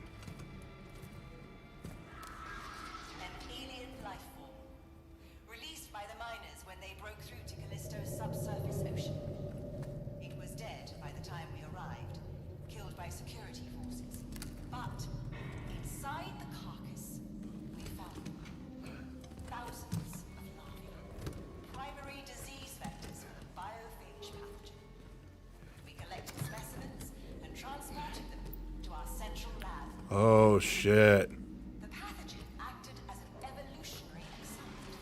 An alien life form. Released by the miners when they broke through to Callisto's subsurface ocean. It was dead by the time we arrived, killed by security forces. But inside the carcass, we found thousands of larvae. Primary disease vectors for the biophage pathogen. We collected specimens and transported them to our central lab. Oh, shit. The pathogen acted as an evolutionary accelerant,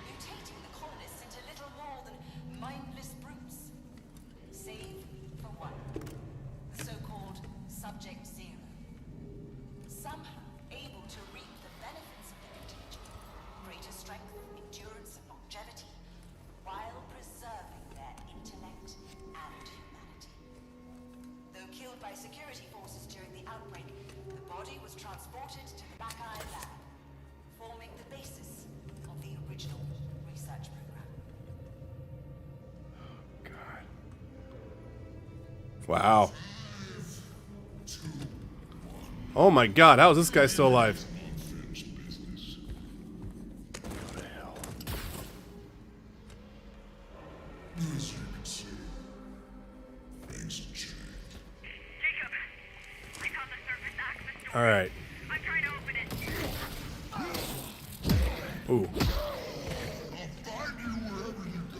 mutating the colonists into little more than mindless brutes. Save for one, the so-called Subject Zero. Somehow able to reap the benefits of the contagion, greater strength, endurance, and longevity, while preserving their intellect and humanity. Though killed by security forces during the outbreak, the body was transported to the Black Iron lab, forming the basis of the original research program. God. Wow. Oh my God, how is this guy still alive? Unfinished business. What the hell? As you can see, things have changed. Jacob, I found the surface access door. All right. I'm trying to open it. Ooh. I'll find you wherever you go.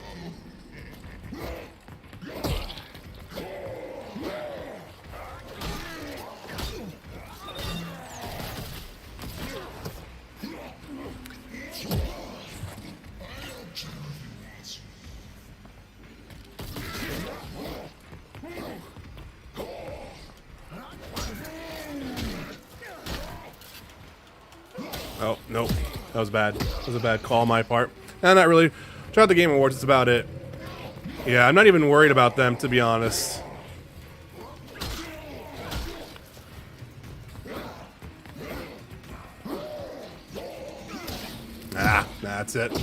Oh, nope. That was bad. That was a bad call on my part. Nah, not really. Check out the Game Awards. That's about it. Yeah, I'm not even worried about them, to be honest. Ah, that's it.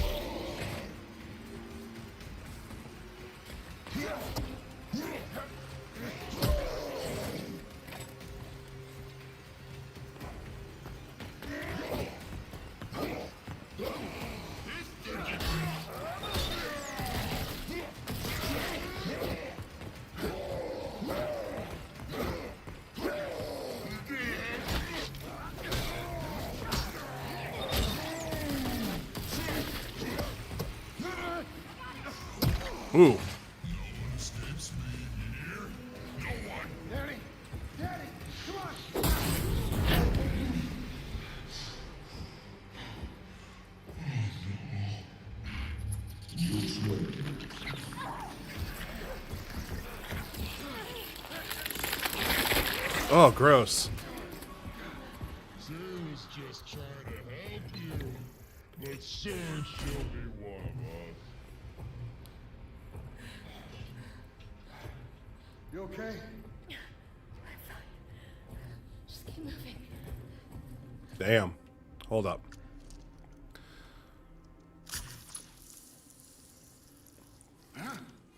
Ooh. Oh, gross. Sarah's just trying to help you, but soon she'll be one of us. You okay? I'm fine. Just keep moving. Damn. Hold up.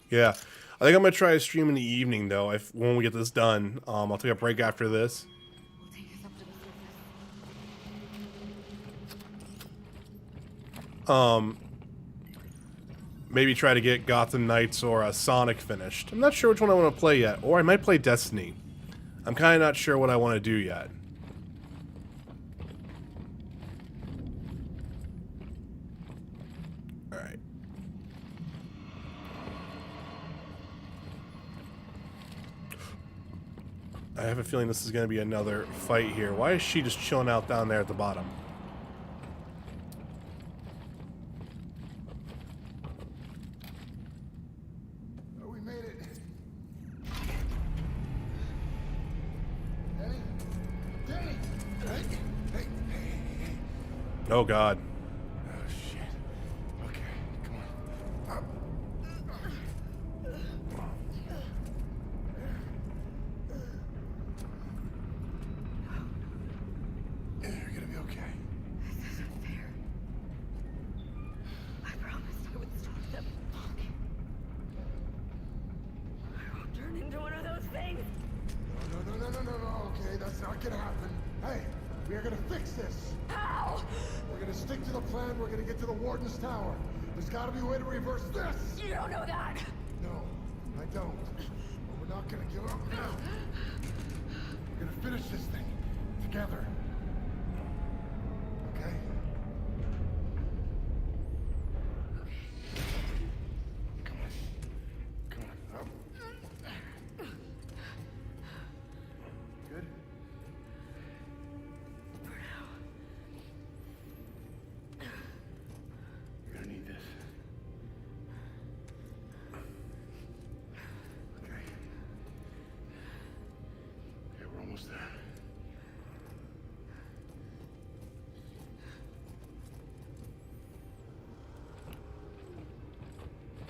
Yeah. I think I'm going to try a stream in the evening, though, when we get this done. I'll take a break after this. We'll take us up to the surface. Maybe try to get Gotham Knights or Sonic finished. I'm not sure which one I want to play yet. Or I might play Destiny. I'm kind of not sure what I want to do yet. Alright. I have a feeling this is going to be another fight here. Why is she just chilling out down there at the bottom? Oh, we made it. Danny? Danny! Hey. Oh, God. Oh, shit. Okay, come on. Up. You're gonna be okay. This isn't fair. I promised I would stop them. I won't turn into one of those things. No, okay, that's not gonna happen. Hey, we are gonna fix this. How? We're gonna stick to the plan, we're gonna get to the Warden's Tower. There's gotta be a way to reverse this! You don't know that. No, I don't. But we're not gonna give up now. We're gonna finish this thing together. Okay? Come on, up. Good? You're gonna need this. Okay. Okay, we're almost there.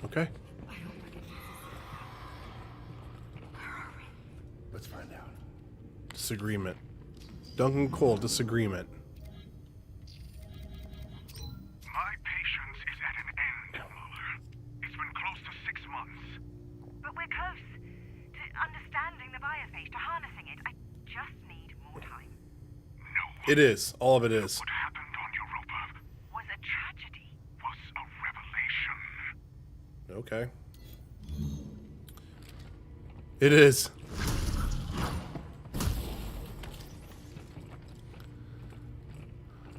Okay. Let's find out. Disagreement. Duncan Cole, disagreement. My patience is at an end, Muller. It's been close to 6 months. But we're close to understanding the biophage, to harnessing it. I just need more time. No. It is. All of it is. What happened on Europa Was a tragedy. was a revelation. Okay. It is.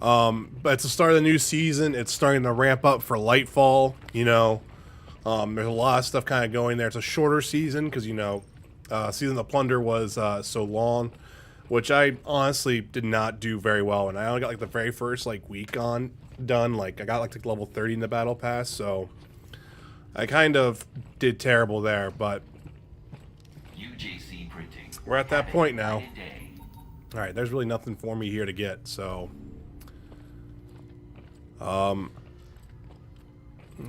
But it's the start of the new season. It's starting to ramp up for Lightfall. You know, there's a lot of stuff kind of going there. It's a shorter season because, you know, Season of the Plunder was so long, which I honestly did not do very well. And I only got like the very first like week done. Like I got like to level 30 in the battle pass, so I kind of did terrible there. But UJC printing. we're at that point now. All right, there's really nothing for me here to get, so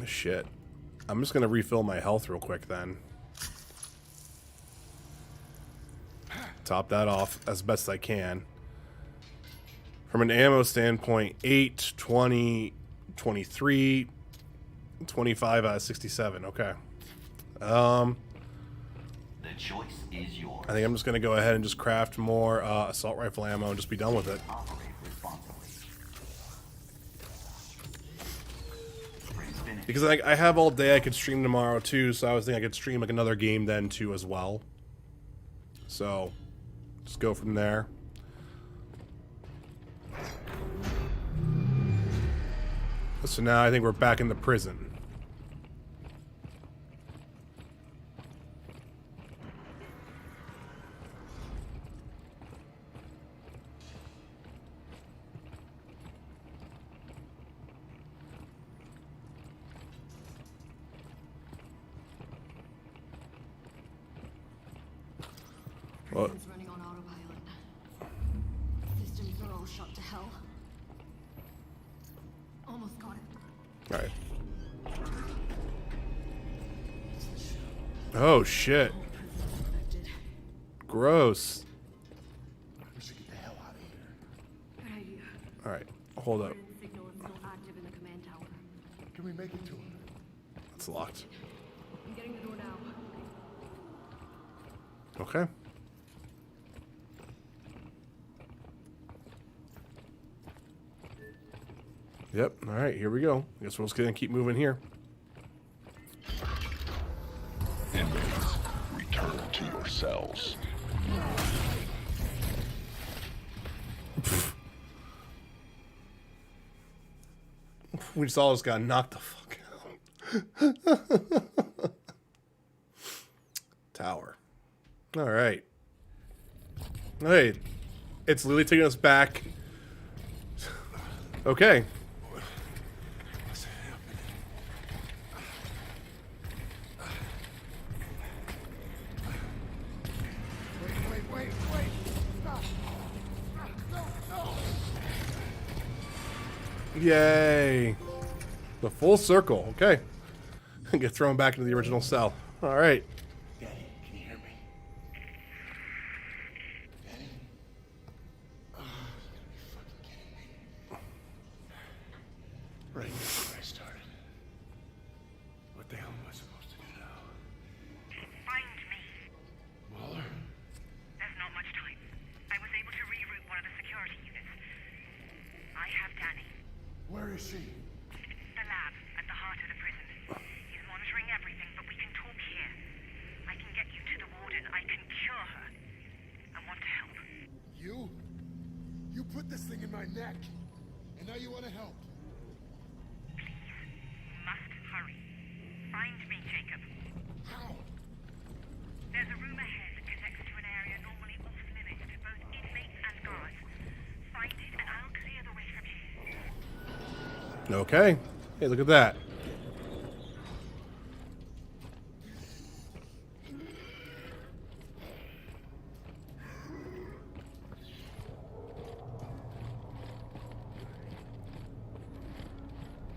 shit. I'm just gonna refill my health real quick then. Top that off as best I can. From an ammo standpoint, 8, 20, 23, 25 out of 67. Okay. The choice is yours. I think I'm just gonna go ahead and just craft more assault rifle ammo and just be done with it. Operate responsibly. Because I have all day, I could stream tomorrow too, so I was thinking I could stream like another game then too as well. So, just go from there. So now I think we're back in the prison. Well, Vincent's running on autopilot. all shot to hell. Almost got it. All right. Oh shit. Gross. We should get the hell out of here. Good idea. All right. Hold up. Signal is still active in the command tower. Can we make it to him? It's locked. I'm getting the door now. Okay. Yep. All right. Here we go. Guess we're just gonna keep moving here. Inmates, return to your cells. We just all just got knocked the fuck out. Tower. All right. Hey, it's literally taking us back. Okay. What's happening? Wait. Stop. No. Yay. The full circle. Okay. Get thrown back into the original cell. All right. Danny, can you hear me? Danny? Oh, you gotta be fucking kidding me. Right where I started. What the hell am I supposed to do now? Find me. Waller? There's not much time. I was able to reroute one of the security units. I have Danny. Where is she? The lab at the heart of the prison. He's monitoring everything, but we can talk here. I can get you to the warden. I can cure her. I want to help. You? You put this thing in my neck. And now you want to help. Please, you must hurry. Find me, Jacob. How? There's a room ahead that connects to an area normally off limits to both inmates and guards. Find it and I'll clear the way from here. Okay. Hey, look at that.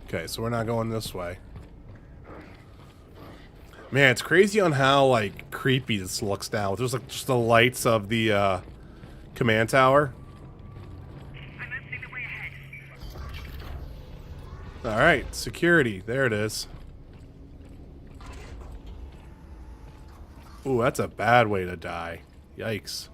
Okay, so we're not going this way. Man, it's crazy on how, like, creepy this looks now. There's, like, just the lights of the, command tower. I'm opening the way ahead. Alright, security. There it is. Ooh, that's a bad way to die. Yikes.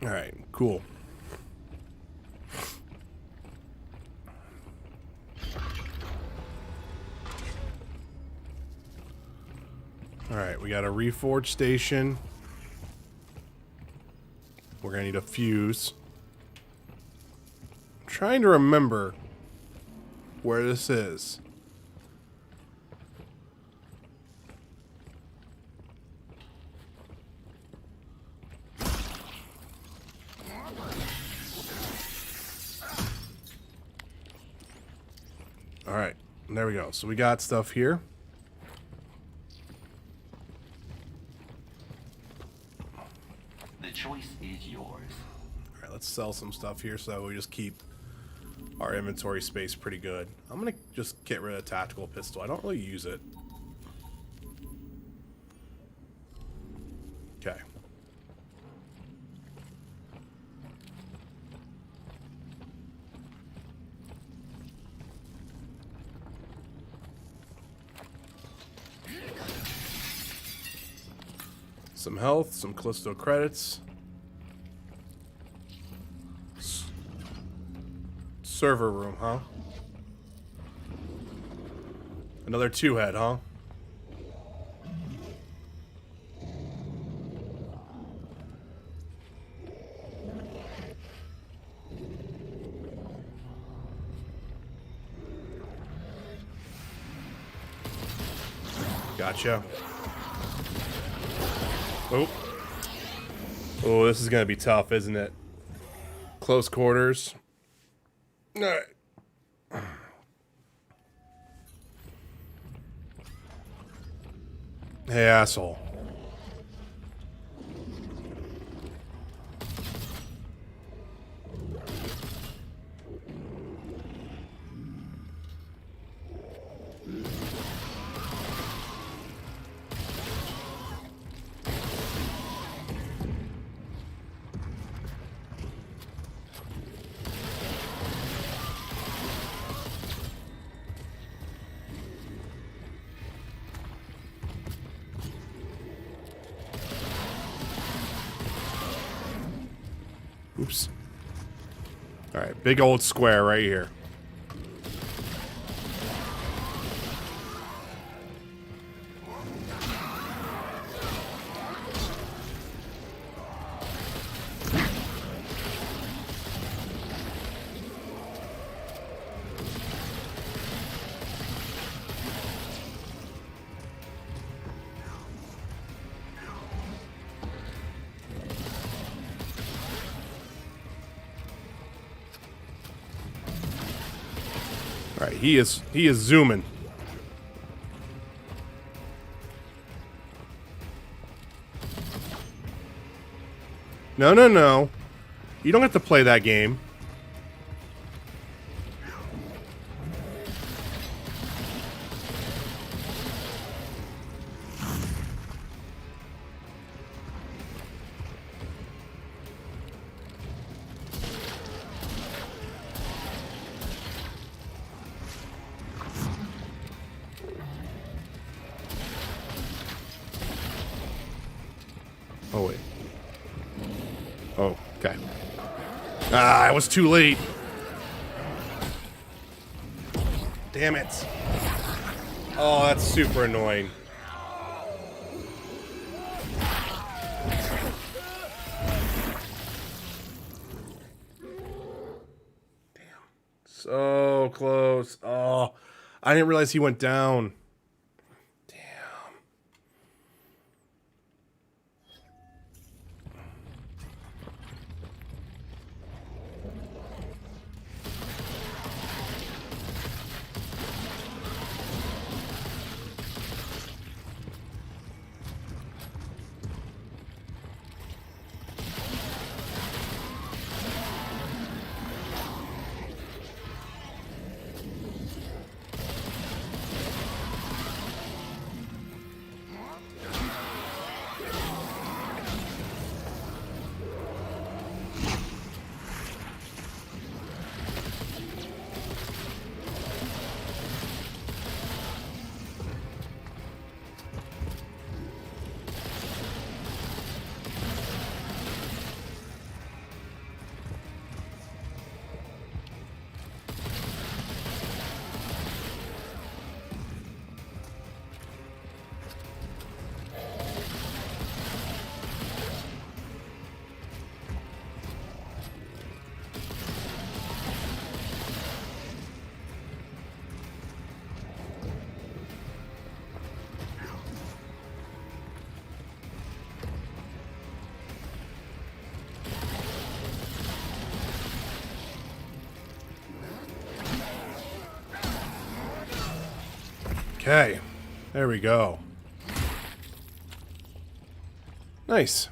Alright, cool. Alright, we got a Reforge station. We're gonna need a fuse. I'm trying to remember where this is. Alright, there we go. So we got stuff here. The choice is yours. Alright, let's sell some stuff here so we just keep our inventory space pretty good. I'm gonna just get rid of the tactical pistol. I don't really use it. Okay. Some health, some Callisto credits. Server room, huh? Another two-head, huh? Gotcha. Oh. Oh, this is gonna be tough, isn't it? Close quarters. Alright. Hey, asshole. Oops. Alright, big old square right here. Alright, he is zooming. No, no, no. You don't have to play that game. Oh, wait. Oh, okay. Ah, I was too late. Damn it. Oh, that's super annoying. Damn. So close. Oh, I didn't realize he went down. Okay, there we go. Nice.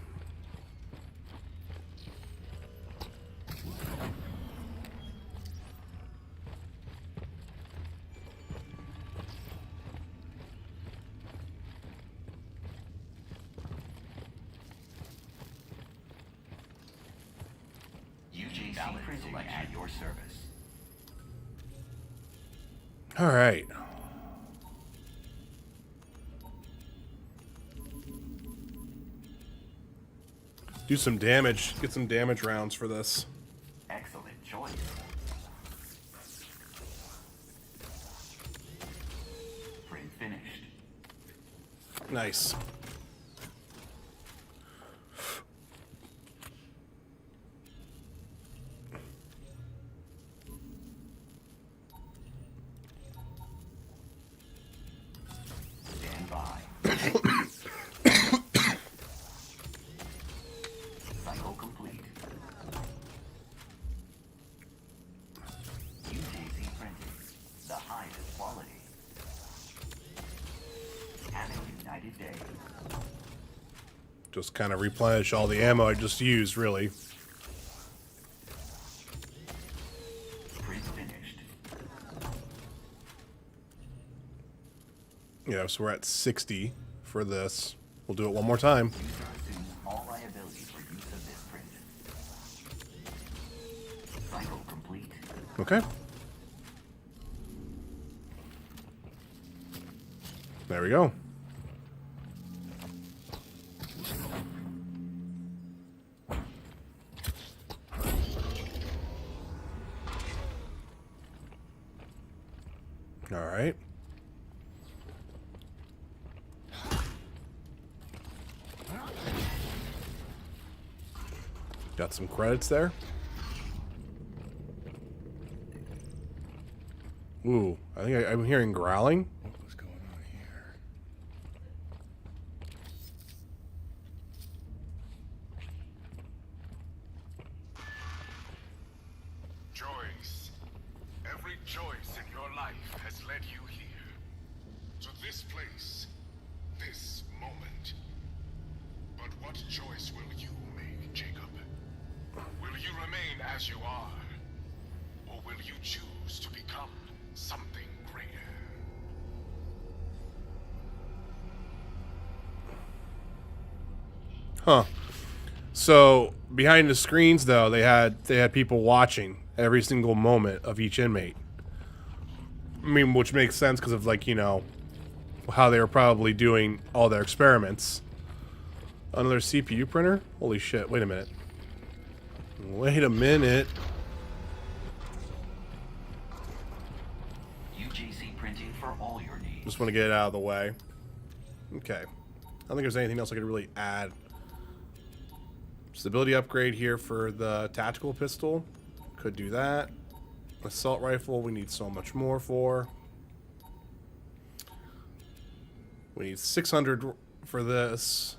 UJC printing at your service. All right. Do some damage. Get some damage rounds for this. Excellent choice. Print finished. Nice. Stand by. Just kind of replenish all the ammo I just used, really. Print finished. Yeah, so we're at 60 for this. We'll do it one more time. User assumes all liability for use of this print. Cycle complete. Okay. There we go. All right. Got some credits there. Ooh, I think I'm hearing growling. What was going on here? Choice. Every choice in your life has led you here. To this place. This moment. But what choice will you make, Jacob? Will you remain as you are? Or will you choose to become something greater? Huh. So behind the screens, though, they had people watching every single moment of each inmate. I mean, which makes sense because of, like, you know, how they were probably doing all their experiments. Another CPU printer? Holy shit! Wait a minute. Wait a minute. UJC printing for all your needs. Just want to get it out of the way. Okay. I don't think there's anything else I could really add. Stability upgrade here for the tactical pistol. Could do that. Assault rifle, we need so much more for. We need 600 for this.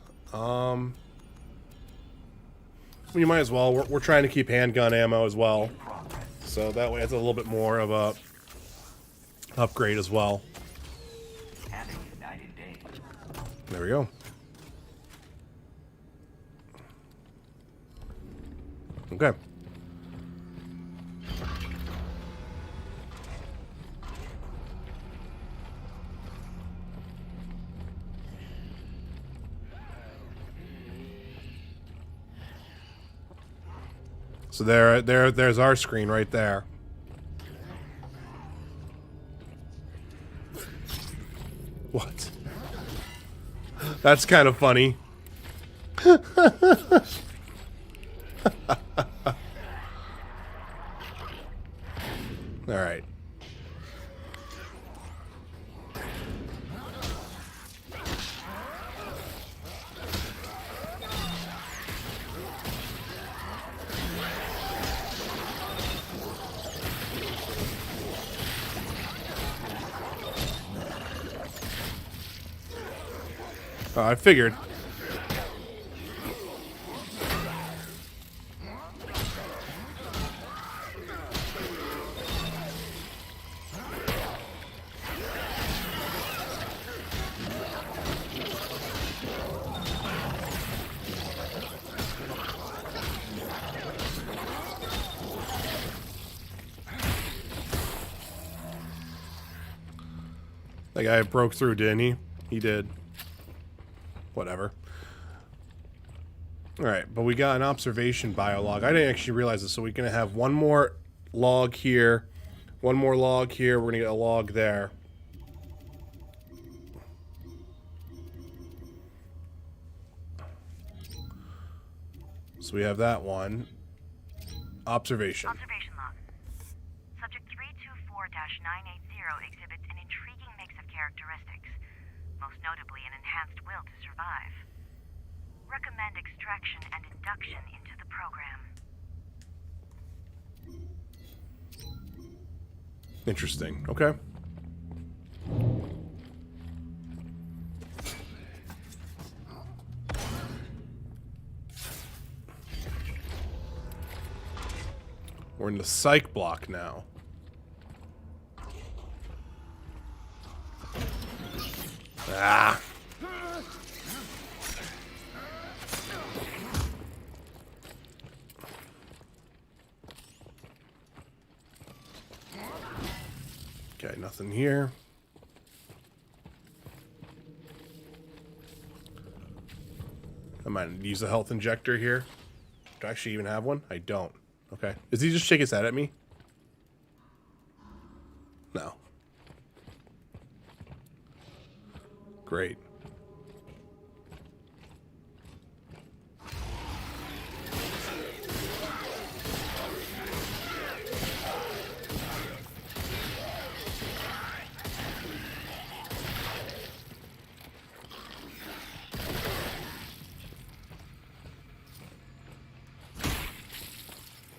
You might as well. We're trying to keep handgun ammo as well. So that way it's a little bit more of a upgrade as well. Having a united day. There we go. Okay. So there's our screen right there. What? That's kind of funny. All right. Oh, I figured. That guy broke through, didn't he? He did. Whatever. Alright, but we got an observation biolog. I didn't actually realize this, so we're going to have one more log here, one more log here, we're going to get a log there. So we have that one. Observation. Observation log. Subject 324-980 exhibits an intriguing mix of characteristics, most notably an enhanced will to survive. Recommend extraction and induction into the program. Interesting. Okay. We're in the psych block now. Ah. Okay, nothing here. I might use a health injector here. Do I actually even have one? I don't. Okay. Does he just shake his head at me? No. Great.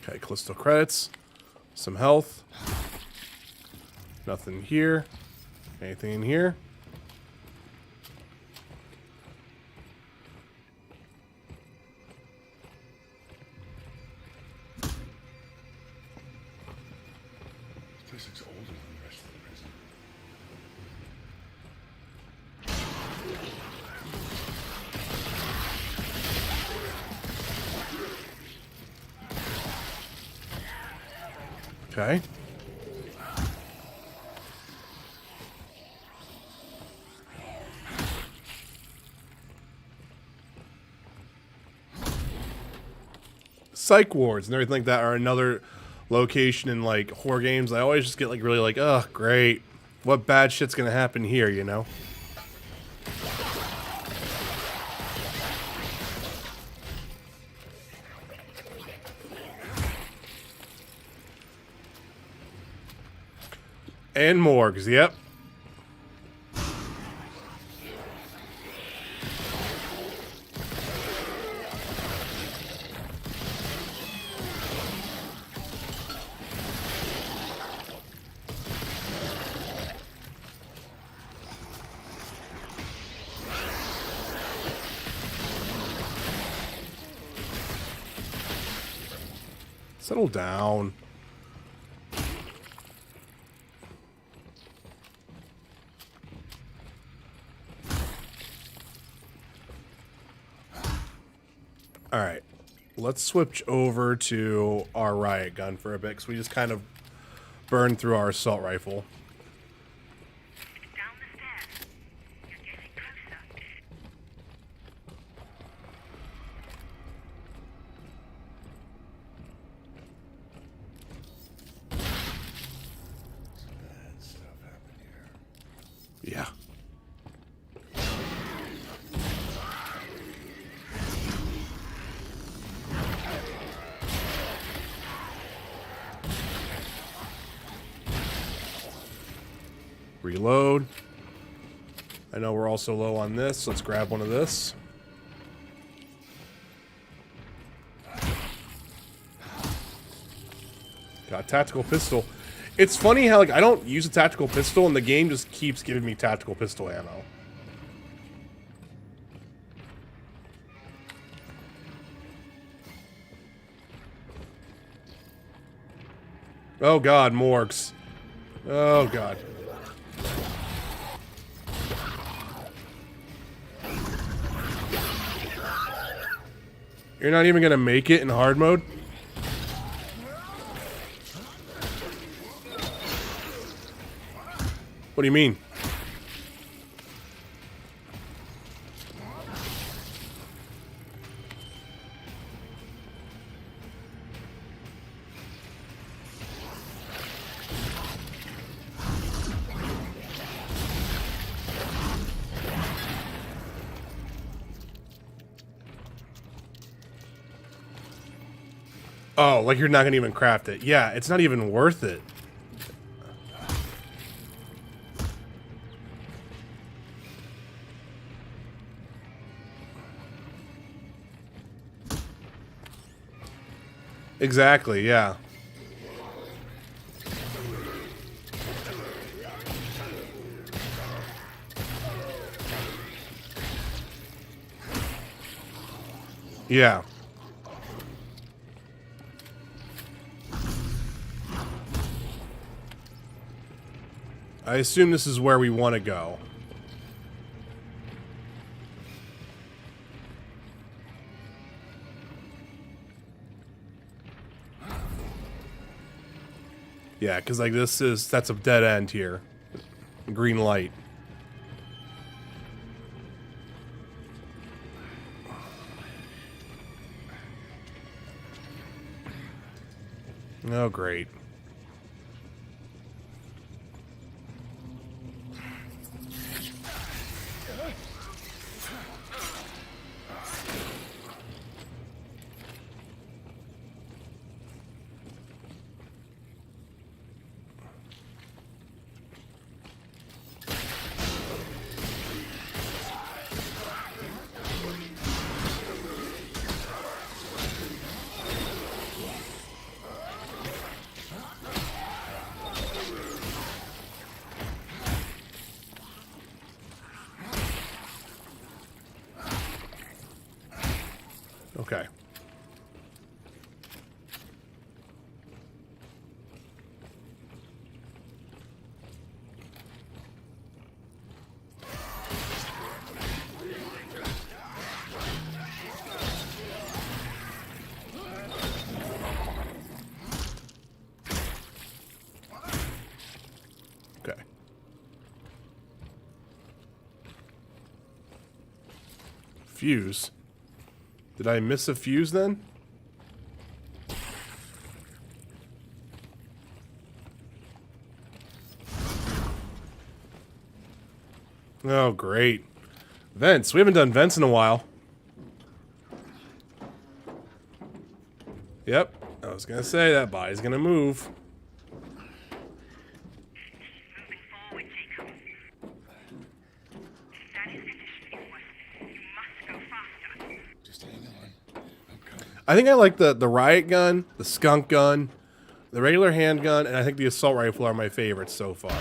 Okay, Callisto credits. Some health. Nothing here. Anything in here? This place looks older than the rest of the prison. Okay. Psych wards and everything like that are another location in like horror games. I always just get like really like, oh, great. What bad shit's gonna happen here, you know? And morgues, yep. Settle down. All right, let's switch over to our riot gun for a bit, because we just kind of burned through our assault rifle. Down the stairs. You're getting closer. Bad stuff happened here. Yeah. Reload. I know we're also low on this. Let's grab one of this. Got a tactical pistol. It's funny how like I don't use a tactical pistol and the game just keeps giving me tactical pistol ammo. Oh god, morgues. Oh god. You're not even gonna make it in hard mode? What do you mean? Oh, like you're not gonna even craft it. Yeah, it's not even worth it. Exactly, yeah. Yeah. I assume this is where we want to go. Yeah, because like that's a dead end here. Green light. Oh, great. Okay. Okay. Fuse. Did I miss a fuse then? Oh, great. Vents. We haven't done vents in a while. Yep. I was going to say that body's going to move. I think I like the riot gun, the skunk gun, the regular handgun, and I think the assault rifle are my favorites so far.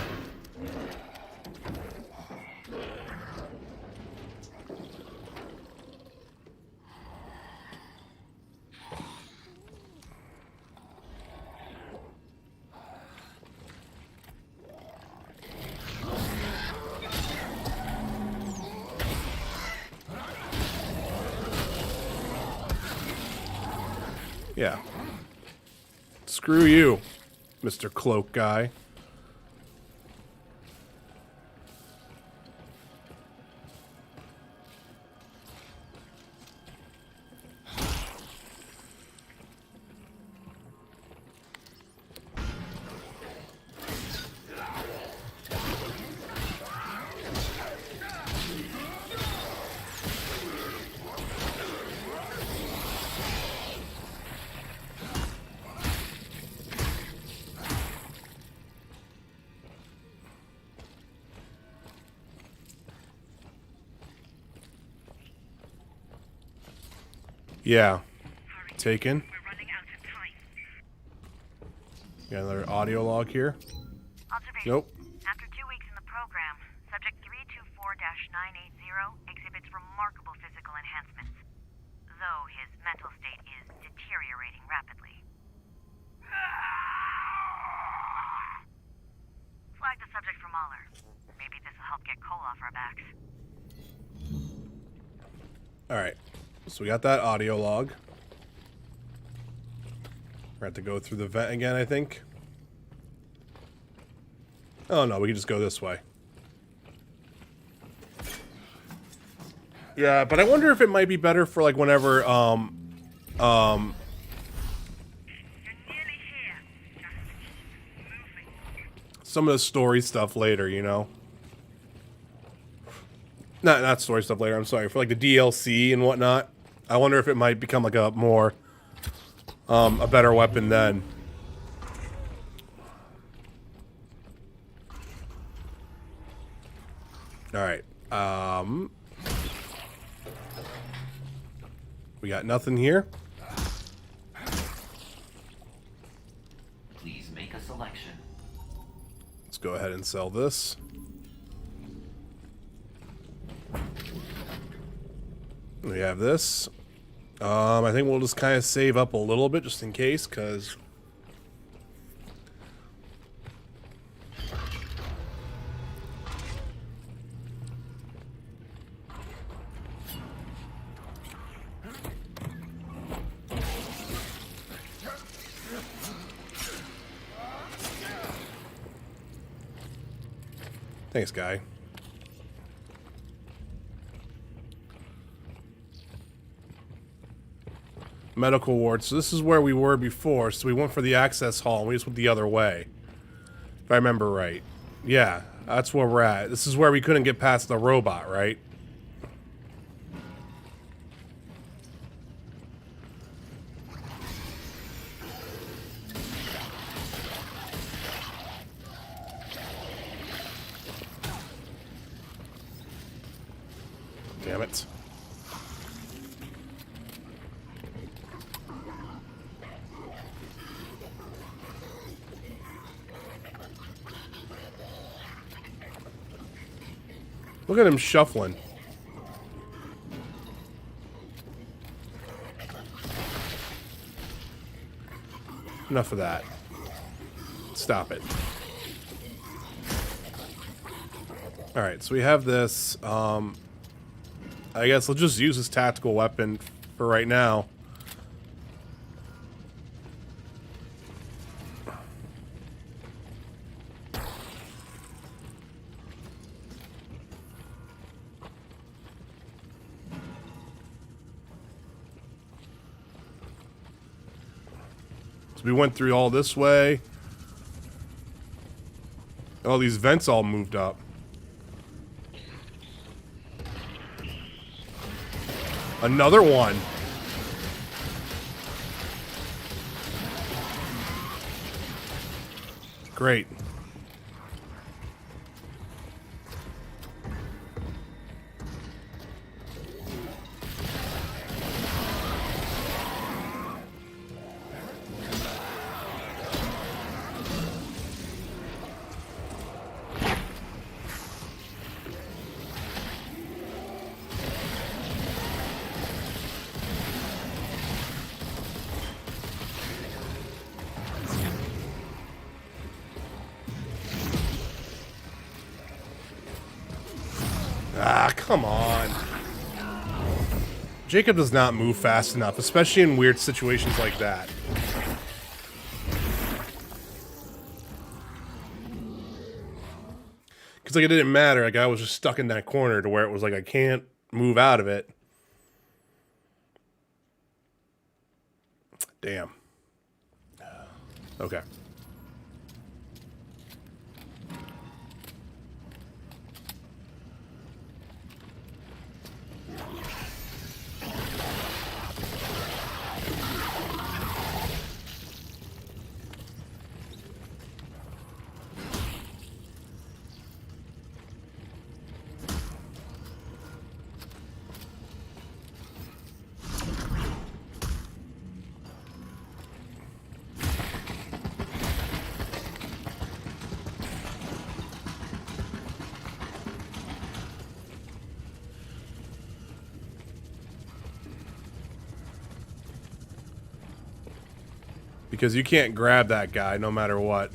Yeah. Screw you, Mr. Cloak Guy. Yeah. Taken. Got another audio log here. Observation. Nope. After 2 weeks in the program, subject 324-980 exhibits remarkable physical enhancements, though his mental state is deteriorating rapidly. Flag the subject for Mahler. Maybe this will help get Cole off our backs. Alright. So we got that audio log. We're going to have to go through the vent again, I think. Oh no, we can just go this way. Yeah, but I wonder if it might be better for like whenever some of the story stuff later, you know. Not story stuff later, I'm sorry, for like the DLC and whatnot. I wonder if it might become like a more a better weapon then. Alright. We got nothing here. Please make a selection. Let's go ahead and sell this. We have this. I think we'll just kind of save up a little bit just in case, because Thanks, guy. Medical ward. So this is where we were before. So we went for the access hall and we just went the other way. If I remember right. Yeah, that's where we're at. This is where we couldn't get past the robot, right? Damn it. Look at him shuffling. Enough of that. Stop it. Alright, so we have this. I guess let's just use this tactical weapon for right now. So we went through all this way. Oh, these vents all moved up. Another one. Great. Ah, come on. Jacob does not move fast enough, especially in weird situations like that. Because, like, it didn't matter. Like, I was just stuck in that corner to where it was like I can't move out of it. Damn. Okay. Because you can't grab that guy no matter what.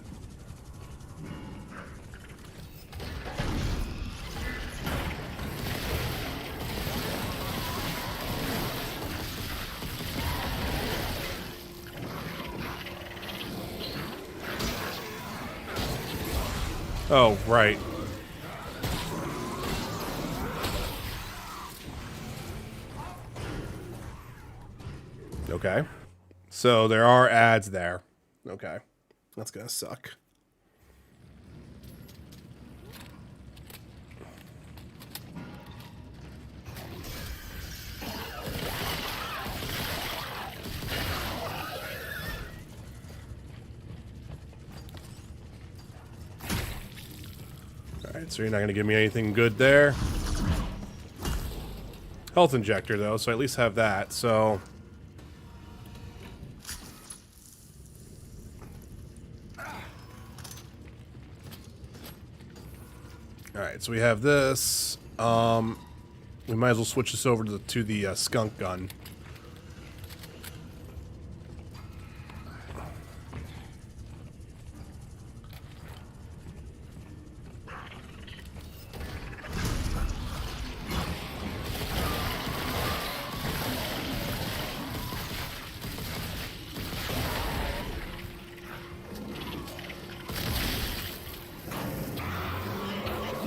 Oh, right. Okay. So there are ads there. Okay. That's gonna suck. Alright, so you're not gonna give me anything good there. Health injector though, so I at least have that, so alright, so we have this. We might as well switch this over to the skunk gun.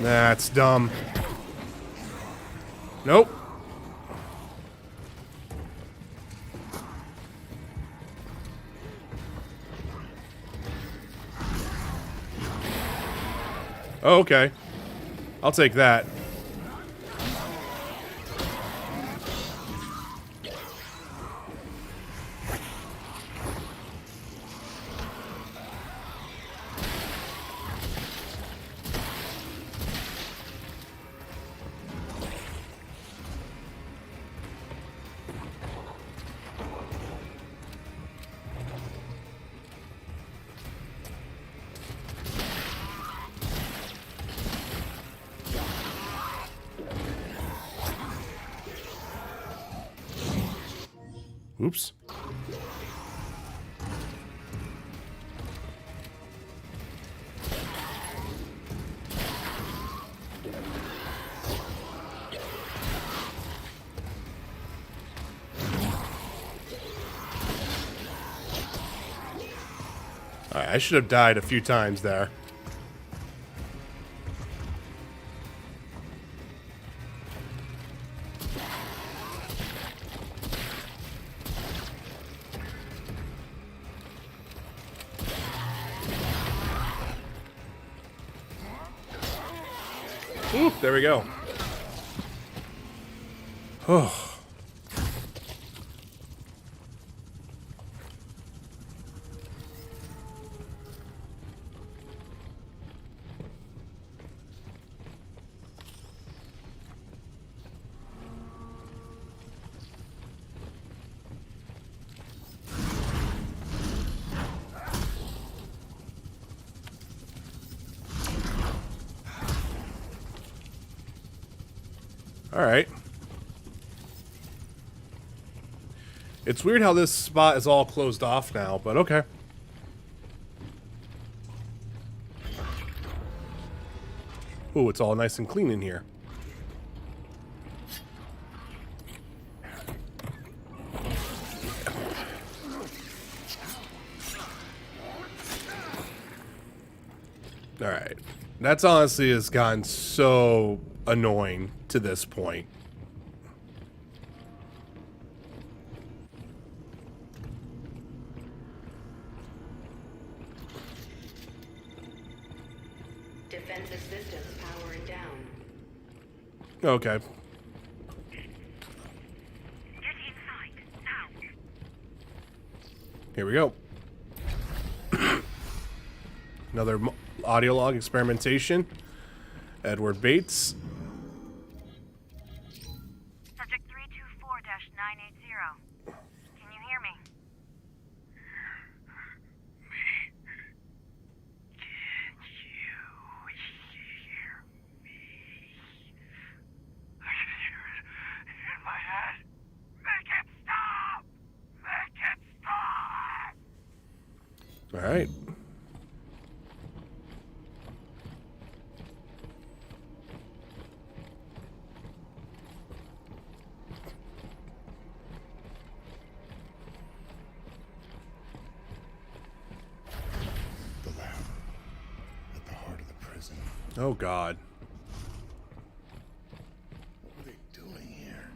That's dumb. Nope. Oh, okay. I'll take that. Oops. Alright, I should have died a few times there. Ooh, there we go. Oh. Alright. It's weird how this spot is all closed off now, but okay. Ooh, it's all nice and clean in here. Alright. That's honestly has gotten so annoying to this point. Defensive systems powering down. Okay. Get inside, now. Here we go. Another audio log experimentation. Edward Bates. Subject 324-980. Can you hear me? All right. The lab. At the heart of the prison. Oh, God. What were they doing here?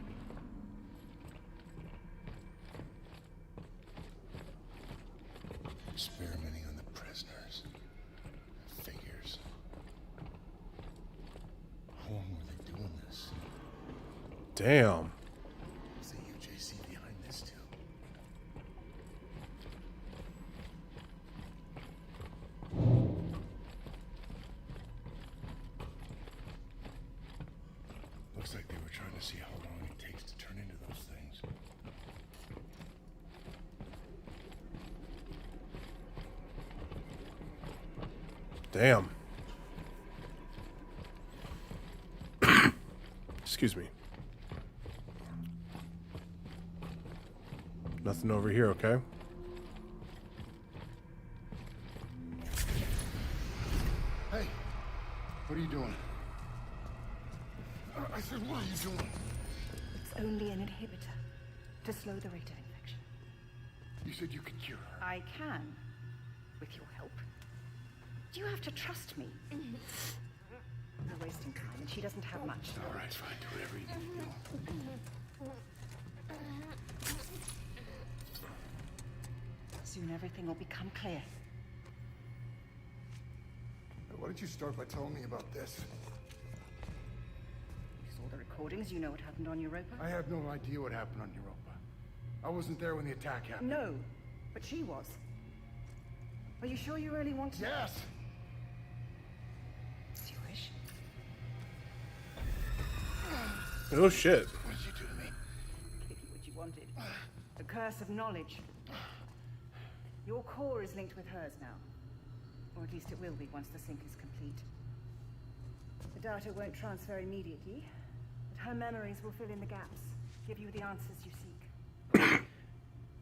Experimenting on the prisoners. Figures. How long were they doing this? Damn. Is the UJC behind this too? Looks like they were trying to see how long it takes to turn into those things. Damn. Excuse me. Nothing over here, okay? Hey, what are you doing? I said, what are you doing? It's only an inhibitor to slow the rate of infection. You said you could cure her. I can, with your help. Do you have to trust me? We're wasting time, and she doesn't have much. All right, fine. Do whatever you need to do. Soon everything will become clear. Why did you start by telling me about this? You saw the recordings, you know what happened on Europa? I have no idea what happened on Europa. I wasn't there when the attack happened. No, but she was. Are you sure you really want to? Yes! As you wish. Oh shit. What did you do to me? Give you what you wanted. The curse of knowledge. Your core is linked with hers now. Or at least it will be once the sync is complete. The data won't transfer immediately, but her memories will fill in the gaps, give you the answers you seek.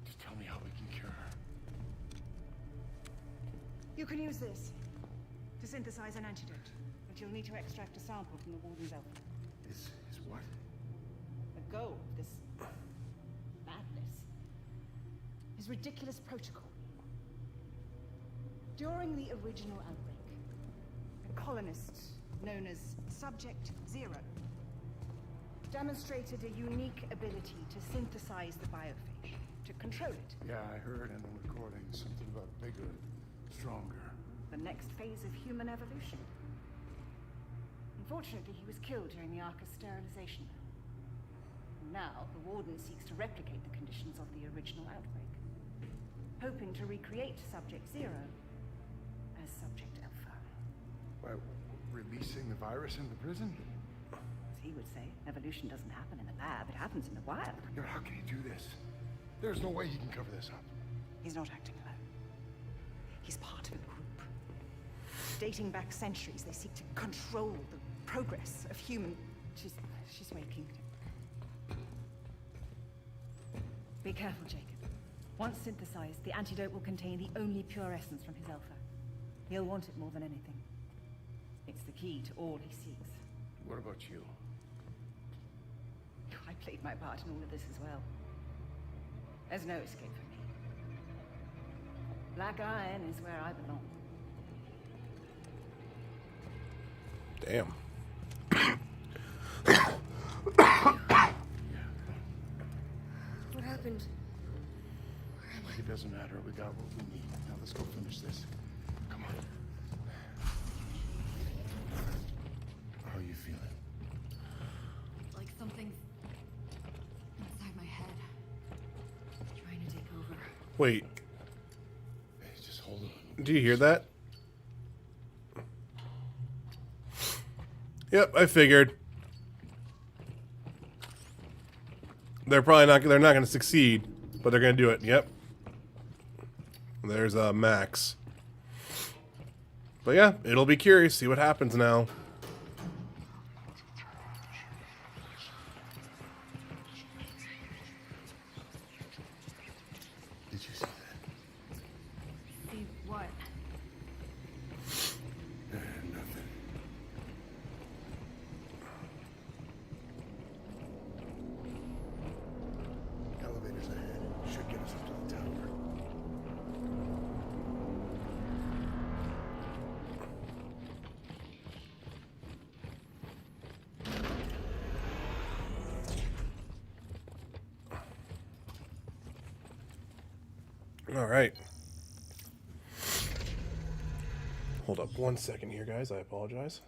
Just tell me how we can cure her. You can use this to synthesize an antidote, but you'll need to extract a sample from the Warden's alpha. Is what? The goal of this madness is ridiculous protocol. During the original outbreak, a colonist known as Subject Zero demonstrated a unique ability to synthesize the biophage, to control it. Yeah, I heard in the recording something about bigger, stronger. The next phase of human evolution. Unfortunately, he was killed during the Arca's sterilization. Now, the Warden seeks to replicate the conditions of the original outbreak, hoping to recreate Subject Zero as Subject Alpha. Why, releasing the virus into the prison? As he would say, evolution doesn't happen in the lab, it happens in the wild. Yeah, how can he do this? There's no way he can cover this up. He's not acting alone. He's part of a group. Dating back centuries, they seek to control the progress of human... She's waking. Be careful, Jacob. Once synthesized, the antidote will contain the only pure essence from his alpha. He'll want it more than anything. It's the key to all he seeks. What about you? I played my part in all of this as well. There's no escape for me. Black Iron is where I belong. Damn. What happened? It doesn't matter. We got what we need. Now let's go finish this. Come on. How are you feeling? Like something's inside my head. Trying to take over. Wait. Hey, just hold on. Do you hear that? Yep, I figured. They're probably not. They're not going to succeed, but they're going to do it. Yep. There's Max. But yeah, it'll be curious. See what happens now. Did you see that? See what? Nothing. Elevators ahead. Should get us up to the tower. All right. Hold up 1 second here, guys. I apologize.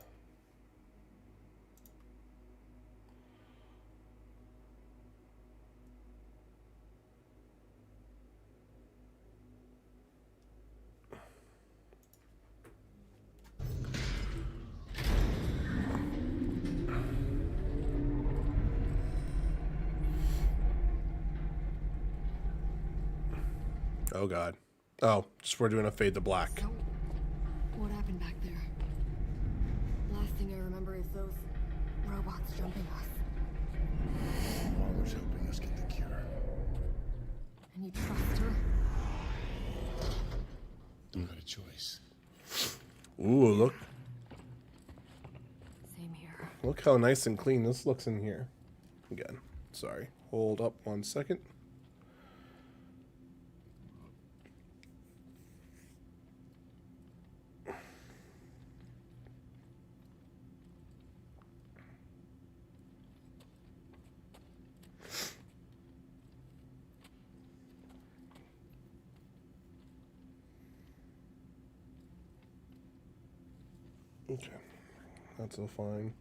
Oh god. Oh, just we're doing a fade to black. So, what happened back there? Last thing I remember is those robots jumping us. Waller's helping us get the cure. And you trust her? Don't got a choice. Ooh, look. Same here. Look how nice and clean this looks in here. Again, sorry. Hold up 1 second. Okay. That's all fine.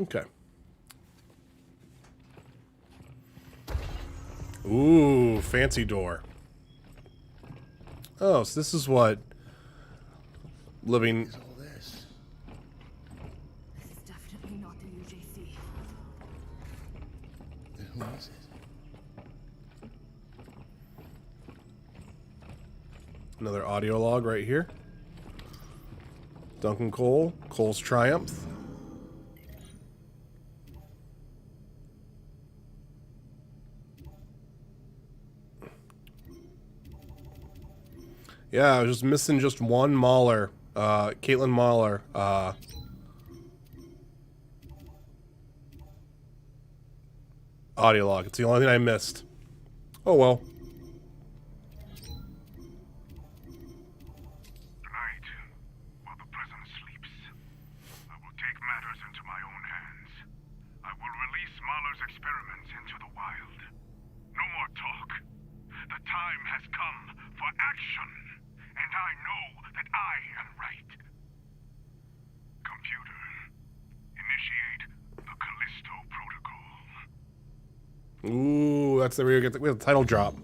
Okay. Ooh, fancy door. Oh, so this is what living... What is all this? This is definitely not the UJC. Then who is it? Another audio log right here. Duncan Cole. Cole's triumph. Yeah, I was just missing just one Mahler. Caitlin Mahler. Audio log. It's the only thing I missed. Oh well. Tonight, while the prisoner sleeps, I will take matters into my own hands. I will release Mahler's experiments into the wild. No more talk. The time has come for action. And I know that I am right. Computer, initiate the Callisto Protocol. Ooh, that's the we have the title drop.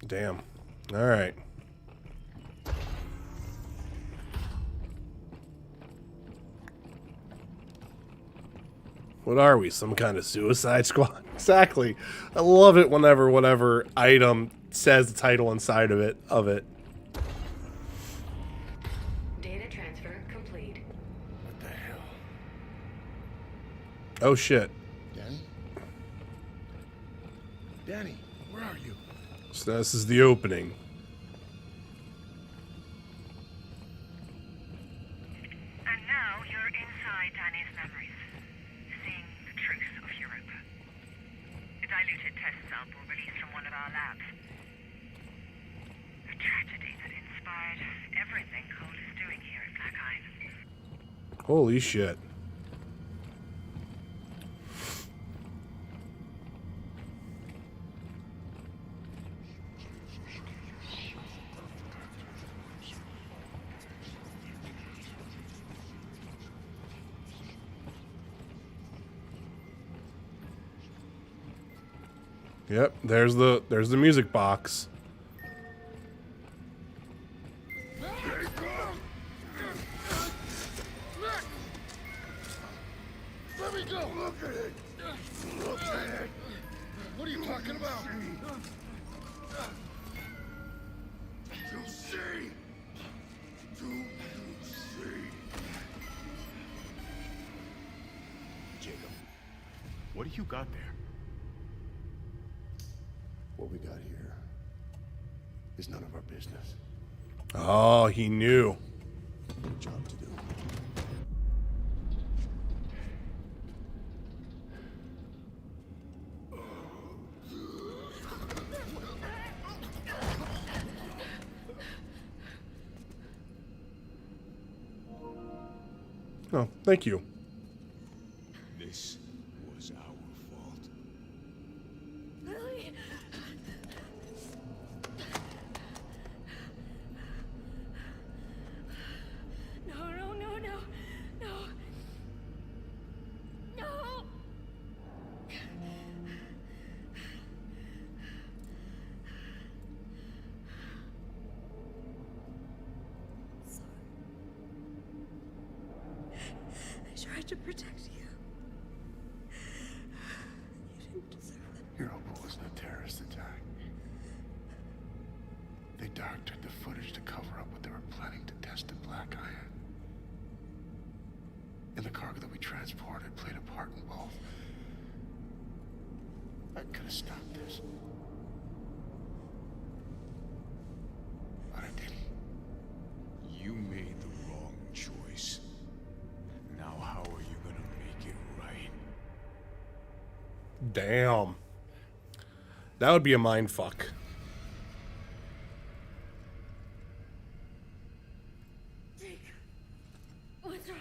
Damn. All right. What are we? Some kind of Suicide Squad? Exactly. I love it whenever whatever item says the title inside of it. Data transfer complete. What the hell? Oh shit. Danny? Danny, where are you? So this is the opening. And now you're inside Danny's memories, seeing the truth of Europe. A diluted test sample released from one of our labs. A tragedy that inspired everything Cole is doing here at Black Island. Holy shit. Yep, there's the music box. Let me go! Look at it! Look at it! What are you talking about? To see! To see! Jacob, what do you got there? What we got here is none of our business. Oh, he knew. Job to do. Oh, thank you. This was our fault. Lily! No, no, no, no, no. No! I tried to protect you. You didn't deserve that. Europa wasn't a terrorist attack. They doctored the footage to cover up what they were planning to test at Black Iron. And the cargo that we transported played a part in both. I could have stopped this. But I didn't. You made the wrong choice. Now how are you gonna make it right? Damn. That would be a mind fuck. Jake, what's wrong?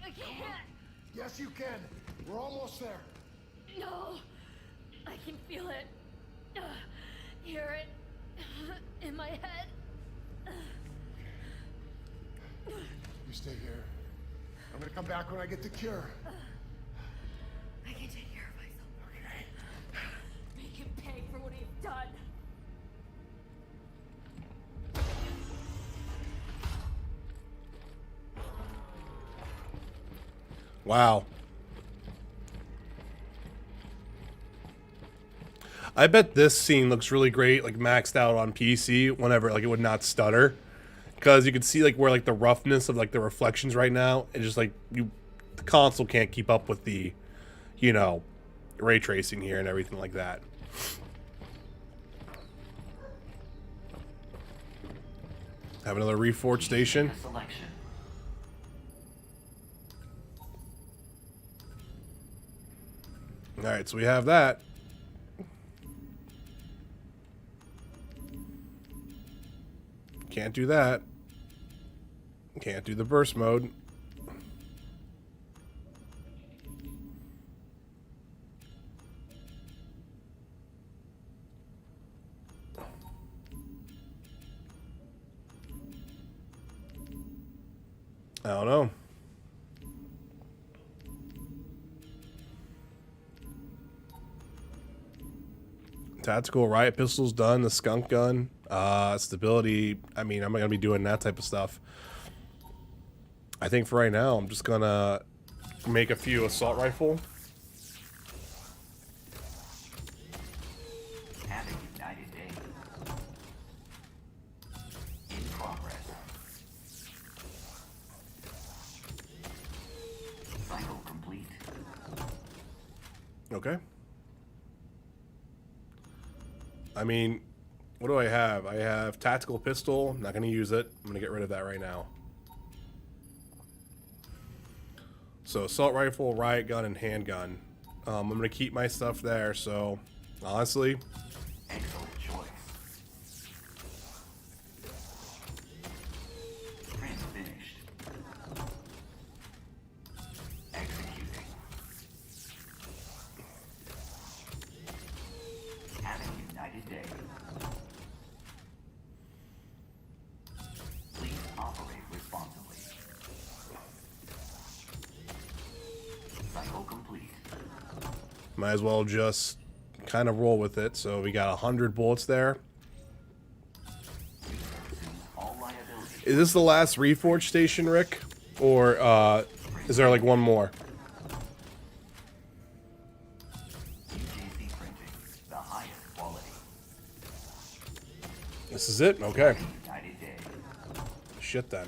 I can't. Yes, you can. We're almost there. No, I can feel it. Hear it in my head. You stay here. I'm gonna come back when I get the cure. I can take care of myself. Okay. Make him pay for what he's done. Wow. I bet this scene looks really great, like maxed out on PC, whenever like it would not stutter, because you can see like where like the roughness of like the reflections right now, and just like the console can't keep up with the, you know, ray tracing here and everything like that. Have another Reforge station. Selection. All right, so we have that. Can't do that. Can't do the burst mode. I don't know. Tactical riot pistol's done. The skunk gun. Stability. I mean, I'm not going to be doing that type of stuff. I think for right now, I'm just going to make a few assault rifle. Having United Day. In progress. Cycle complete. Okay. I mean, what do I have? I have tactical pistol. I'm not going to use it. I'm going to get rid of that right now. So assault rifle, riot gun, and handgun. I'm going to keep my stuff there. So honestly, Excellent choice. Print finished. Executing. Having United Day. Please operate responsibly. Cycle complete. might as well just kind of roll with it. So we got 100 bullets there. All liability. Is this the last Reforge station, Rick? Or is there like one more? UJC printing, the highest quality. This is it? Okay. United Day. Shit then.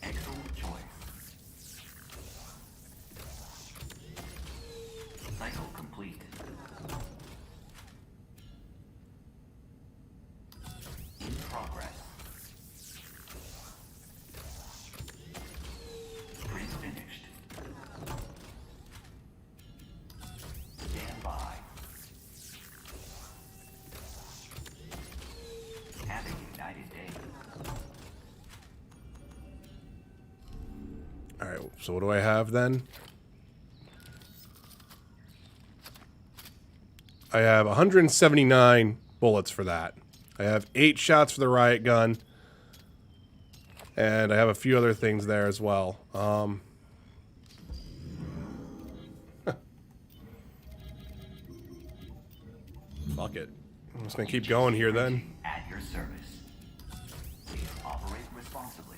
Excellent choice. Cycle complete. In progress. Print finished. Stand by. Having United Day. Alright, so what do I have then? I have 179 bullets for that. I have 8 shots for the riot gun. And I have a few other things there as well. Fuck it. I'm just gonna keep going here then. At your service. Please operate responsibly.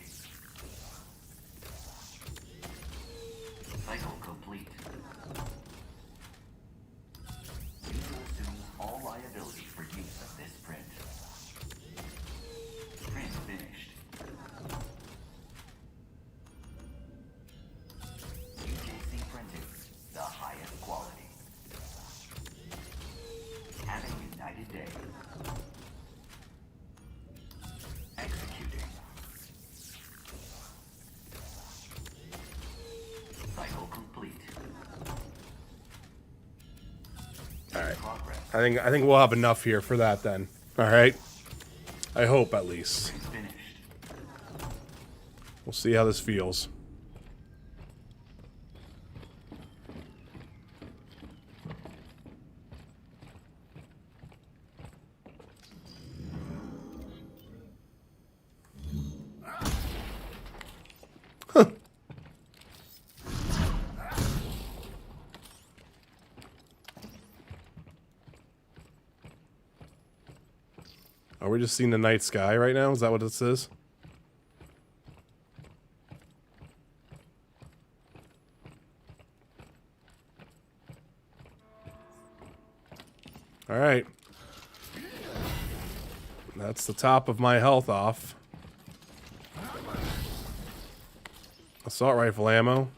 Cycle complete. User assumes all liability for use of this print. Print finished. UJC printing, the highest quality. Having United Day. Executing. I think we'll have enough here for that then. All right. I hope at least. We'll see how this feels. Huh. Are we just seeing the night sky right now? Is that what this is? All right. That's the top of my health off. Assault rifle ammo.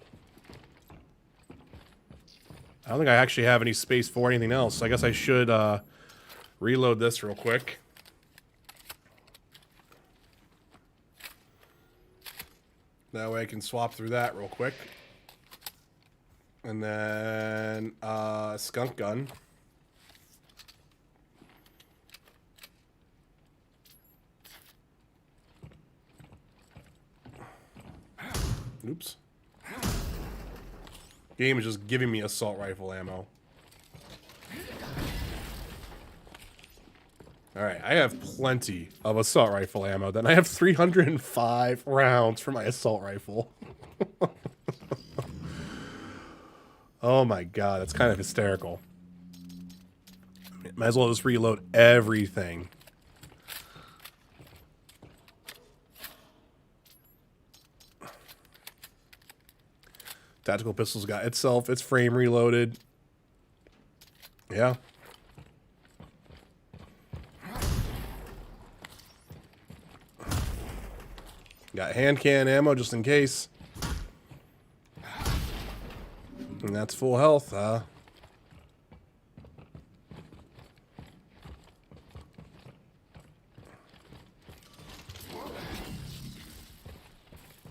I don't think I actually have any space for anything else. So I guess I should reload this real quick. That way I can swap through that real quick. And then skunk gun. Oops. Game is just giving me assault rifle ammo. Alright, I have plenty of assault rifle ammo. Then I have 305 rounds for my assault rifle. Oh my god, that's kind of hysterical. Might as well just reload everything. Tactical pistol's got itself, its frame reloaded. Yeah. Got hand cannon ammo just in case. And that's full health, huh?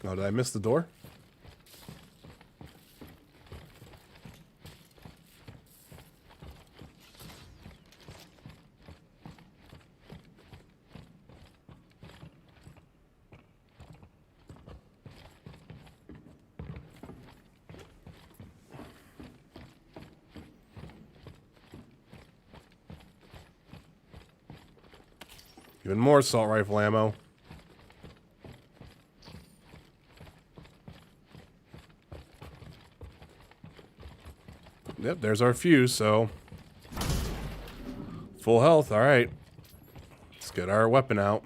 Oh, did I miss the door? Even more assault rifle ammo. Yep, there's our fuse, so full health, alright. Let's get our weapon out.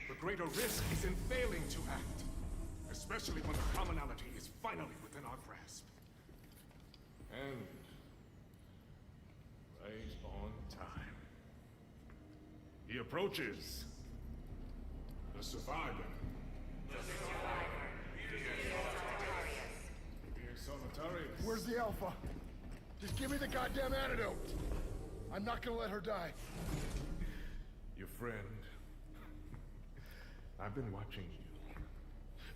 The greater risk is in failing to act, especially when the commonality is finally within our grasp. And right on time. He approaches. The survivor. Where's the Alpha? Just give me the goddamn antidote. I'm not gonna let her die. Your friend. I've been watching you.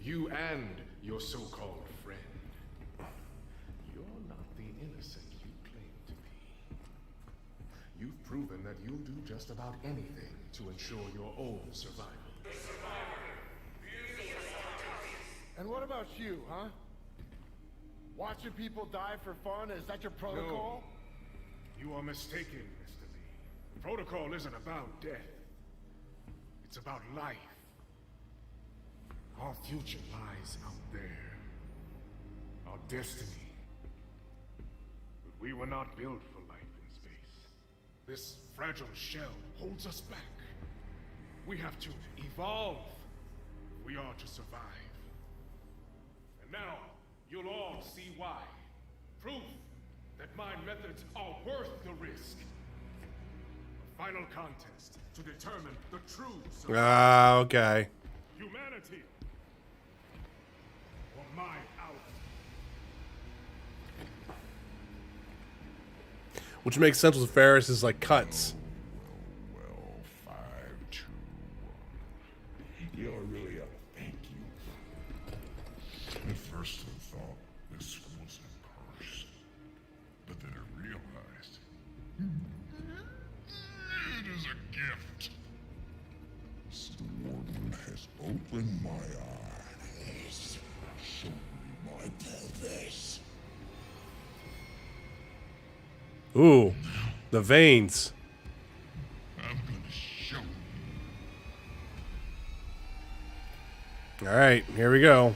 You and your so-called friend. You're not the innocent you claim to be. You've proven that you'll do just about anything to ensure your own survival. And what about you, huh? Watching people die for fun? Is that your protocol? No. You are mistaken, Mr. Lee. Protocol isn't about death. It's about life. Our future lies out there. Our destiny. But we were not built for life in space. This fragile shell holds us back. We have to evolve if we are to survive. And now, you'll all see why. Proof that my methods are worth the risk. A final contest to determine the true survival. Ah, okay. Humanity. Or my hour. Which makes sense with Ferris's like cuts. Well, 5, 2, 1. You're really a thank you. At first I thought this was a gift. Someone has opened my eyes. Show me my purpose. Ooh, the veins. I'm gonna show you. All right, here we go.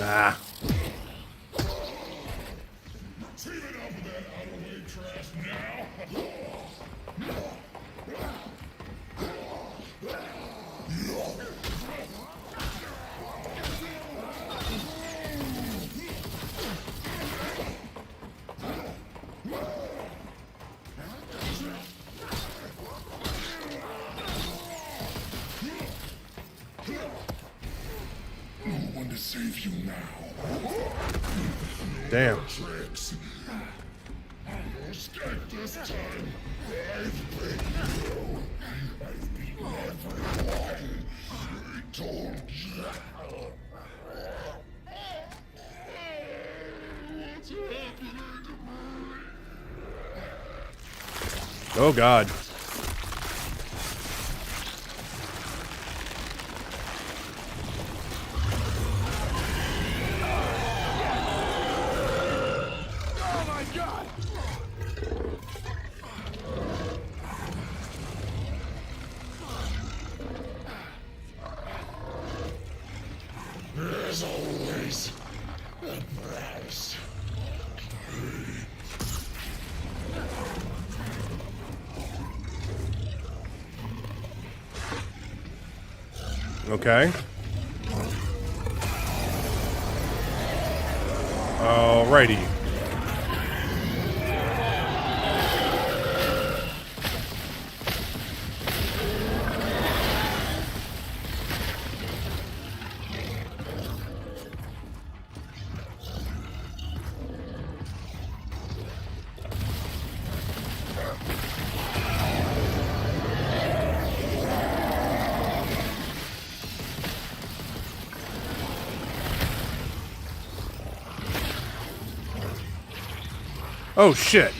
Ah. Team it up with that out-of-way trash now. No one to save you now. Damn. Tricks. You'll escape this time. I've been you. I've beaten everyone. I told you. What's happening to me? Oh God. Oh my God! There's always a price. Okay. Alrighty. Oh shit.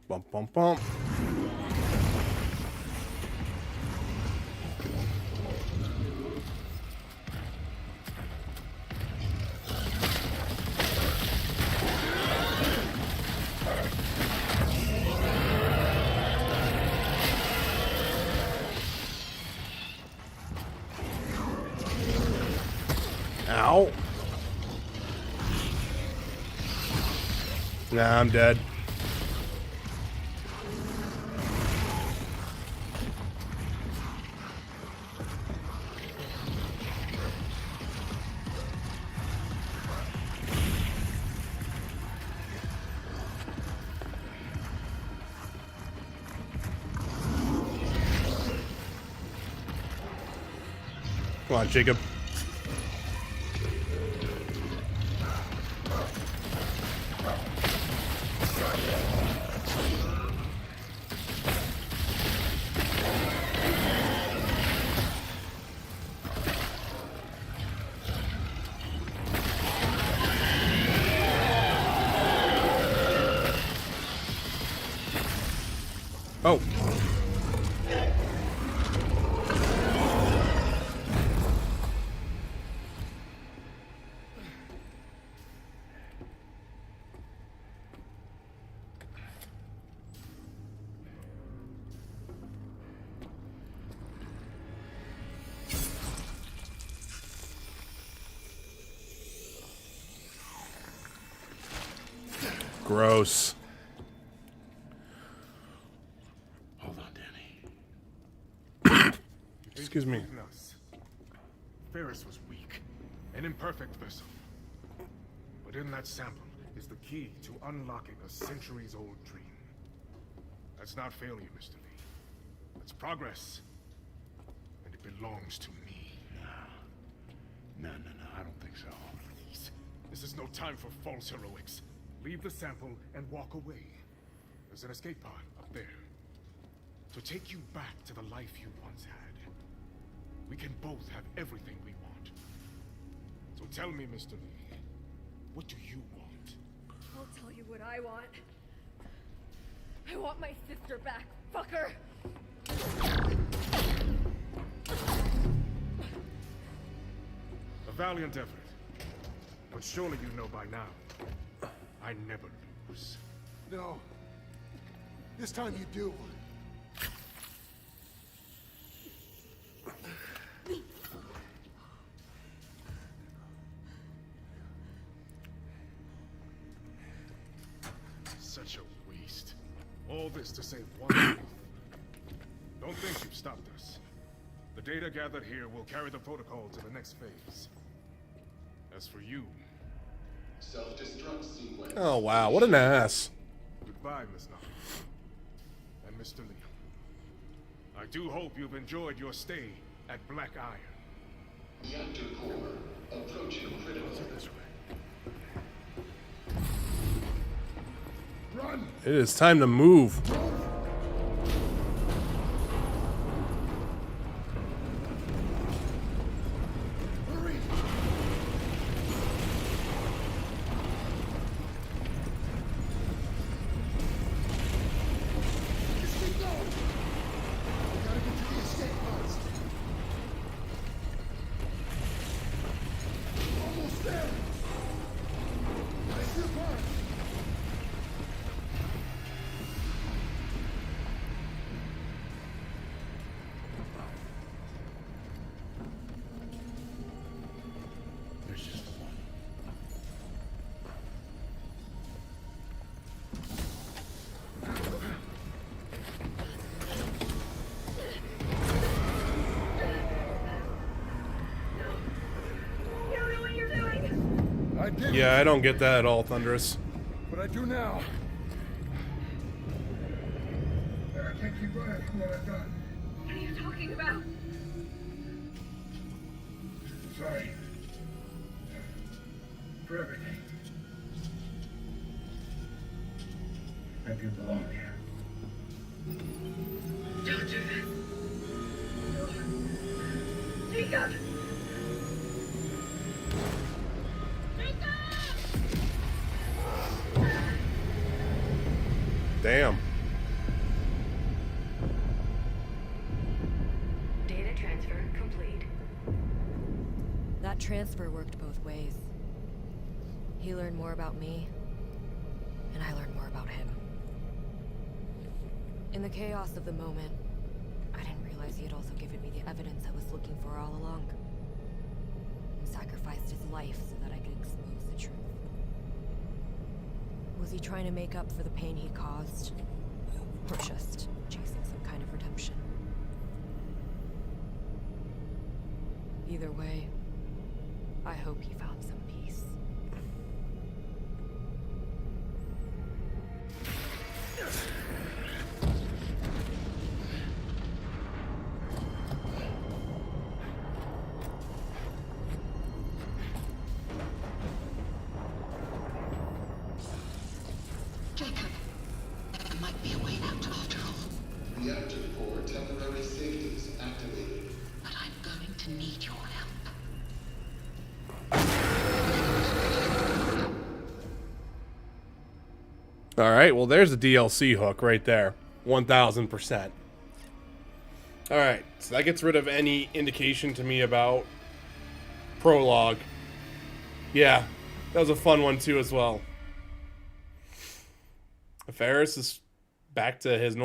Bump, bump, bump. Ow. Nah, I'm dead. Come on, Jacob. Oh. Gross. Hold on, Danny. Excuse me. Ferris was weak. An imperfect vessel. But in that sample is the key to unlocking a centuries-old dream. That's not failure, Mr. Lee. That's progress. And it belongs to me. No, I don't think so. Please. This is no time for false heroics. Leave the sample and walk away. There's an escape pod up there. To take you back to the life you once had. We can both have everything we want. So tell me, Mr. Lee, what do you want? I'll tell you what I want. I want my sister back, fucker! A valiant effort. But surely you know by now, I never lose. No. This time you do. Such a waste. All this to save one life. Don't think you've stopped us. The data gathered here will carry the protocol to the next phase. As for you... Self-destruct sequence. Oh wow, what an ass. Goodbye, Miss Knox. And Mr. Lee. I do hope you've enjoyed your stay at Black Iron. Reactor core approaching critical. This way. Run! It is time to move. Hurry! Just keep going! We gotta get to the escape pods. Almost there! Nice your part! There's just one. You don't know what you're doing! I did, Yeah, I don't get that at all, Thunderous. but I do now. I can't keep running from what I've done. What are you talking about? Sorry. For everything. I do belong here. Don't do this. No. Jacob! Damn. Data transfer complete. That transfer worked both ways. He learned more about me, and I learned more about him. In the chaos of the moment, I didn't realize he had also given me the evidence I was looking for all along. And sacrificed his life so that I could expose the truth. Was he trying to make up for the pain he caused? Or just chasing some kind of redemption? Either way, I hope he found some peace. Jacob, there might be a way out after all. Reactor core temporary safeties activated. But I'm going to need your help. All right, well, there's a DLC hook right there. 1000%. All right, so that gets rid of any indication to me about Prologue. Yeah, that was a fun one too as well. Ferris is back to his normal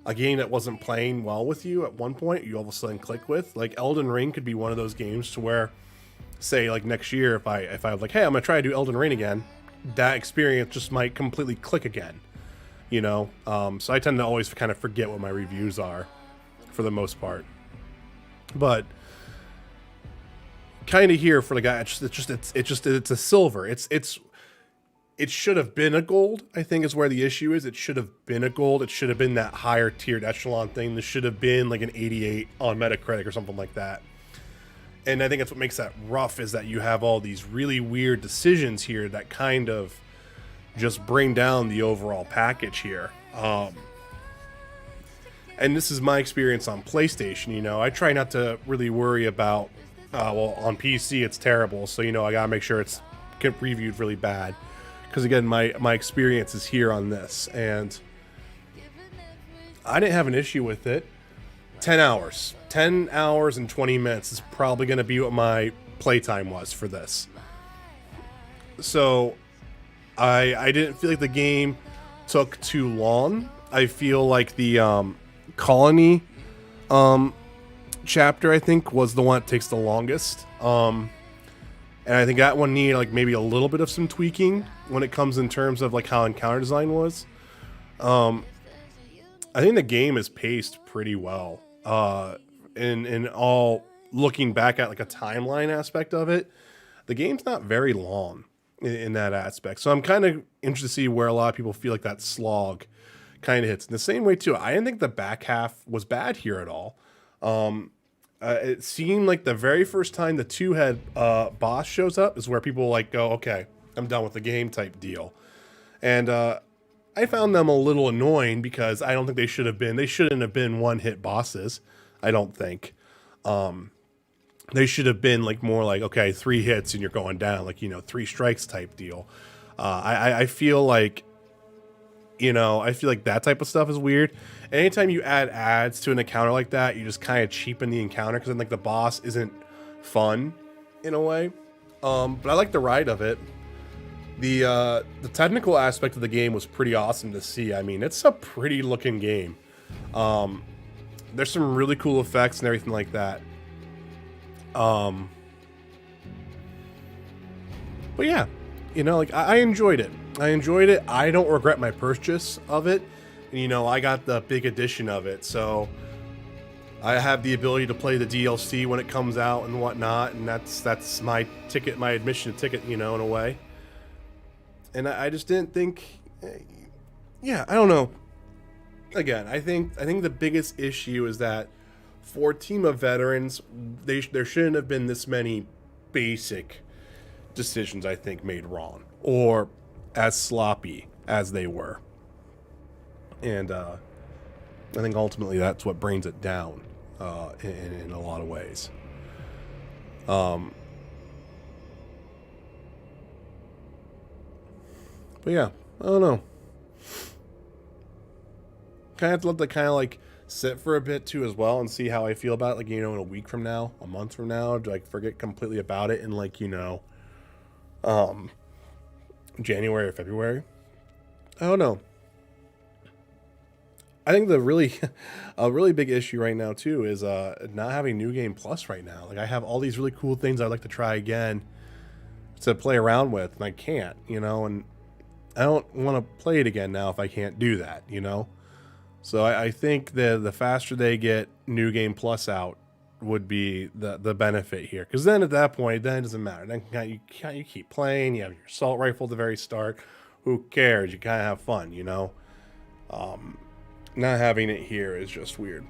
a game that wasn't playing well with you at one point, you all of a sudden click with. Like Elden Ring could be one of those games to where, say, like next year, if I was like, hey, I'm gonna try to do Elden Ring again, that experience just might completely click again, you know. So I tend to always kind of forget what my reviews are, for the most part. But kind of here for the guy, it's a silver. It should have been a gold, I think, is where the issue is. It should have been a gold. It should have been that higher tiered echelon thing. This should have been like an 88 on Metacritic or something like that. And I think that's what makes that rough, is that you have all these really weird decisions here that kind of just bring down the overall package here. And this is my experience on PlayStation, you know. I try not to really worry about, well, on PC it's terrible, so, you know, I gotta make sure it's reviewed really bad. Because, again, my experience is here on this, and I didn't have an issue with it. 10 hours. 10 hours and 20 minutes is probably going to be what my playtime was for this. So, I didn't feel like the game took too long. I feel like the Colony chapter, I think, was the one that takes the longest. And I think that one needed like maybe a little bit of some tweaking when it comes in terms of like how encounter design was. I think the game is paced pretty well. In all, looking back at like a timeline aspect of it, the game's not very long in that aspect. So I'm kind of interested to see where a lot of people feel like that slog kind of hits. In the same way too, I didn't think the back half was bad here at all. It seemed like the very first time the two-head boss shows up is where people like go, okay, I'm done with the game type deal. And I found them a little annoying because I don't think they shouldn't have been one-hit bosses, I don't think. They should have been like more like, okay, 3 hits and you're going down, like, you know, 3 strikes type deal. I feel like, you know, I feel like that type of stuff is weird. Anytime you add ads to an encounter like that, you just kind of cheapen the encounter because then like the boss isn't fun in a way. But I like the ride of it. The technical aspect of the game was pretty awesome to see. I mean, it's a pretty looking game. There's some really cool effects and everything like that. But yeah, you know, like I enjoyed it. I don't regret my purchase of it. And, you know, I got the big edition of it, so I have the ability to play the DLC when it comes out and whatnot, and that's my ticket, my admission ticket, you know, in a way. And I just didn't think, yeah, I don't know. Again, I think the biggest issue is that for a team of veterans, there shouldn't have been this many basic decisions, I think, made wrong, or as sloppy as they were. And I think ultimately that's what brings it down in a lot of ways. But yeah, I don't know. Kind of have to let that kind of like sit for a bit too as well and see how I feel about it. Like, you know, in a week from now, a month from now, do I forget completely about it in like, you know, January or February? I don't know. I think a really big issue right now too is not having New Game Plus right now. Like, I have all these really cool things I'd like to try again to play around with, and I can't, you know, and I don't want to play it again now if I can't do that, you know. So I think the faster they get New Game Plus out would be the benefit here, because then at that point, then it doesn't matter. Then you keep playing. You have your assault rifle at the very start. Who cares? You kind of have fun, you know. Not having it here is just weird.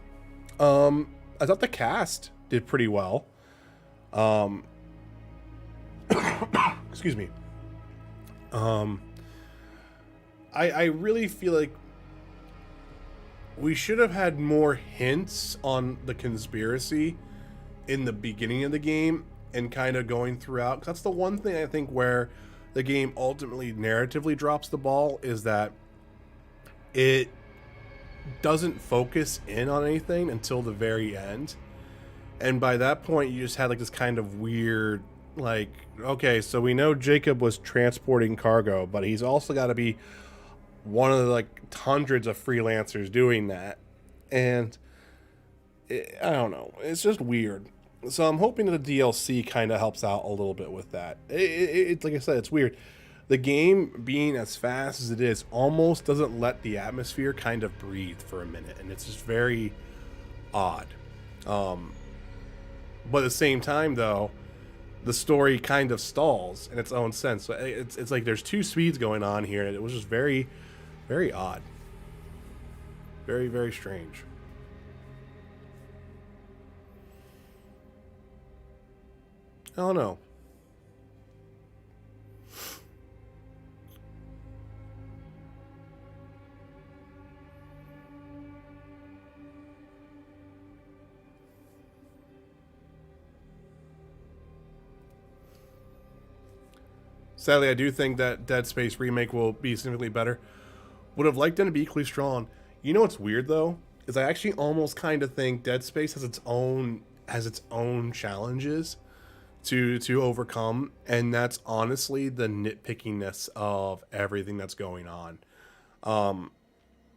I thought the cast did pretty well. Excuse me. I really feel like we should have had more hints on the conspiracy in the beginning of the game and kind of going throughout. 'Cause that's the one thing I think where the game ultimately narratively drops the ball, is that it doesn't focus in on anything until the very end. And by that point, you just had like this kind of weird, like, okay, so we know Jacob was transporting cargo, but he's also got to be one of the like hundreds of freelancers doing that. and I don't know. It's just weird. So I'm hoping that the DLC kind of helps out a little bit with that. It's like I said, it's weird. The game being as fast as it is almost doesn't let the atmosphere kind of breathe for a minute, and it's just very odd. But at the same time, though, the story kind of stalls in its own sense. So it's like there's two speeds going on here, and it was just very, very odd. Very, very strange. I don't know. Sadly, I do think that Dead Space remake will be significantly better. Would have liked them to be equally strong. You know what's weird though? Is I actually almost kind of think Dead Space has its own challenges to overcome, and that's honestly the nitpickiness of everything that's going on.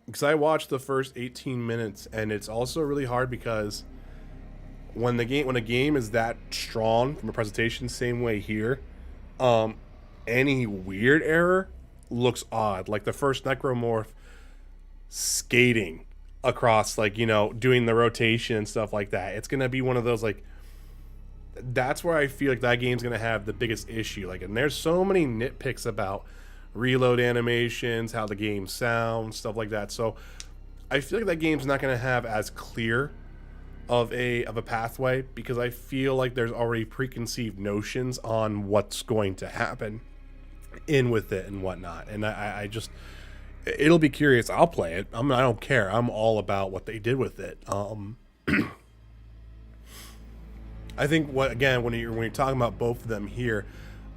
Because I watched the first 18 minutes, and it's also really hard because when a game is that strong from a presentation, same way here, any weird error looks odd. Like the first necromorph skating across, like, you know, doing the rotation and stuff like that. It's gonna be one of those, like, that's where I feel like that game's gonna have the biggest issue. Like, and there's so many nitpicks about reload animations, how the game sounds, stuff like that. So I feel like that game's not gonna have as clear of a pathway, because I feel like there's already preconceived notions on what's going to happen in with it and whatnot. And I just, it'll be curious. I'll play it. I don't care. I'm all about what they did with it. I think when you're talking about both of them here,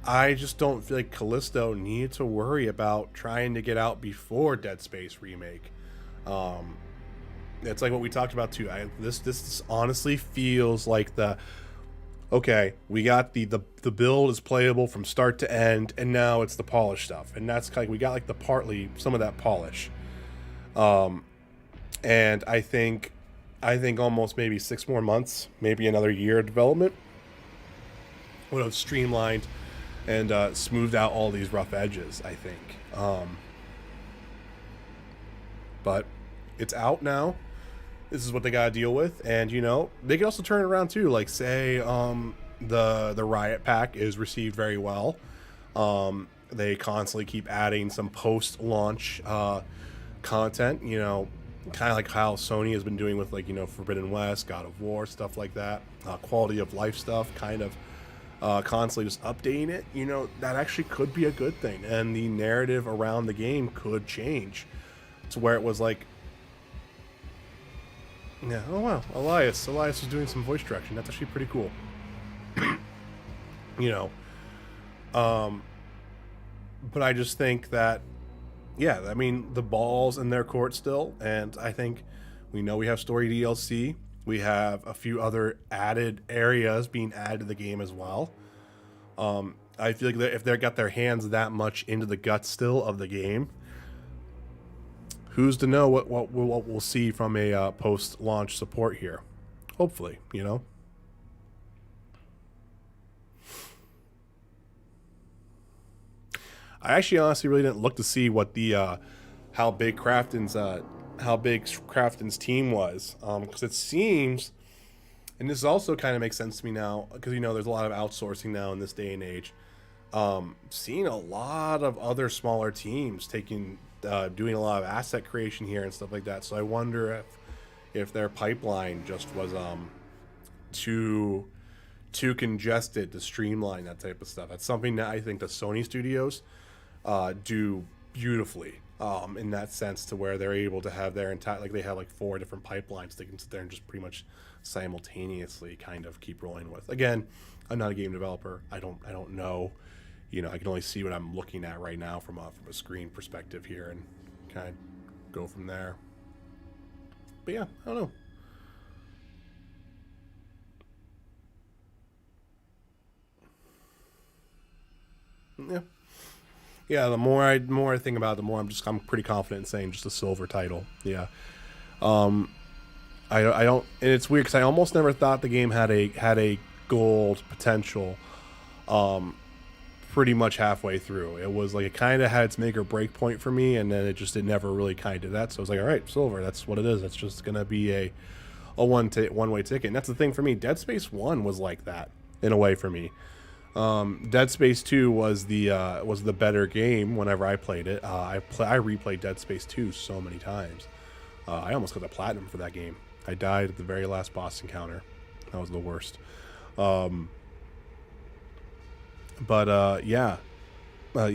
I just don't feel like Callisto needed to worry about trying to get out before Dead Space remake. It's like what we talked about too. This honestly feels like we got the build is playable from start to end, and now it's the polish stuff, and that's like we got like some of that polish. And I think almost maybe 6 more months, maybe another year of development would have streamlined and smoothed out all these rough edges, I think. But it's out now. This is what they gotta deal with, and you know, they can also turn it around too. Like, say the Riot Pack is received very well. They constantly keep adding some post-launch content, you know, kind of like how Sony has been doing with, like, you know, Forbidden West, God of War, stuff like that. Quality of life stuff, kind of constantly just updating it. You know, that actually could be a good thing, and the narrative around the game could change to where it was like, yeah, oh wow, Elias is doing some voice direction. That's actually pretty cool. You know, but I just think that, yeah, I mean, the ball's in their court still, and I think we know we have story DLC. We have a few other added areas being added to the game as well. I feel like if they got their hands that much into the guts still of the game, who's to know what we'll see from a post-launch support here? Hopefully, you know. I actually honestly really didn't look to see what the how big Crafton's team was, because it seems, and this also kind of makes sense to me now, because, you know, there's a lot of outsourcing now in this day and age. Seeing a lot of other smaller teams doing a lot of asset creation here and stuff like that. So I wonder if their pipeline just was too congested to streamline that type of stuff. That's something that I think the Sony studios do beautifully, in that sense, to where they're able to have their entire, like, they have like 4 different pipelines they can sit there and just pretty much simultaneously kind of keep rolling with. Again, I'm not a game developer. I don't know. You know, I can only see what I'm looking at right now from a screen perspective here, and kind of go from there. But yeah, I don't know. Yeah. The more I think about it, the more I'm pretty confident in saying just a silver title. Yeah. I don't, and it's weird because I almost never thought the game had a gold potential. Pretty much halfway through, it was like it kind of had its make or break point for me, and then it never really kind of did that. So I was like, all right, silver, that's what it is. It's just gonna be a one-way ticket. And that's the thing for me. Dead Space 1 was like that in a way for me. Dead Space 2 was the better game whenever I played it. I replayed Dead Space 2 so many times. I almost got the platinum for that game. I died at the very last boss encounter. That was the worst. Yeah.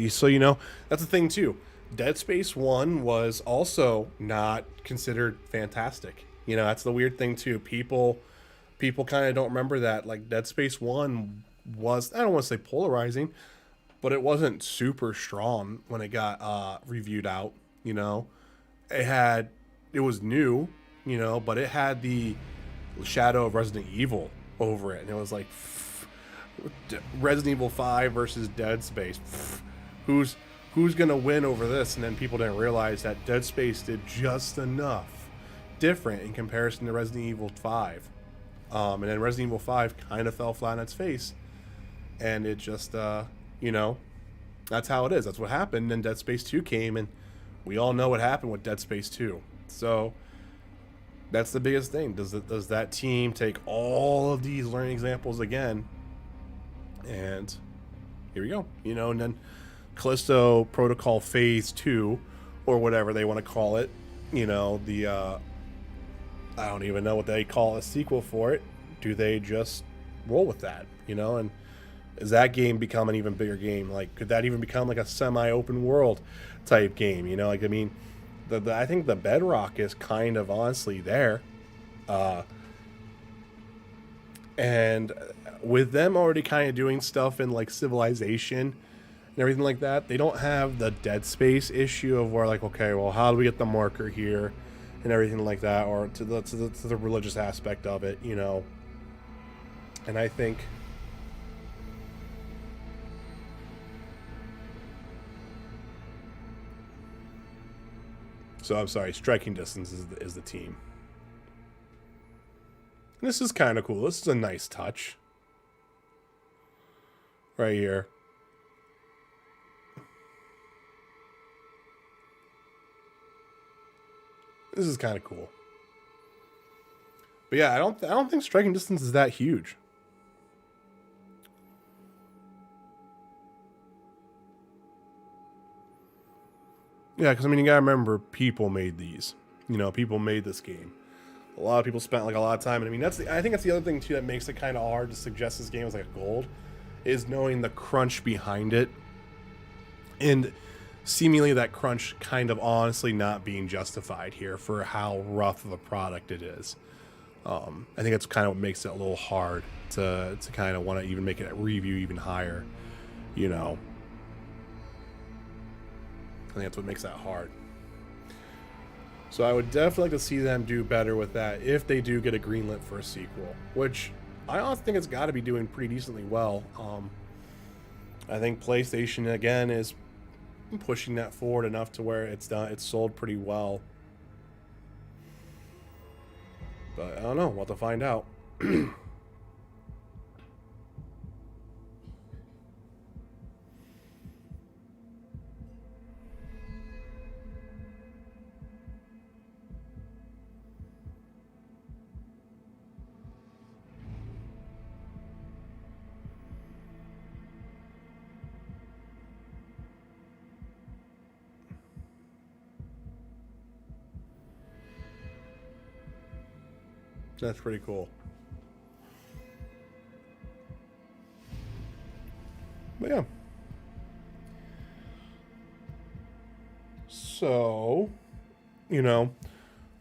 So, you know, that's the thing too. Dead Space 1 was also not considered fantastic. You know, that's the weird thing too. People kind of don't remember that. Like, Dead Space 1 was, I don't want to say polarizing, but it wasn't super strong when it got reviewed out. You know, it was new, you know, but it had the shadow of Resident Evil over it, and it was like Resident Evil 5 versus Dead Space. Who's gonna win over this? And then people didn't realize that Dead Space did just enough different in comparison to Resident Evil 5. And then Resident Evil 5 kind of fell flat on its face, and it just you know, that's how it is. That's what happened. And Dead Space 2 came, and we all know what happened with Dead Space 2. So that's the biggest thing. Does that team take all of these learning examples again? And here we go. You know, and then Callisto Protocol Phase 2, or whatever they want to call it. You know, the I don't even know what they call a sequel for it. Do they just roll with that? You know, and is that game become an even bigger game? Like, could that even become like a semi-open world type game? You know, like, I mean, I think the bedrock is kind of honestly there. And with them already kind of doing stuff in like Civilization and everything like that, they don't have the Dead Space issue of where, like, okay, well, how do we get the marker here and everything like that, or to the religious aspect of it, you know. And I think so. I'm sorry, Striking Distance is the team. And this is kind of cool. This is a nice touch right here. This is kind of cool. But yeah, I don't think Striking Distance is that huge. Yeah, because I mean, you gotta remember, people made these. You know, people made this game. A lot of people spent like a lot of time, and I mean, I think that's the other thing too that makes it kind of hard to suggest this game as like a gold, is knowing the crunch behind it, and seemingly that crunch kind of honestly not being justified here for how rough of a product it is. I think that's kind of what makes it a little hard to kind of want to even make it a review even higher, you know. I think that's what makes that hard. So I would definitely like to see them do better with that if they do get a greenlit for a sequel, which I honestly think it's got to be doing pretty decently well. I think PlayStation again is pushing that forward enough to where it's sold pretty well. But I don't know. We'll have to find out. That's pretty cool. But yeah. So, you know,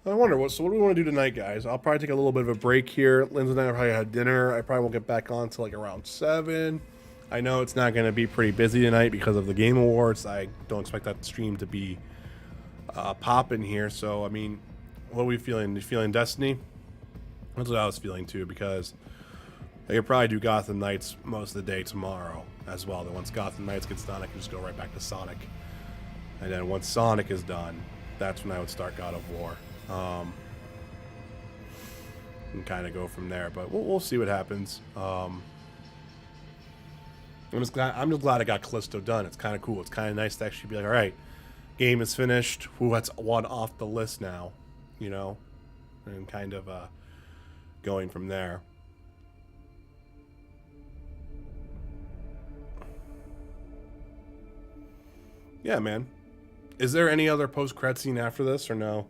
I wonder what do we want to do tonight, guys? I'll probably take a little bit of a break here. Lindsay and I probably had dinner. I probably won't get back on until like around 7. I know it's not going to be pretty busy tonight because of the Game Awards. I don't expect that stream to be popping here. So, I mean, what are we feeling? You feeling Destiny? That's what I was feeling too, because I could probably do Gotham Knights most of the day tomorrow as well. Then once Gotham Knights gets done, I can just go right back to Sonic. And then once Sonic is done, that's when I would start God of War. and kind of go from there. But we'll see what happens. I'm just glad I got Callisto done. It's kind of cool. It's kind of nice to actually be like, all right, game is finished. Ooh, that's one off the list now, you know, and kind of going from there. Yeah, man. Is there any other post-credit scene after this or no?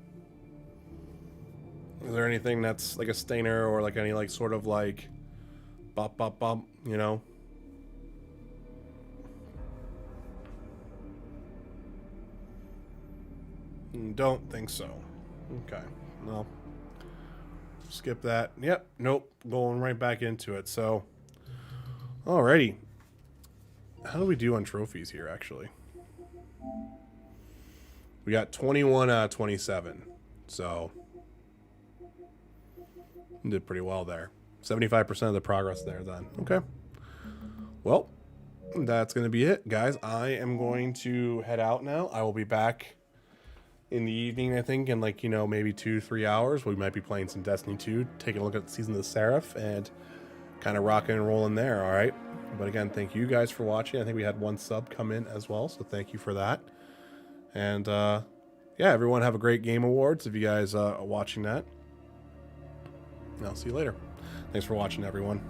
Is there anything that's like a stainer or like any like sort of like bop bop bop, you know? Don't think so. Okay. No. Skip that. Yep. Nope. Going right back into it. So, alrighty. How do we do on trophies here, actually? We got 21 out of 27. So, did pretty well there. 75% of the progress there then. Okay. Well, that's going to be it, guys. I am going to head out now. I will be back in the evening, I think, in like, you know, maybe 2-3 hours. We might be playing some Destiny 2, taking a look at the Season of the Seraph, and kind of rocking and rolling there, all right? But again, thank you guys for watching. I think we had 1 sub come in as well, so thank you for that. And, yeah, everyone have a great Game Awards if you guys are watching that. And I'll see you later. Thanks for watching, everyone.